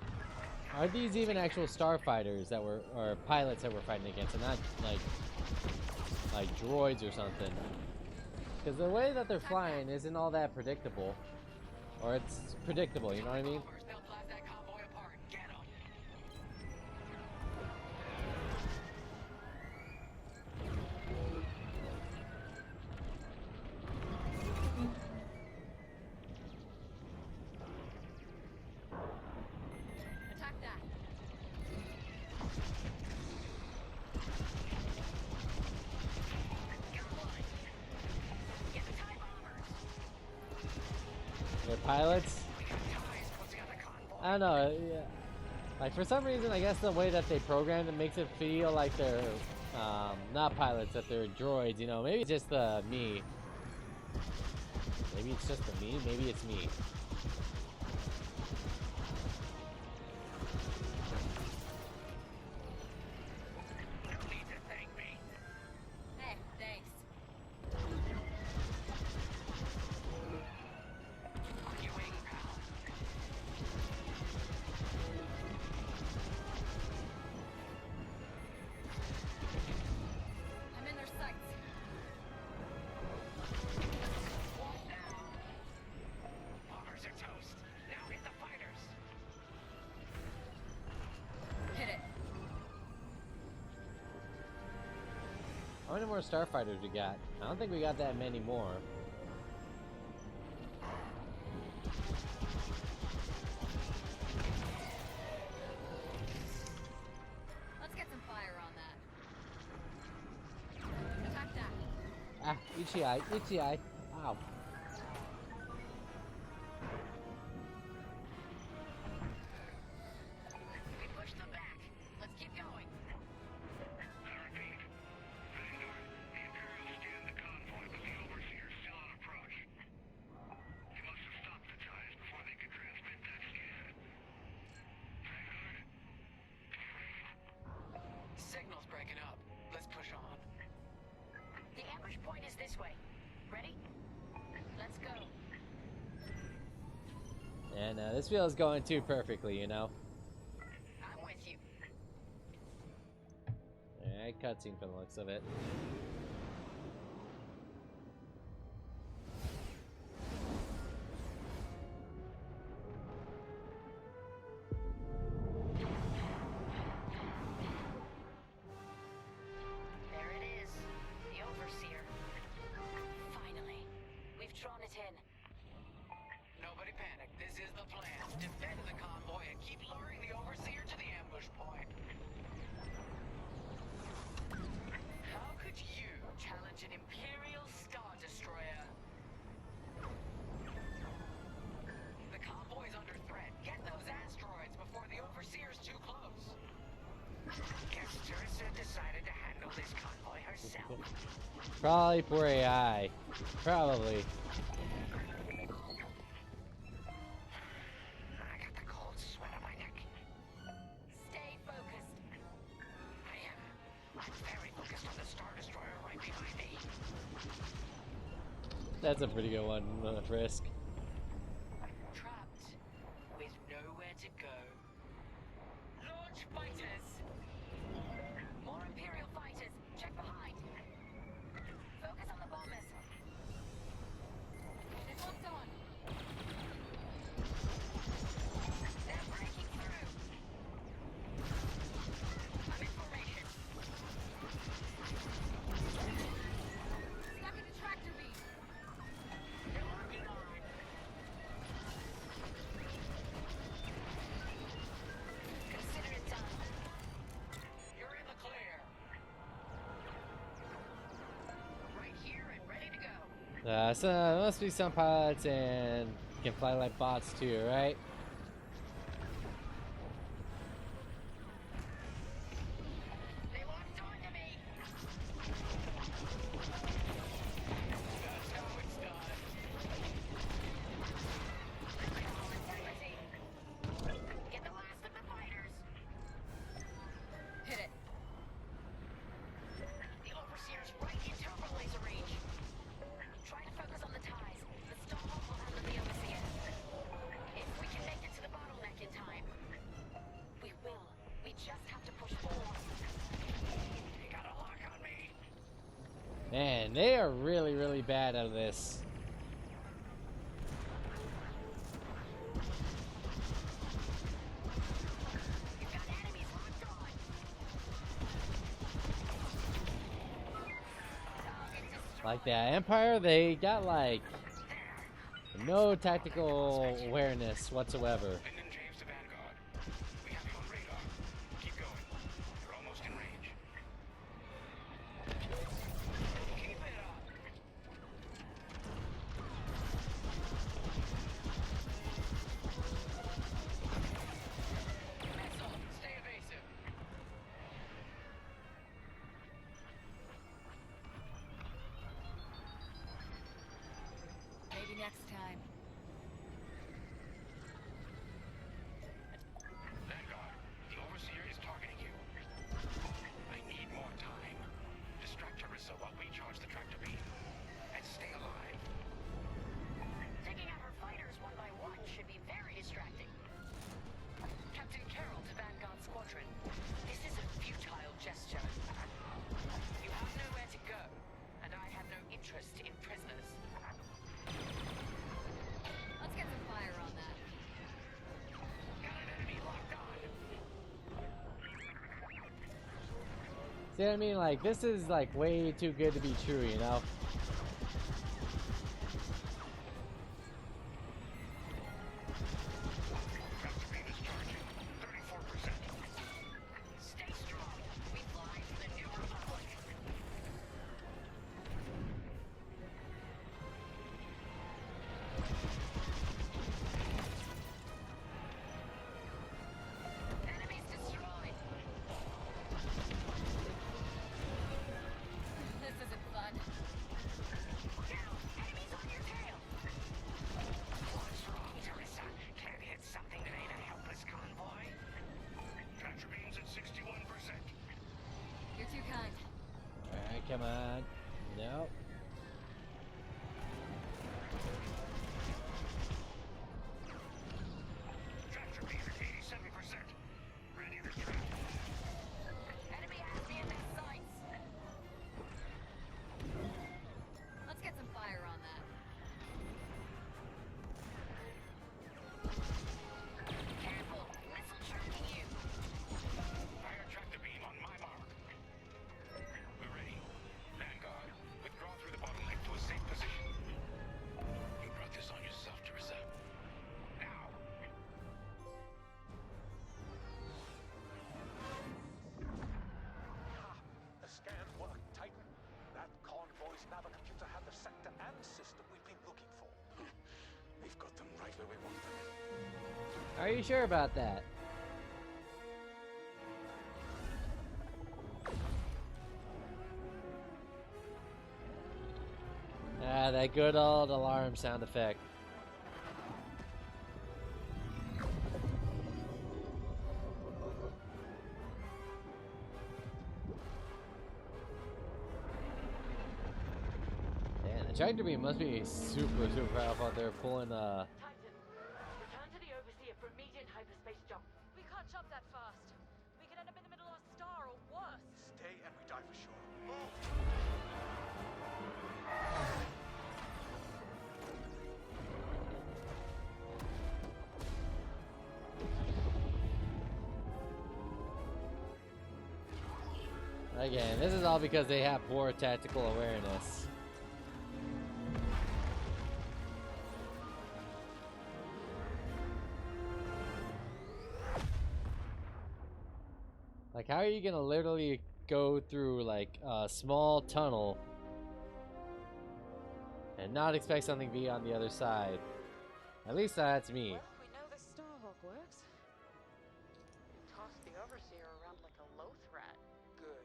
are these even actual starfighters that were, or pilots that we're fighting against, and not like droids or something? Because the way that they're flying isn't all that predictable, or it's predictable. You know what I mean? Bombers. They'll blast that convoy apart. Get them. pilots. I don't know. Yeah. Like for some reason, I guess the way that they programmed it makes it feel like they're not pilots, that they're droids. You know, maybe it's just me. Maybe it's just the me. Maybe it's me. How many more starfighters we got? I don't think we got that many more. Let's get some fire on that. Attack that. Ah, itchy eye, itchy eye. Ow. We pushed them back. Let's keep going. Signal's breaking up. Let's push on. The ambush point is this way. Ready? Let's go. And this feels going too perfectly, you know. I'm with you. Alright, cutscene from the looks of it. There it is. The Overseer. Finally. We've drawn it in. Nobody panic. This is the plan. Defend the convoy and keep luring the Overseer to the ambush point. How could you challenge an Imperial Star Destroyer? The convoy's under threat. Get those asteroids before the Overseer's too close. Guess Teresa decided to handle this convoy herself. Probably for AI. Probably. I got the cold sweat on my neck. Stay focused. I'm very focused on the Star Destroyer right behind me. That's a pretty good one, Frisk. Trapped with nowhere to go. Launch fighters! More Imperial fighters. Check behind. Focus on the bombers. They've locked on. They're breaking through. I'm in formation. Stuck in the tractor beam. They're working on. Consider it done. You're in the clear. Right here and ready to go. So there must be some pilots and can fly like bots too, right? They locked onto me. That's how it's done. Get the last of the fighters. Hit it. The Overseer's right in turbo laser range. Try to focus on the ties. The Starhawk will handle the Overseer. If we can make it to the bottleneck in time. We will. We just have to push forward. You got a lock on me. Man, they are really, really bad at this. You've got enemies locked on. Like that Empire, they got like no tactical awareness whatsoever. Lyndon James to Vanguard. We have you on radar. Keep going. You're almost in range. Keep it up. See what I mean? Like, this is like way too good to be true, you know? Stay strong. We fly for the New Republic. Enemies destroyed. This isn't fun. Look out! Enemies on your tail. What's wrong, Teresa? Can't hit something that ain't a helpless convoy? Tractor beams at 61%. You're too kind. Alright, come on. No. Tractor beam at 87%. Ready to trap. Enemy has me in their sights. Let's get some fire on that. Careful. Missile tracking you. Fire tractor beam on my mark. We're ready. Vanguard, withdraw through the bottleneck to a safe position. You brought this on yourself, Teresa. Now! The scan worked, Titan. That convoy's navicomputer had the sector and system we've been looking for. We've got them right where we want them. Are you sure about that? Ah, that good old alarm sound effect. Damn, the tractor beam must be super powerful out there pulling Titan, return to the Overseer for immediate hyperspace jump. We can't jump that fast. We could end up in the middle of a star or worse. Stay and we die for sure. Move! Again, this is all because they have poor tactical awareness. Like, how are you gonna literally go through like a small tunnel and not expect something to be on the other side? At least that's me. Well, we know the Starhawk works. Toss the Overseer around like a loath rat. Good.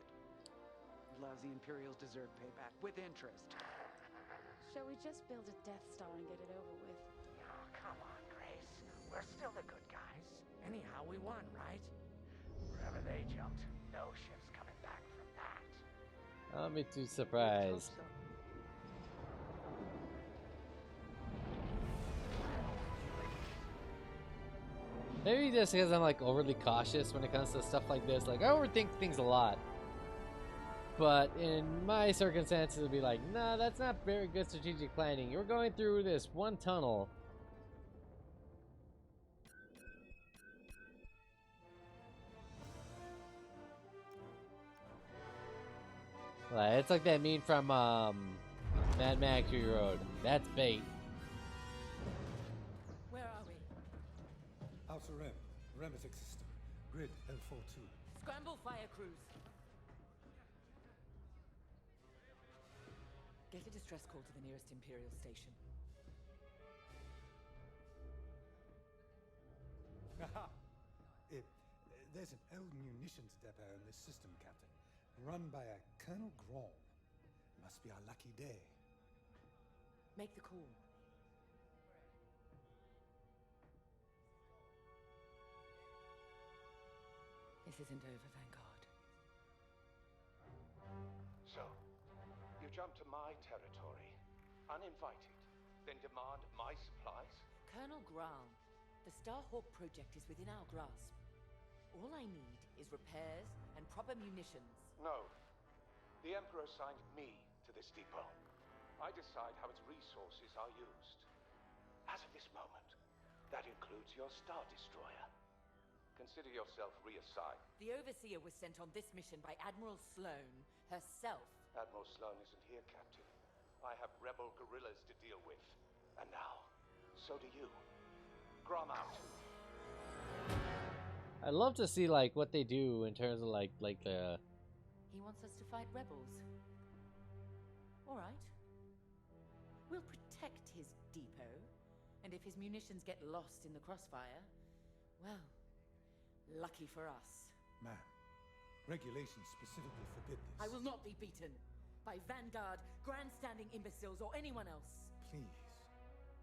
Lousy Imperials deserve payback with interest. Shall we just build a Death Star and get it over with? Oh, come on, Grace. We're still the good guys. Anyhow, we won, right? Wherever they jumped, no ship's coming back from that. I'll be too surprised. Maybe just because I'm like overly cautious when it comes to stuff like this. Like, I overthink things a lot. But in my circumstances, it'd be like, nah, that's not very good strategic planning. You're going through this one tunnel. Like, it's like that meme from Mad Max Fury Road. That's bait. Where are we? Outer Rim, Remetic system, grid L42. Scramble fire crews. Get a distress call to the nearest Imperial station. Aha! There's an old munitions depot in this system, Captain. Run by a Colonel Grom. Must be our lucky day. Make the call. This isn't over, Vanguard. So, you jump to my territory, uninvited, then demand my supplies? Colonel Graal, the Starhawk project is within our grasp. All I need is repairs and proper munitions. No. The Emperor assigned me to this depot. I decide how its resources are used. As of this moment, that includes your Star Destroyer. Consider yourself reassigned. The Overseer was sent on this mission by Admiral Sloane herself. Admiral Sloane isn't here, Captain. I have rebel guerrillas to deal with. And now, so do you. Grom out. I'd love to see like what they do in terms of like He wants us to fight rebels. All right. We'll protect his depot, and if his munitions get lost in the crossfire, well, lucky for us. Ma'am, regulations specifically forbid this. I will not be beaten by Vanguard, grandstanding imbeciles, or anyone else. Please,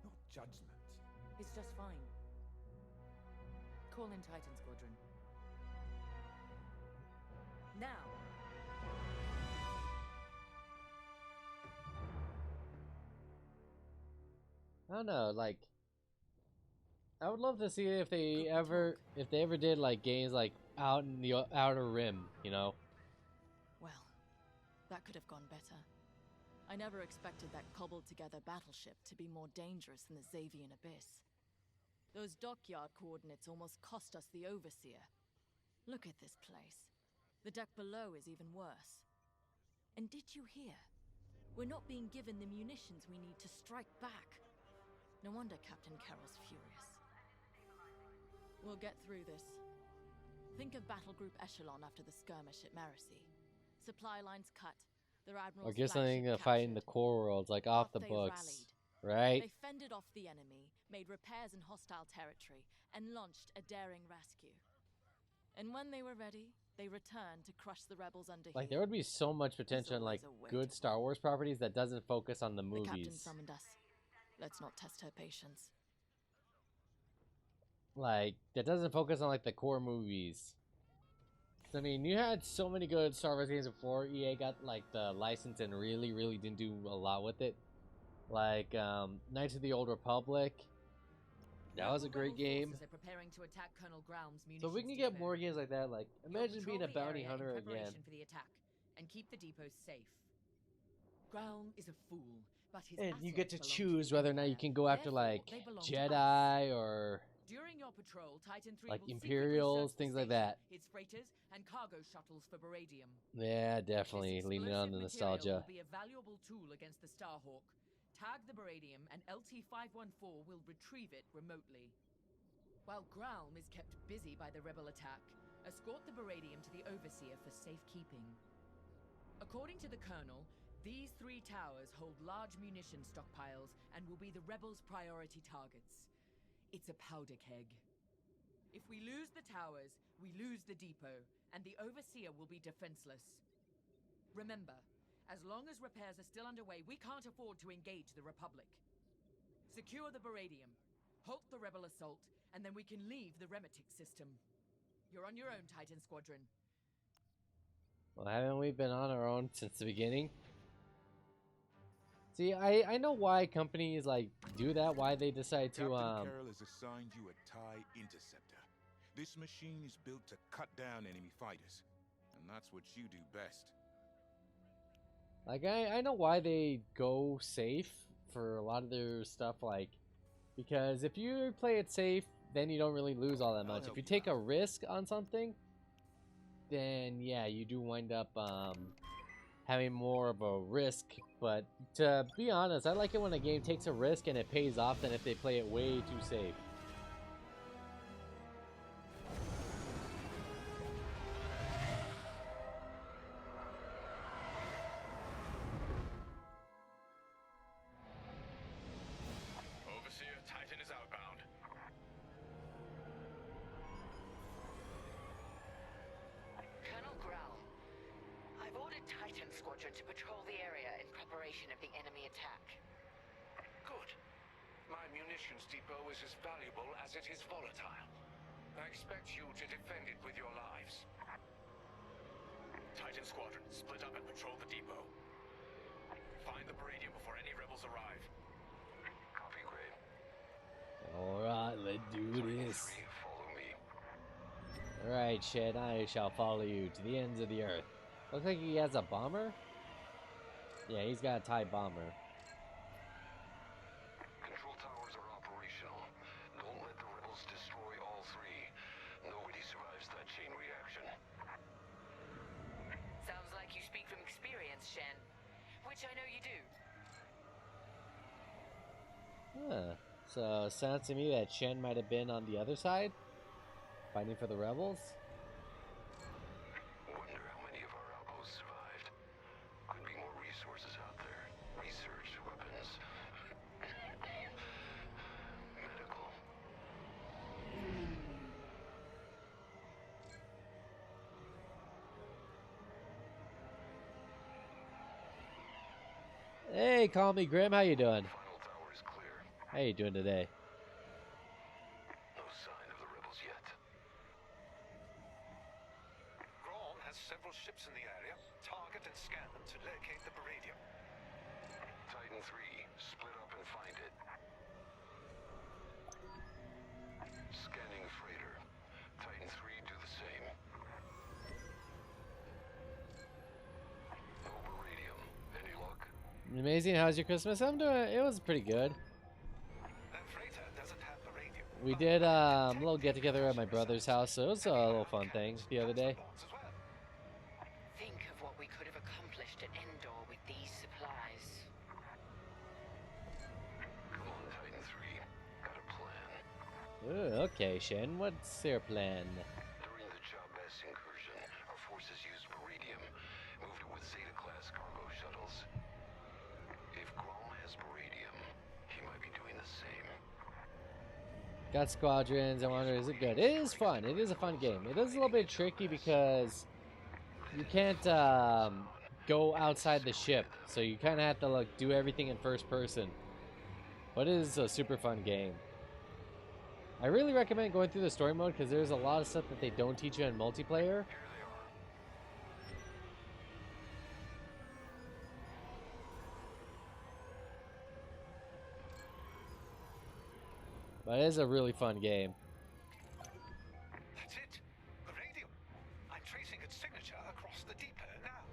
not judgment. It's just fine. Call in Titan Squadron. Now. I don't know, like I would love to see if they ever did like games like out in the Outer Rim, you know. Well, that could have gone better. I never expected that cobbled together battleship to be more dangerous than the Xavian Abyss. Those dockyard coordinates almost cost us the Overseer. Look at this place. The deck below is even worse. And did you hear? We're not being given the munitions we need to strike back. No wonder Captain Carroll's furious. We'll get through this. Think of Battle Group Echelon after the skirmish at Maracy. Supply lines cut. Their admiral's Or get something to fight in the core worlds, like off the books. Right? They fended off the enemy, made repairs in hostile territory, and launched a daring rescue. And when they were ready, they returned to crush the rebels under Like heel. there would be so much potential in like good Star Wars properties that doesn't focus on the The captain movies. summoned us. Let's not test her patience. Like that doesn't focus on like the core movies. I mean, you had so many good Star Wars games before EA got like the license and really didn't do a lot with it. Like Knights of the Old Republic. That was a great game. Are preparing to attack Colonel Ground's So if we can munitions get more games like that, like imagine being a bounty hunter again. For the attack, and keep the depot safe. Ground is a fool, but his And you assets get to belong choose the whether or not you Empire. can go after Therefore, like they belong to Jedi or During your patrol, Titan 3 like will secretly Imperials, search the things like station, that. its freighters, and cargo shuttles for beradium. Yeah, definitely leaning on the Explosive nostalgia. material will be a valuable tool against the Starhawk. Tag the beradium, and LT-514 will retrieve it remotely. While Graum is kept busy by the rebel attack, escort the beradium to the Overseer for safekeeping. According to the Colonel, these 3 towers hold large munition stockpiles and will be the rebels' priority targets. It's a powder keg. If we lose the towers, we lose the depot, and the Overseer will be defenseless. Remember, as long as repairs are still underway, we can't afford to engage the Republic. Secure the beradium, halt the rebel assault, and then we can leave the Remetic system. You're on your own, Titan Squadron. Well, haven't we been on our own since the beginning? See, I know why companies like do that, why they decide to Captain Carroll has assigned you a TIE Interceptor. This machine is built to cut down enemy fighters, and that's what you do best. like I know why they go safe for a lot of their stuff, like because if you play it safe, then you don't really lose all that much. If you take a risk on something, then yeah, you do wind up having more of a risk. But to be honest, I like it when a game takes a risk and it pays off than if they play it way too safe. Overseer, Titan is outbound. Colonel Grau, I've ordered Titan Squadron to patrol the area in preparation of the enemy attack. Good. My munitions depot is as valuable as it is volatile. I expect you to defend it with your lives. Titan Squadron, split up and patrol the depot. Find the beradium before any rebels arrive. Copy, Gray. Alright, let's do this. Follow me. Alright, Shed, I shall follow you to the ends of the earth. Looks like he has a bomber? Yeah, he's got a TIE bomber. Control towers are operational. Don't let the rebels destroy all 3. Nobody which I know you do. Huh. So, sounds to me that Shen might have been on the other side, fighting for the rebels. Wonder how many of our outposts survived. Could be more resources out there. Research, weapons, medical. Hey, call me Grim. How you doing? Final tower is clear. How you doing today? No sign of the rebels yet. Grawl has several ships in the area. Target and scan them to locate the Baradium. Titan 3, split up and find it. Scanning freighter. Titan 3, do the same. No Baradium. Any luck? Amazing. How's your Christmas? I'm doing. It was pretty good. That freighter doesn't have Baradium. We did a little get together at my brother's house, so it was a little fun thing the other day. Think of what we could have accomplished at Endor with these supplies. Come on, Titan 3. Got a plan. Ooh, okay, Shen. What's your plan? During the Jabez incursion, our forces used Baradium. Moved it with Zeta-class cargo shuttles. If Grom has Baradium, he might be doing the same. Got Squadrons. I wonder, is it good? It is fun. It is a fun game. It is a little bit tricky because you can't go outside the ship, so you kind of have to like do everything in first person. But it is a super fun game. I really recommend going through the story mode because there's a lot of stuff that they don't teach you in multiplayer. But it is a really fun game. That's it. Baradium. I'm tracing its signature across the depot now.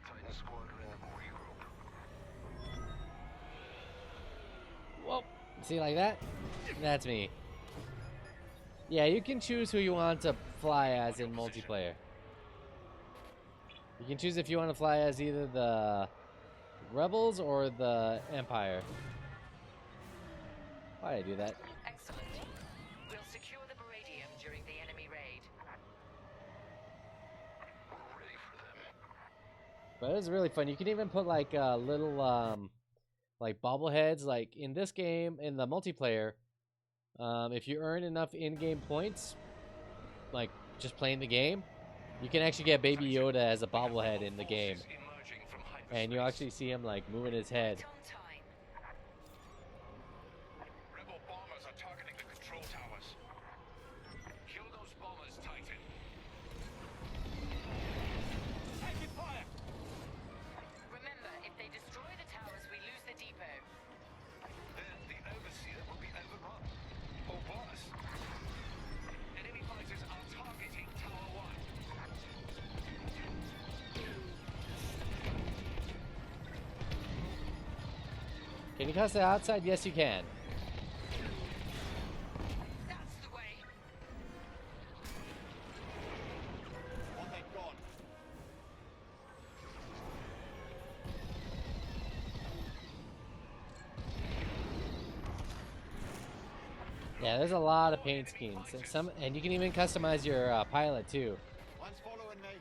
Titan Squadron, regroup. Whoa. See, like that? That's me. Yeah, you can choose who you want to fly as in multiplayer. You can choose if you want to fly as either the Rebels or the Empire. Why did I do that? Excellent. We'll secure the Baradium during the enemy raid. We're ready for them. But it was really fun. You can even put like little like bobbleheads. Like in this game, in the multiplayer, if you earn enough in-game points, like just playing the game, you can actually get Baby Yoda as a bobblehead in the game, and you actually see him like moving his head. Rebel bombers are targeting the control towers. Kill those bombers, Titan. Taking fire! Remember, if they destroy the towers, we lose the depot. Then the Overseer will be overrun. Or worse. Enemy fighters are targeting Tower 1. Can you cross the outside? Yes, you can. That's the way. Oh, thank God. Yeah, there's a lot of paint schemes, and you can even customize your pilot too. One's following me.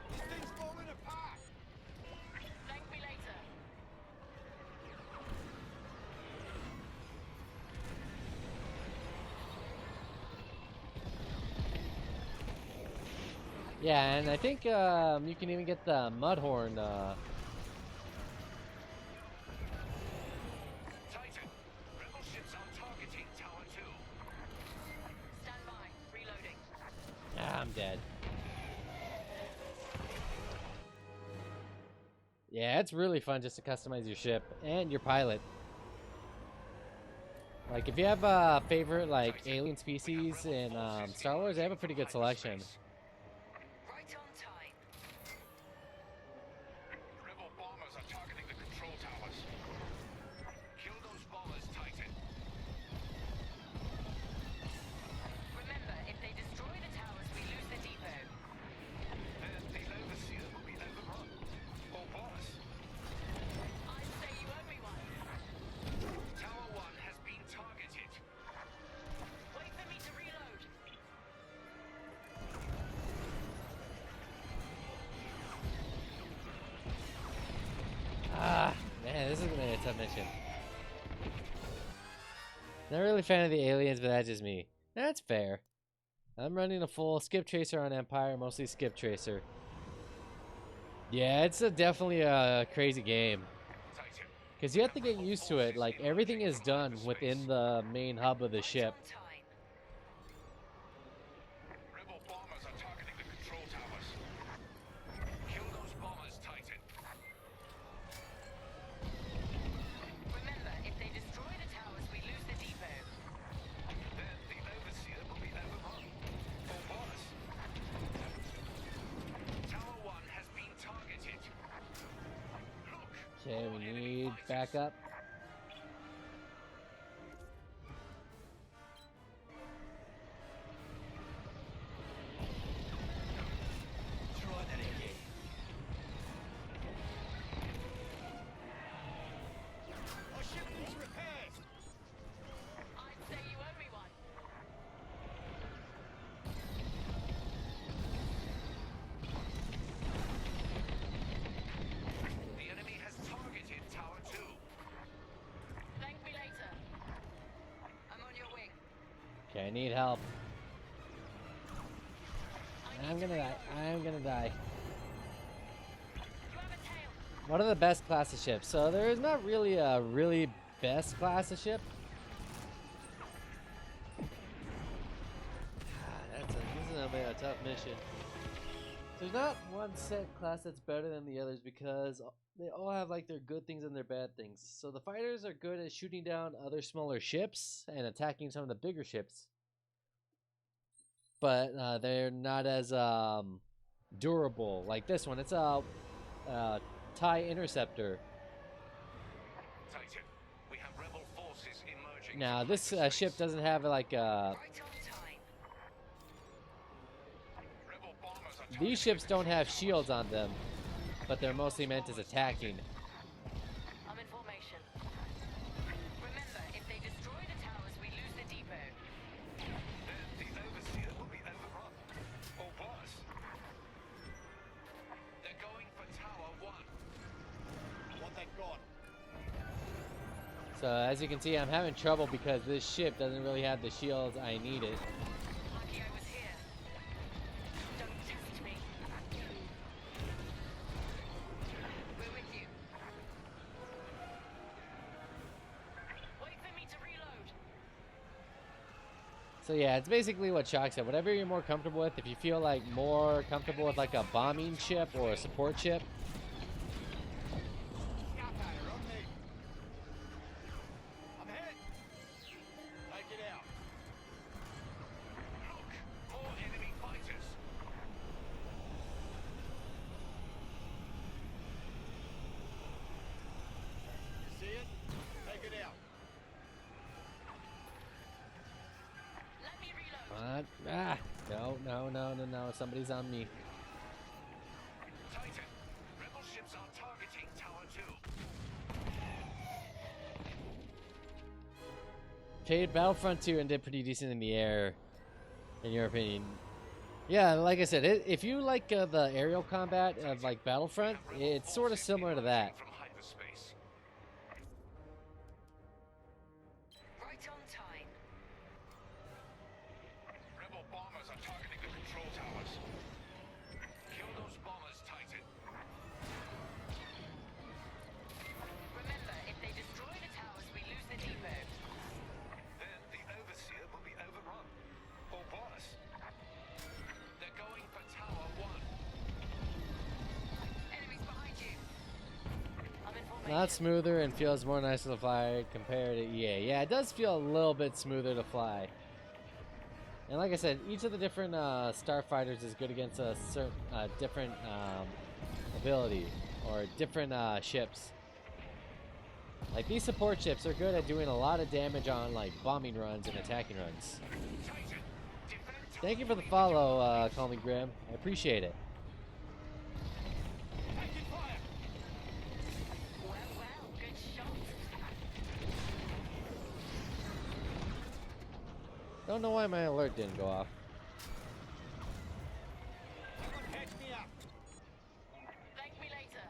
This thing's falling apart. Thank me later. Yeah, and I think you can even get the Mudhorn. Titan, rebel ships are targeting Tower 2. Stand by. Reloading. Ah, I'm dead. Yeah, it's really fun just to customize your ship and your pilot. Like, if you have a favorite, like, alien species in Star Wars, they have a pretty good selection. Right on time. Rebel bombers are targeting the control towers. Kill those bombers, Titan. Remember, if they destroy the towers, we lose the depot. Then the Overseer will be overrun. tough mission. Not really a fan of the aliens, but that's just me. That's fair. I'm running a full skip tracer on Empire, mostly skip tracer. Yeah, it's definitely a crazy game. Because you have to get used to it. Like, everything is done within the main hub of the ship. Rebel bombers are targeting the control towers. Kill those bombers, Titan. Remember, if they destroy the towers, we lose the depot. Then the Overseer will be overrun. Or worse. Tower 1 has been targeted. Okay, we need backup. Our ship needs repairs. I'd say you owe me one. The enemy has targeted Tower 2. Thank me later. I'm on your wing. Okay, I need help. I'm gonna die. I'm gonna die. What are the best class of ships? So there is not really a really best class of ship. This is gonna be a tough mission. There's not one set class that's better than the others because they all have like their good things and their bad things. So the fighters are good at shooting down other smaller ships and attacking some of the bigger ships. But they're not as durable. Like this one, it's a TIE Interceptor. Titan, we have rebel forces emerging. Now this ship doesn't have like these ships don't have shields on them, but they're mostly meant as attacking. I'm in formation. Remember, if they destroy the towers, we lose the depot. Then the Overseer will be overrun. Or worse. They're going for Tower 1. I want that gone. So as you can see, I'm having trouble because this ship doesn't really have the shields I needed. Lucky I was here. Don't test me. We're with you. Wait for me to reload. So yeah, it's basically what Shock said. Whatever you're more comfortable with. If you feel like more comfortable with like a bombing ship or a support ship, Starfighter on me. I'm hit. Take it out. Look, more enemy fighters. You see it? Take it out. Let me reload. what? No! Somebody's on me. Titan, rebel ships are targeting Tower 2. Played Battlefront 2 and did pretty decent in the air, in your opinion. Yeah, like I said, if you like the aerial combat of like Battlefront, it's sort of similar to that. From hyperspace. Right on time. Rebel bombers are targeting the control towers. Kill those bombers, Titan. Remember, if they destroy the towers, we lose the depot. Then the Overseer will be overrun. Or worse. They're going for Tower 1. Enemies behind you. I'm in formation. Not smoother and feels more nice to fly compared to EA. Yeah, it does feel a little bit smoother to fly. And like I said, each of the different starfighters is good against a certain different ability or different ships. Like these support ships are good at doing a lot of damage on like bombing runs and attacking runs. Thank you for the follow, Call Me Grim. I appreciate it. Taking fire. Well, good shot. Don't know why my alert didn't go off. Someone catch me up. Thank me later.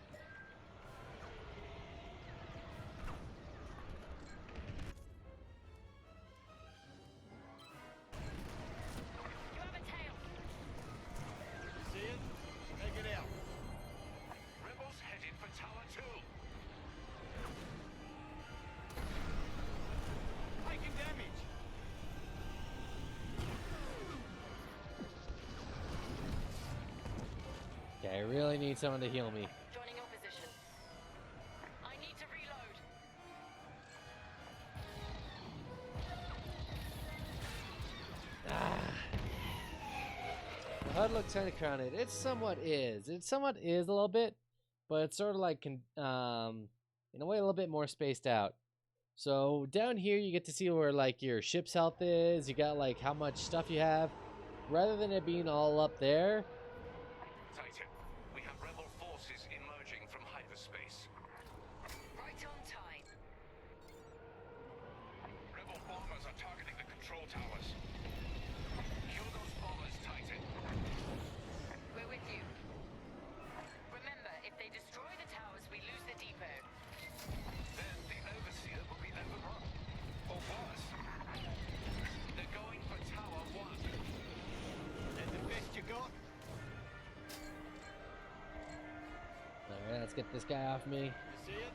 Okay, I really need someone to heal me. Joining your position. I need to reload. The HUD looks kind of crowded. It somewhat is. It somewhat is a little bit, but it's sort of like, in a way, a little bit more spaced out. So down here, you get to see where like your ship's health is. You got like how much stuff you have, rather than it being all up there. Titan, we have rebel forces emerging from hyperspace. Right on time. Rebel bombers are targeting the control towers. Kill those bombers, Titan. We're with you. Remember, if they destroy the towers, we lose the depot. Then the Overseer will be overrun. Or worse. They're going for Tower 1. That the best you got? Alright, let's get this guy off me. You see it?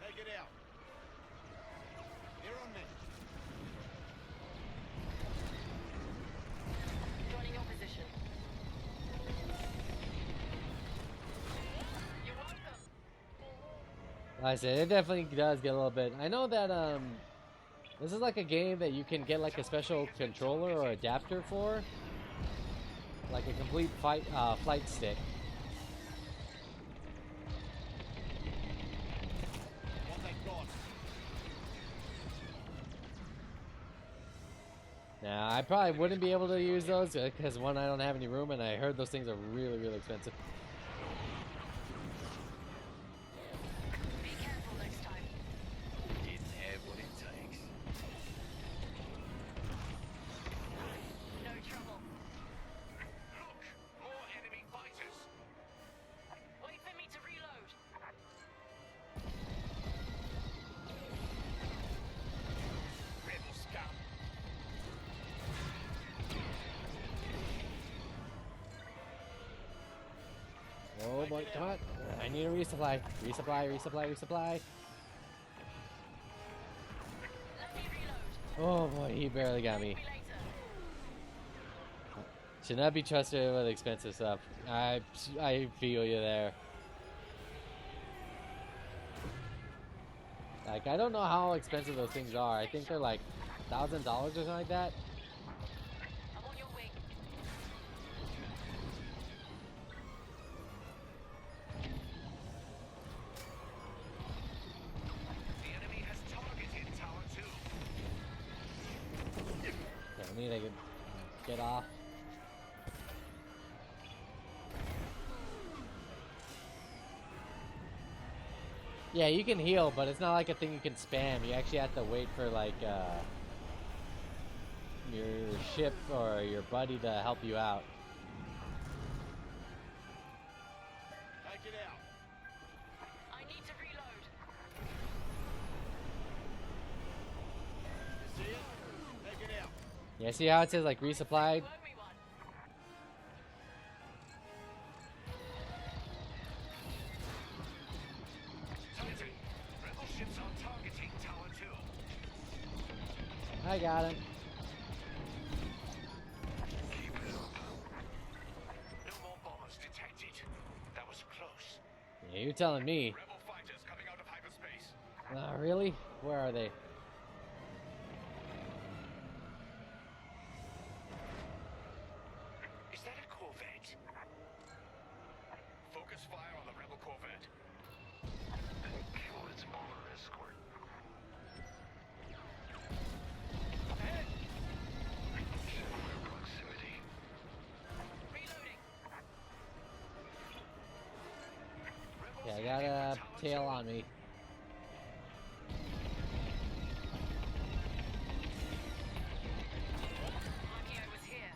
Take it out. They're on me. Joining your position. You're welcome. Like I said, it definitely does get a little bit. I know that this is like a game that you can get like a special controller or adapter for, like a complete flight stick. What they got? Now, I probably wouldn't be able to use those because one, I don't have any room, and I heard those things are really, really expensive. Be careful next time. Didn't have what it takes. No trouble. Look! More enemy fighters! Wait for me to reload. Rebel scum. Oh boy, come on. I need a resupply. Resupply, resupply, resupply. Let me reload. Oh boy, he barely got me. Me later. Should not be trusted with expensive stuff. I feel you there. Like, I don't know how expensive those things are. I think they're like $1,000 or something like that. I'm on your wing. The enemy has targeted Tower 2. Okay, I need to get off. Yeah, you can heal, but it's not like a thing you can spam. You actually have to wait for like your ship or your buddy to help you out. Take it out. I need to reload. You see it? Take it out. Yeah, see how it says like resupplied? You owe me one. Titan, rebel ships are targeting Tower 2. I got him. Keep it up. No more bombers detected. That was close. Yeah, you're telling me. Rebel fighters coming out of hyperspace. Really? Where are they? Is that a corvette? Focus fire on the rebel corvette. And kill its bomber escort. Ahead. Similar proximity. Reloading. Rebels Yeah, I got a tail on me. Lucky I was here.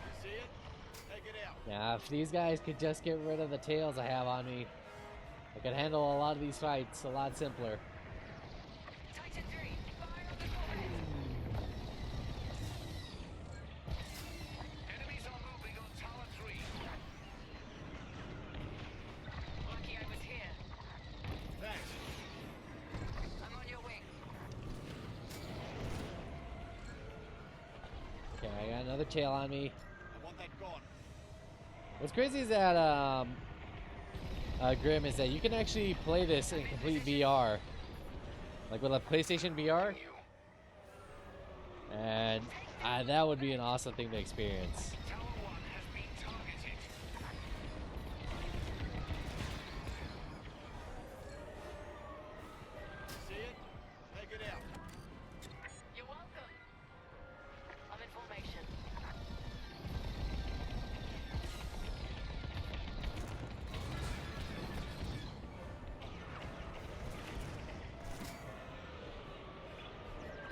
You see it? Take it out. Yeah, if these guys could just get rid of the tails I have on me, I could handle a lot of these fights a lot simpler. Titan 3, fire on the corvette. Enemies are moving on Tower 3. Lucky I was here. Thanks. I'm on your wing. Okay, I got another tail on me. I want that gone. What's crazy is that, Grim, is that you can actually play this in complete VR. Like with a PlayStation VR. And that would be an awesome thing to experience. See it? Take it out. You're welcome. I'm in formation.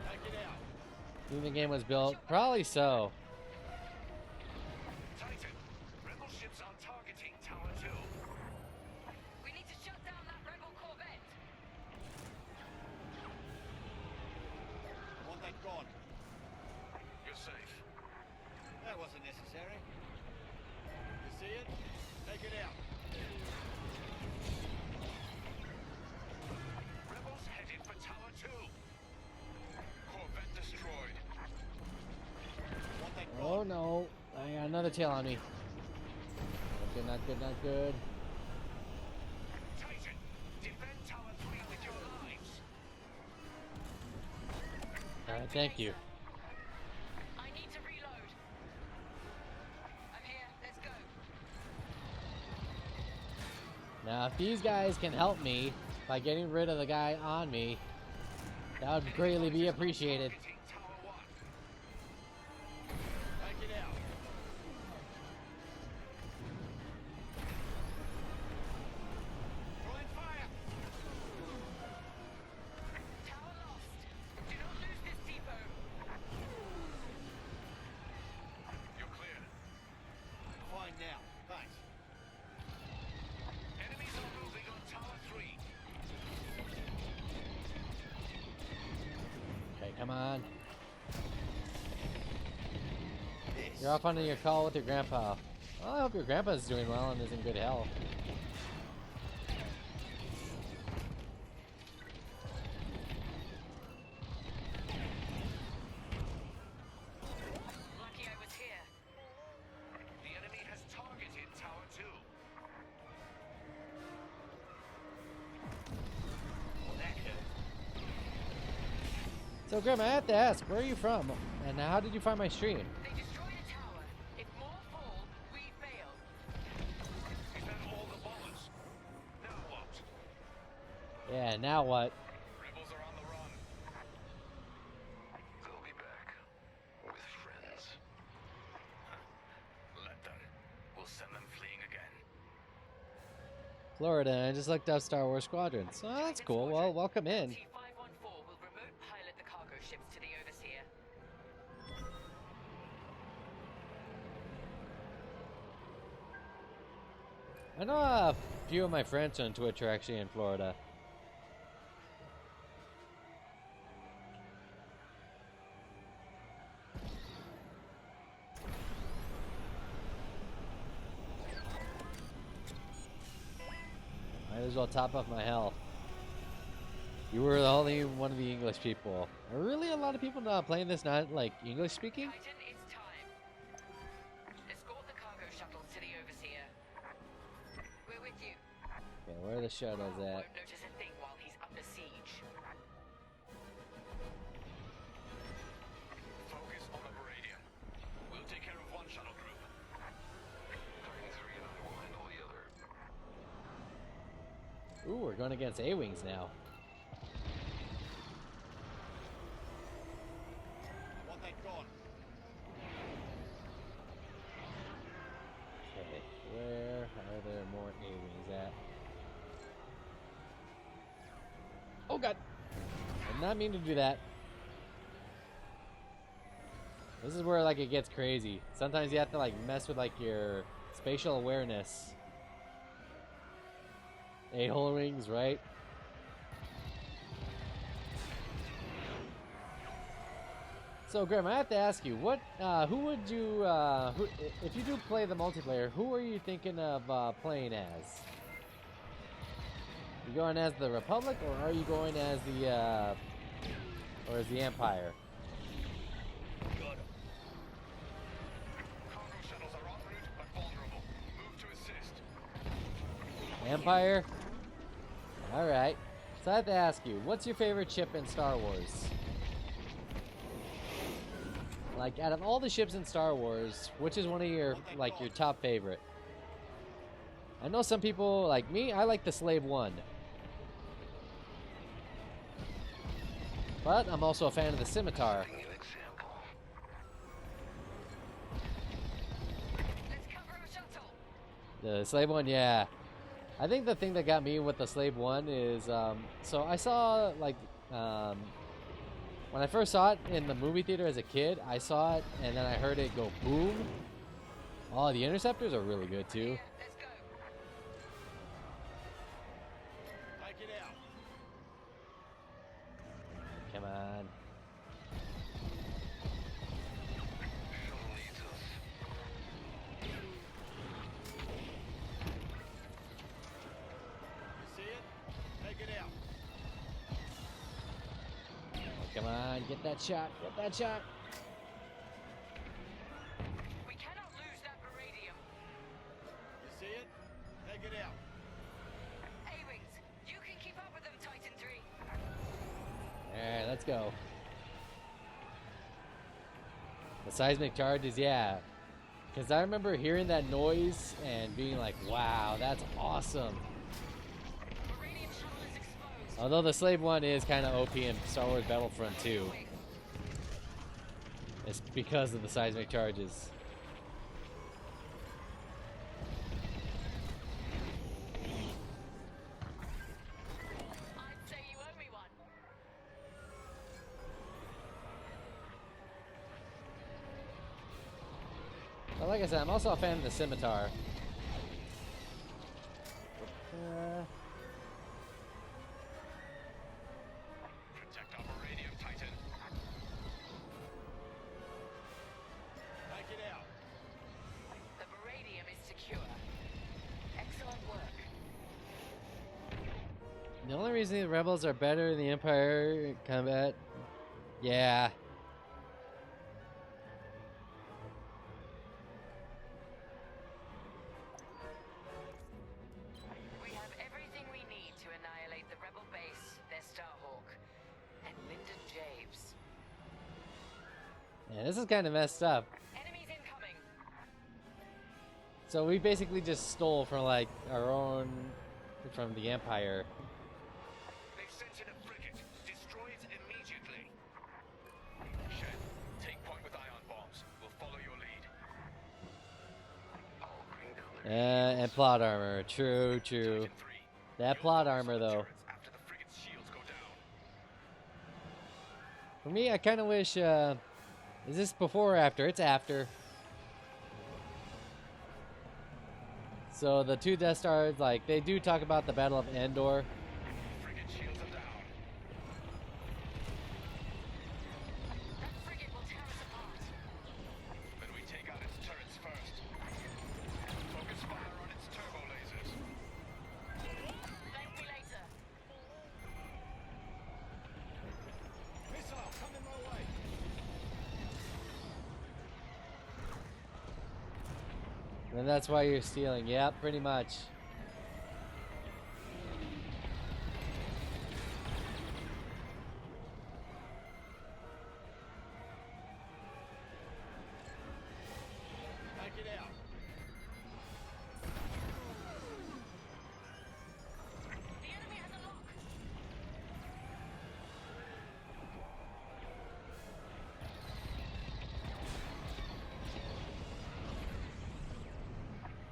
Take it out. Do you think the game was built? Probably so. Titan, rebel ships are targeting Tower 2. We need to shut down that rebel corvette. I want that gone. You're safe. That wasn't necessary. You see it? Take it out. Rebels headed for Tower 2. Corvette destroyed. Want that gone. Oh no. I got another tail on me. Not good, not good, not good. Titan, defend Tower 3 with your lives. Alright, thank you. I need to reload. I'm here. Let's go. Now, if these guys can help me by getting rid of the guy on me, that would greatly be appreciated. Targeting Tower 1. Take it out. Throwing fire. Tower lost. Do not lose this depot. You're clear. Fine now. Thanks. Enemies are moving on Tower 3. Okay, come on. You're off on your call with your grandpa. Well, I hope your grandpa's doing well and is in good health. Lucky I was here. The enemy has targeted Tower 2. So, Grim, I have to ask, where are you from? And how did you find my stream? They destroyed a tower. If more fall, we fail. Is that all the bombers? Now what? Yeah, now what? Rebels are on the run. They'll be back. With friends. Let them. We'll send them fleeing again. Florida, and I just looked up Star Wars Squadrons. Oh, that's cool. Well, welcome in. T-514 will remote pilot the cargo ships to the Overseer. I know a few of my friends on Twitch are actually in Florida. Might as well top up my health. You were the only one of the English people. Are really a lot of people not playing this not like English speaking? Titan, it's time. Escort the cargo shuttles to the Overseer. We're with you. Okay, where are the shuttles at? Won't notice a thing while he's under siege. Focus on the Meridian. We'll take care of one shuttle group. Targeting 3 and I will handle the other. Ooh, we're going against A-Wings now. Want that gone. Okay, where are there more A-Wings at? Oh god! I did not mean to do that. This is where like it gets crazy. Sometimes you have to like mess with like your spatial awareness. A-hole wings, right? So, Graham, I have to ask you, what, who would you, if you do play the multiplayer, who are you thinking of playing as? You going as the Republic, or are you going as the, or as the Empire? Empire? Alright. So I have to ask you, what's your favorite ship in Star Wars? Like, out of all the ships in Star Wars, which is one of your, like, your top favorite? I know some people, like me, I like the Slave One. But I'm also a fan of the Scimitar. The Slave One, yeah. I think the thing that got me with the Slave One is, so I saw, like, when I first saw it in the movie theater as a kid, I saw it and then I heard it go boom. Oh, the interceptors are really good too. Take it out. Come on. Come on, get that shot, get that shot. We cannot lose that Baradium. You see it? Take it out. A-Wings, you can keep up with them, Titan 3. Alright, let's go. The seismic charges, yeah. Because I remember hearing that noise and being like, wow, that's awesome. Although the Slave One is kind of OP in Star Wars Battlefront 2. It's because of the seismic charges. I'd say you owe me one. But like I said, I'm also a fan of the Scimitar. Protect our Baradium, Titan. Take it out. The Baradium is secure. Excellent work. The only reason the Rebels are better in the Empire combat, yeah. We have everything we need to annihilate the Rebel base, their Starhawk, and Lyndon James. Yeah, this is kind of messed up. Enemies incoming. So we basically just stole from like our own, from the Empire. They've sent in a frigate. Destroy it immediately. Shen, take point with ion bombs. We'll follow your lead. And plot armor. True, true. That plot armor, though. After the frigate's shields go down. For me, I kind of wish, is this before or after? It's after. So the two Death Stars, like, they do talk about the Battle of Endor. Frigate shields are down. That frigate will tear us apart. Then we take out its turrets first. Focus fire on its turbo lasers. Thank me later. Missile coming my way. And that's why you're stealing. Yep, pretty much. Take it out. The enemy has a lock.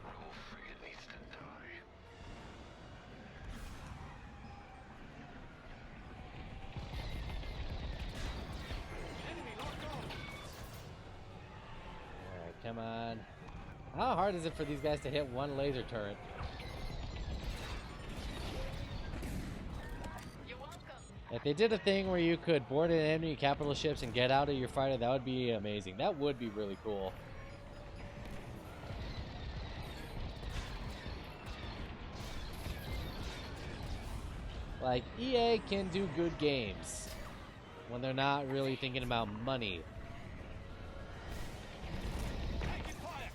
Rebel frigate needs to die. Enemy locked on. Alright, come on. How hard is it for these guys to hit one laser turret? You're welcome. If they did a thing where you could board an enemy capital ships and get out of your fighter, that would be amazing. That would be really cool. Like, EA can do good games when they're not really thinking about money. Taking fire.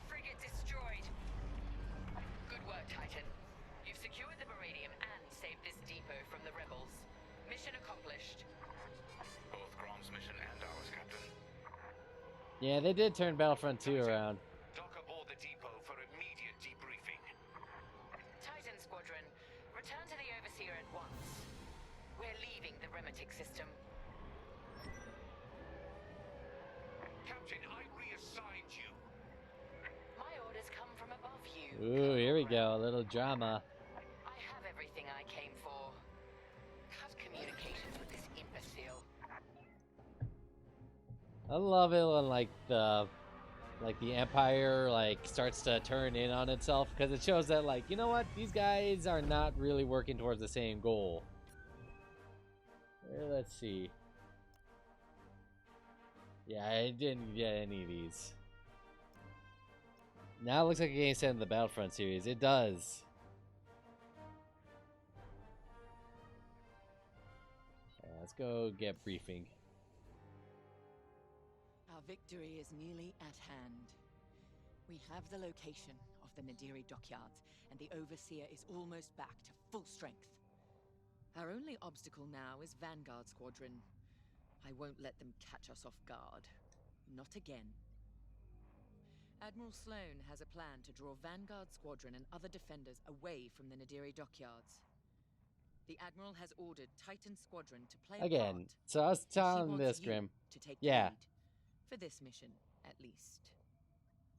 Frigate destroyed. Good work, Titan. Yeah, they did turn Battlefront 2 around. Dock aboard the depot for immediate debriefing. Titan Squadron, return to the Overseer at once. We're leaving the Remetic system. Captain, I reassigned you. My orders come from above you. Ooh, here we go. A little drama. I have everything I came for. Cut communications with this imbecile. I love it when the Empire starts to turn in on itself, because it shows that you know what, these guys are not really working towards the same goal. Let's see. Yeah, I didn't get any of these. Now it looks like a game set in the Battlefront series. It does. Okay, let's go get briefing. Our victory is nearly at hand. We have the location of the Nadiri dockyards, and the Overseer is almost back to full strength. Our only obstacle now is Vanguard Squadron. I won't let them catch us off guard. Not again. Admiral Sloane has a plan to draw Vanguard Squadron and other defenders away from the Nadiri dockyards. The Admiral has ordered Titan Squadron to play Again, a part. so I was telling He this, wants you Grim. to take Yeah. the lead. For this mission, at least.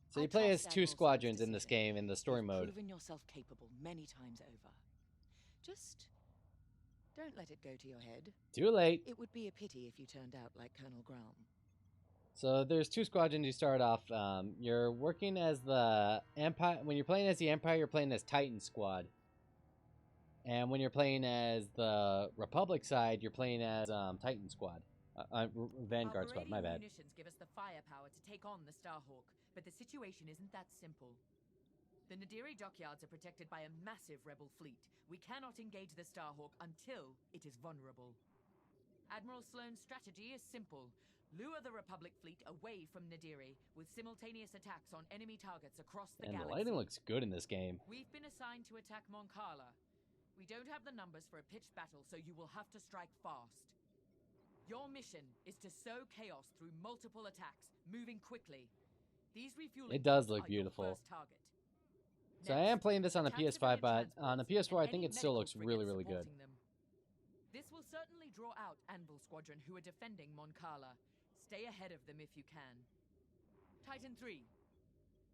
So you play as two squadrons in this game in the story mode. You've proven yourself capable many times over. Just don't let it go to your head. Too late. It would be a pity if you turned out like Colonel Graham. So there's two squadrons you start off. You're working as the Empire. When you're playing as the Empire, you're playing as Titan Squad. And when you're playing as the Republic side, you're playing as Titan Squad. Vanguard Squad, my bad. Munitions give us the firepower to take on the Starhawk, but the situation isn't that simple. The Nadiri dockyards are protected by a massive rebel fleet. We cannot engage the Starhawk until it is vulnerable. Admiral Sloane's strategy is simple. Lure the Republic fleet away from Nadiri with simultaneous attacks on enemy targets across the And the galaxy. lighting looks good in this game. We've been assigned to attack Moncala. We don't have the numbers for a pitched battle, so you will have to strike fast. Your mission is to sow chaos through multiple attacks, moving quickly. These refueling It does pods look are your beautiful. first target. So I am playing this on a PS5, but on a PS4 I think it still looks really, really good. This will certainly draw out Anvil Squadron, who are defending Moncala. Stay ahead of them if you can. Titan 3,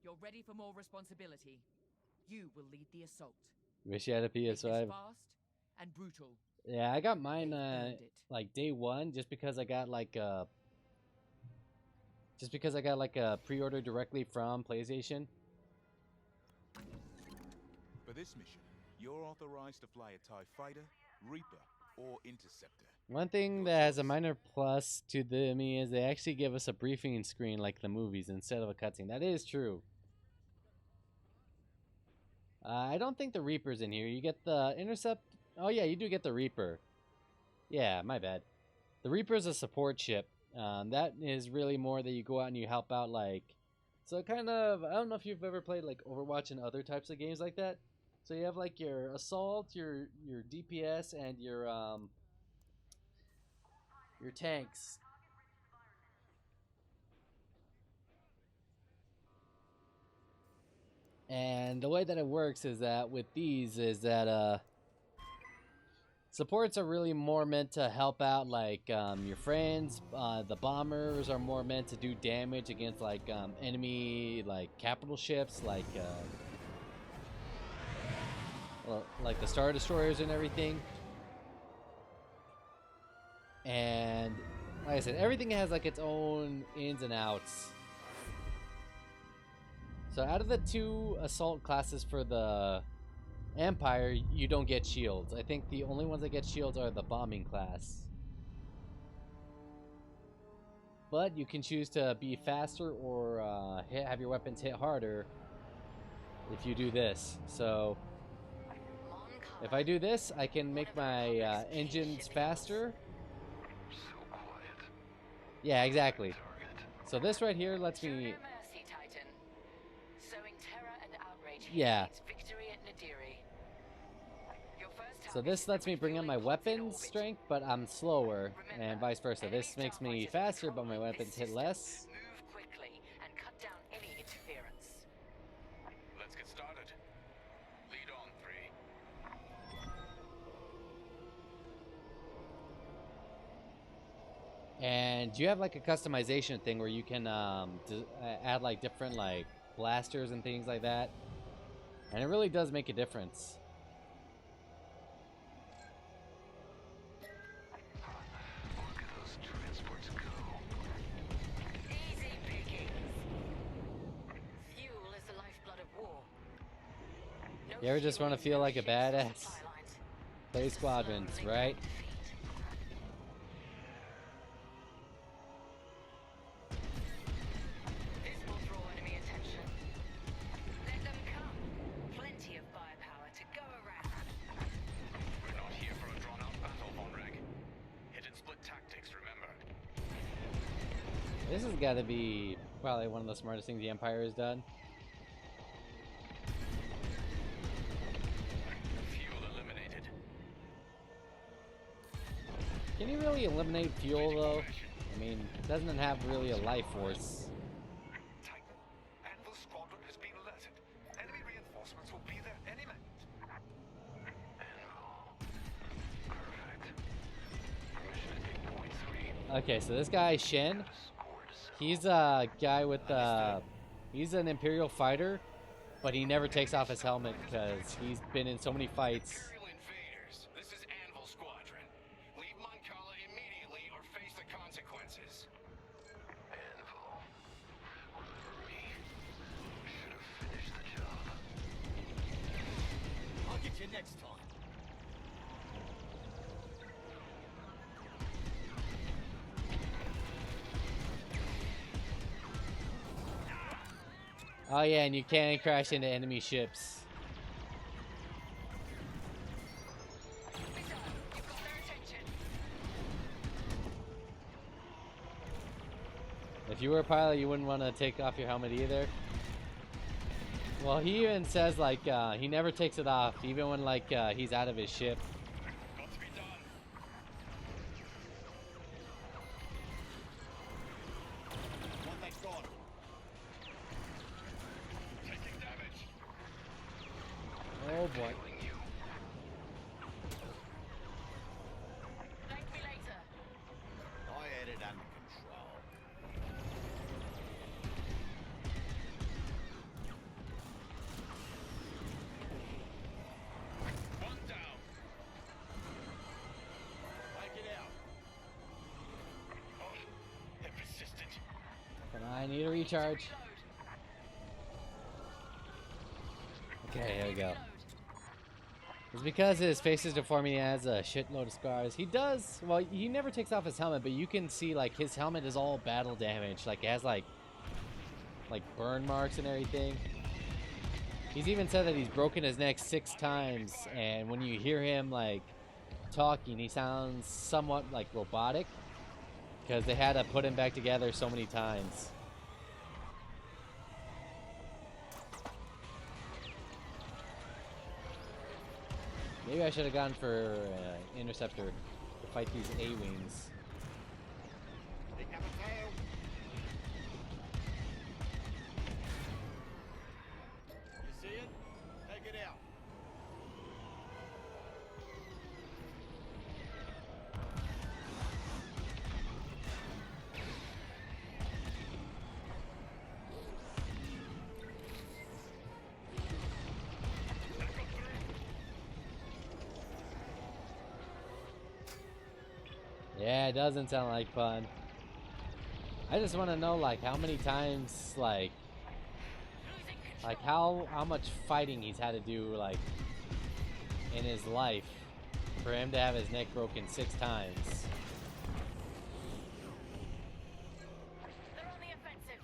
you're ready for more responsibility. You will lead the assault. Wish you had a Make this PS5. fast and brutal. Yeah, I got mine day one just because I got a pre-order directly from PlayStation. For this mission, you're authorized to fly a TIE Fighter, Reaper, or Interceptor. One thing that has a minor plus to me is they actually give us a briefing screen like the movies instead of a cutscene. That is true. I don't think the Reaper's in here. You get the Intercept. Oh yeah, you do get the Reaper. Yeah, my bad. The Reaper is a support ship. That is really more that you go out and you help out, so kind of, I don't know if you've ever played Overwatch and other types of games like that. So you have your assault, your DPS, and your tanks. And the way that it works is that with these is that supports are really more meant to help out your friends. The bombers are more meant to do damage against enemy capital ships like the Star Destroyers and everything. And like I said, everything has its own ins and outs. So out of the two assault classes for the Empire, you don't get shields. I think the only ones that get shields are the bombing class. But you can choose to be faster or have your weapons hit harder if you do this. So if I do this, I can make my engines faster. Yeah, exactly. So this right here lets me... Yeah. So this lets me bring up my weapons strength, but I'm slower, and vice versa. This makes me faster, but my weapons hit less. And you have like a customization thing where you can add like different like blasters and things like that, and it really does make a difference. Look at those transports go. Easy pickings. Fuel is the lifeblood of war. No You ever just fuel want to is feel no like a ships or badass? supply lines. Play Squadrons, right? This will draw enemy attention. Let them come. Plenty of firepower to go around. We're not here for a drawn-out battle, Von Reg. Hit and split tactics, remember? This has got to be probably one of the smartest things the Empire has done. Fuel eliminated. Can you really eliminate fuel though? I mean, doesn't it have really a life force? Titan, Anvil Squadron has been alerted. Enemy reinforcements will be there any minute. Okay, so this guy Shen, he's a guy with he's an Imperial fighter, but he never takes off his helmet because he's been in so many fights. Imperial invaders, this is Anvil Squadron. Leave Moncala immediately or face the consequences. Anvil. Remember me. Should have finished the job. I'll get you next time. Oh yeah, and you can't crash into enemy ships. If you were a pilot, you wouldn't want to take off your helmet either. Well, he even says like he never takes it off, even when like he's out of his ship. Got to be done. One thing's gone. Taking damage. Oh boy. Thank me later. I had it under control. One down. Take it out. Oh, they're persistent. Come on, I need a recharge. Okay, here we go. It's because his face is deforming. He has a shitload of scars. He does, well, he never takes off his helmet, but you can see like his helmet is all battle damage. Like it has like burn marks and everything. He's even said that he's broken his neck 6 times, and when you hear him like talking, he sounds somewhat like robotic because they had to put him back together so many times. Maybe I should have gone for interceptor to fight these A-wings. They have a tail. You see it? Take it out. Yeah, it doesn't sound like fun. I just want to know, like, how many times, like how much fighting he's had to do, like, in his life for him to have his neck broken 6 times. They're on the offensive.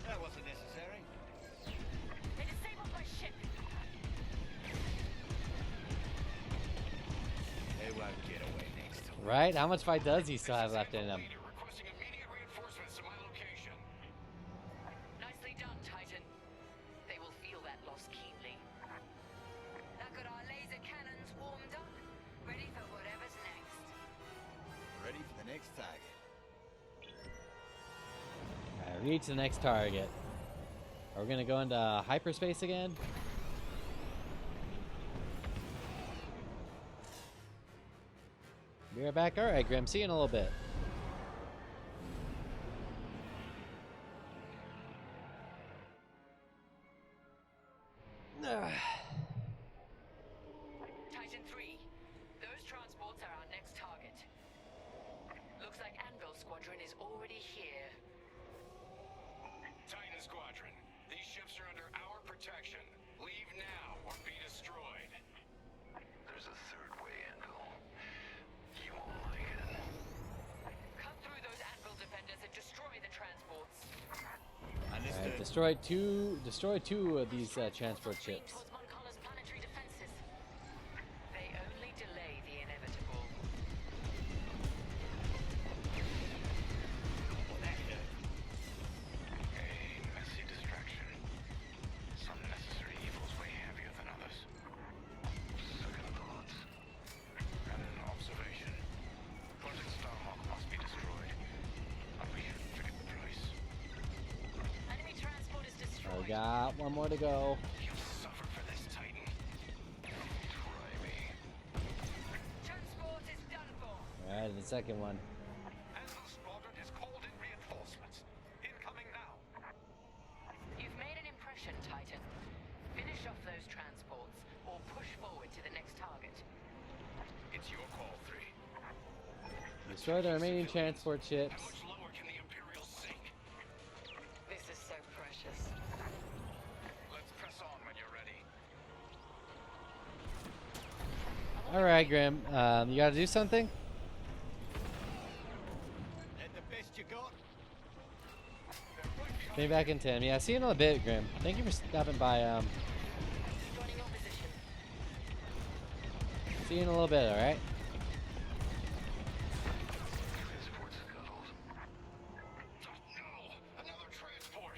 That wasn't necessary. They disabled my ship. They won't get away next time. Right? How much fight does he still have left in him? Requesting immediate reinforcements to my location. Nicely done, Titan. They will feel that loss keenly. Now got our laser cannons warmed up, ready for whatever's next. the next target. Alright, reach the next target. Are we gonna go into hyperspace again? Be right back. Alright, Grim. See you in a little bit. Titan 3, those transports are our next target. Looks like Anvil Squadron is already here. Titan Squadron, these ships are under our protection. Leave now or be destroyed. There's a third way, Anvil. You won't like it. Cut through those Anvil defenders and destroy the transports. Alright, destroy two of these transport ships. They only delay the inevitable. A messy distraction. Some necessary evils weigh heavier than others. Second thoughts. And an observation. Project Starhawk must be destroyed. But we shouldn't forget the price. Enemy transport is destroyed. We got one more to go. You'll suffer for this, Titan. Try me. Transport is done for. Alright, the second one. Anvil Squadron has called in reinforcements. Incoming now. You've made an impression, Titan. Finish off those transports or push forward to the next target. It's your call, 3. Destroy the remaining transport ships. How much lower can the Imperials sink? This is so precious. Let's press on when you're ready. Alright, Grim. You gotta do something? That the best you got? Be back in 10. Yeah, see you in a bit, Grim. Thank you for stopping by. Joining your position. See you in a little bit, alright? Transport scuttled. No! Another transport!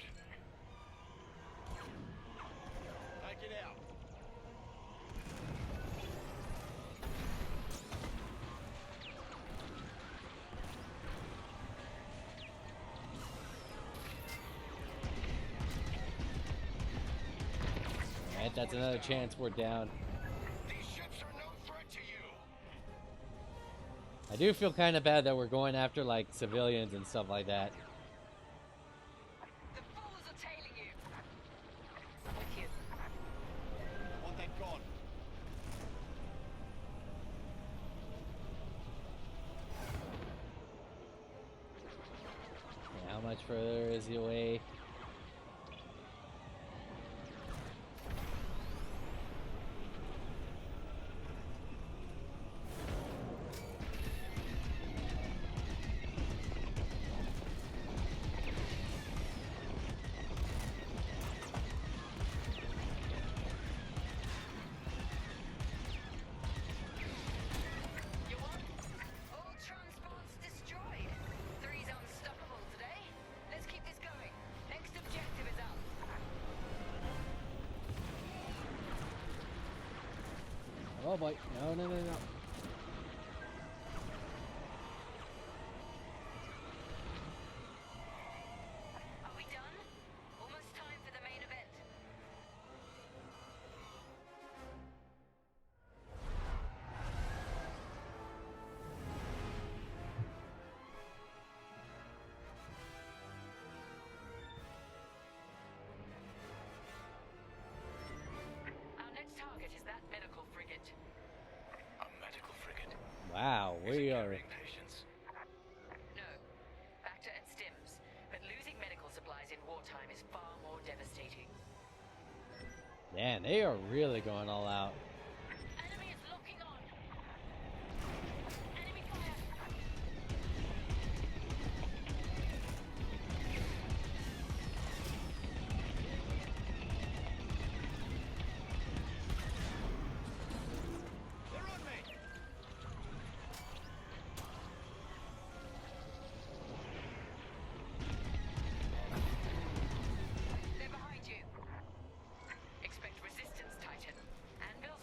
Take it out. Alright, that's another transport down. These ships are no threat to you! I do feel kind of bad that we're going after, like, civilians and stuff like that. The fools are tailing you. With you. Want that gone. How much further is he away? You want? All transports destroyed. 3's unstoppable today. Let's keep this going. Next objective is up. Oh boy. No, no, no, no. Are we done? Almost time for the main event. Our next target is that medical frigate. A medical frigate. Wow, we are. Patience. No, Bacta and Stims, but losing medical supplies in wartime is far more devastating. Man, they are really going all out. Enemy is locking on. Enemy fire. They're on me. They're behind you. Expect resistance, Titan. Anvil's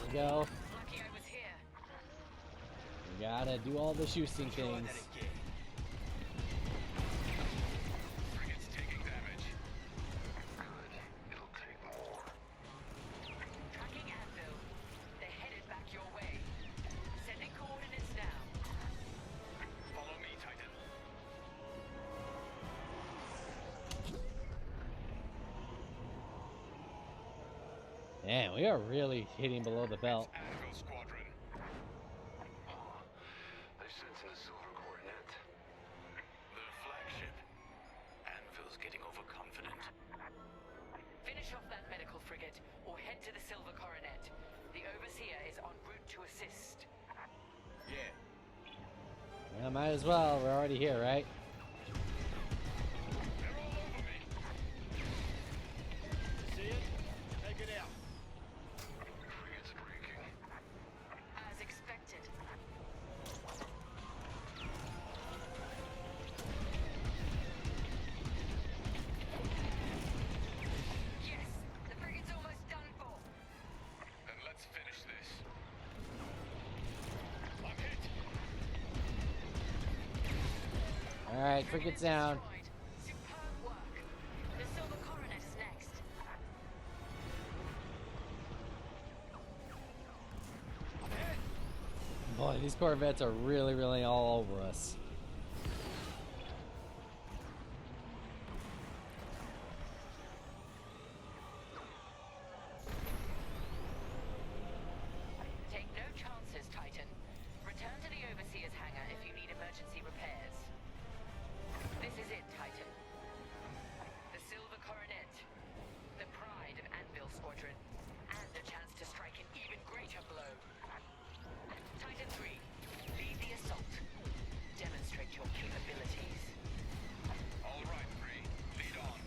we go. Lucky I was here. We gotta do all the shooting things. Frigate's taking damage. Good. It'll take more. Tracking Anvil. They're headed back your way. Sending coordinates now. Follow me, Titan. Man, we are really hitting below the belt. Anvil Squadron. They're sensing a silver coronet. The flagship. Anvil's getting overconfident. Finish off that medical frigate, or head to the Silver Coronet. The Overseer is en route to assist. Yeah. Yeah, might as well. We're already here, right? They're all over me. See it? Take it out. Frigate's breaking. As expected. Yes, the frigate's almost done for. Then let's finish this. I'm hit. Alright, frigate's down. Destroyed. Superb work. The Silver Coronet is next. Boy, these Corvettes are really all over us. Take no chances, Titan. Return to the Overseer's hangar if you need emergency repairs. This is it, Titan. The Silver Coronet. The pride of Anvil Squadron. And a chance to strike an even greater blow. Titan 3, lead the assault. Demonstrate your capabilities. All right, Bree. Lead on.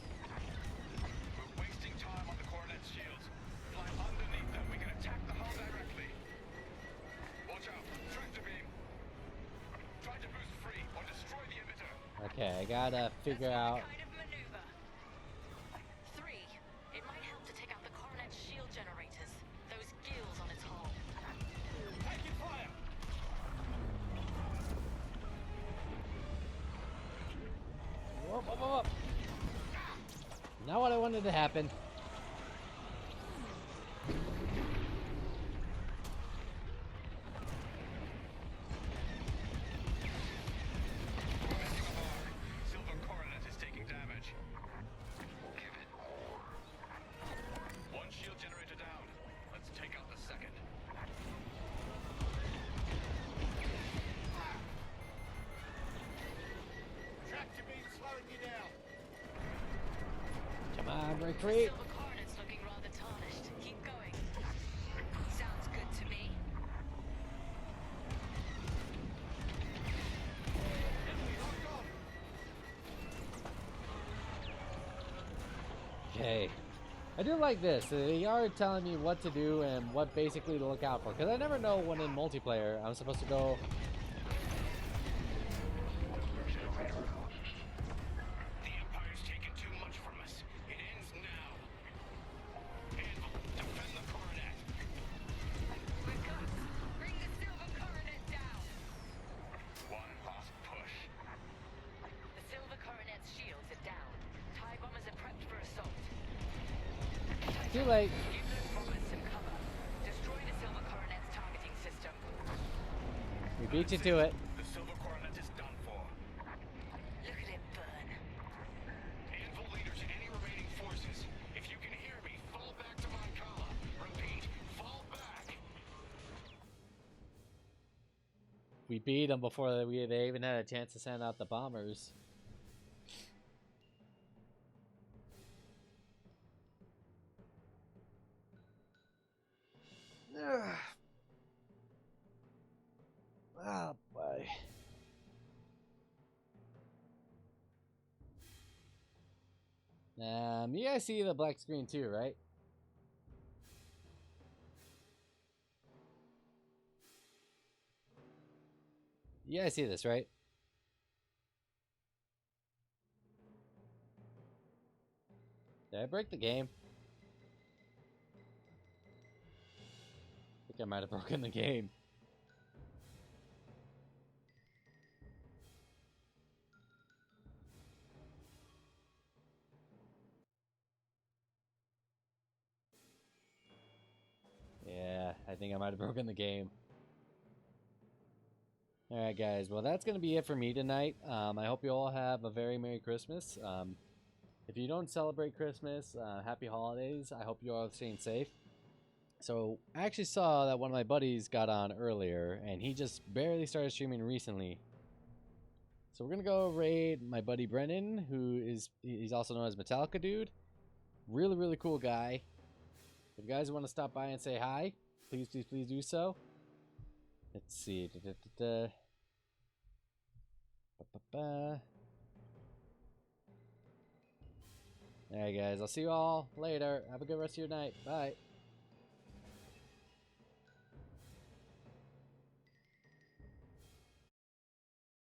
We're wasting time on the Coronet's shields. Fly underneath them. We can attack the hull directly. Watch out. Tractor beam. Try to boost free or destroy the emitter. Okay, I gotta figure out. Kind of maneuver. 3, it might help to take out the Coronet's shield generators. Those gills on its hull. Taking fire. Whoop, whoop, whoop. Not what I wanted to happen. Silver Coronet is taking damage. Give it more. One shield generator down. Let's take out the second. Tractor beam slowing you down. Come on, retreat. Silver Coronet's looking rather tarnished. Keep going. Sounds good to me. Okay. I do like this. They are telling me what to do and what basically to look out for. Because I never know when in multiplayer I'm supposed to go. The Empire's taken too much from us. It ends now. Anvil, defend the Coronet. Quick ups. Bring the Silver Coronet down. One last push. The Silver Coronet's shields are down. TIE bombers are prepped for assault. Too late. Give those bombers some cover. Destroy the Silver Coronet's targeting system. We beat you to it. The Silver Coronet is done for. Look at it burn. Anvil leaders, any remaining forces, if you can hear me, fall back to Moncala. Repeat, fall back. We beat them before they even had a chance to send out the bombers. Oh boy. You guys see the black screen too, right? You guys see this, right? Did I break the game? think I might have broken the game. Yeah, I think I might have broken the game. Alright guys, well that's going to be it for me tonight. I hope you all have a very Merry Christmas. If you don't celebrate Christmas, Happy Holidays. I hope you all are staying safe. So, I actually saw that one of my buddies got on earlier, and he just barely started streaming recently. So we're going to go raid my buddy Brennan, he's also known as Metallica Dude. Really, really cool guy. If you guys want to stop by and say hi, please do so. Let's see. Alright guys, I'll see you all later. Have a good rest of your night. Bye.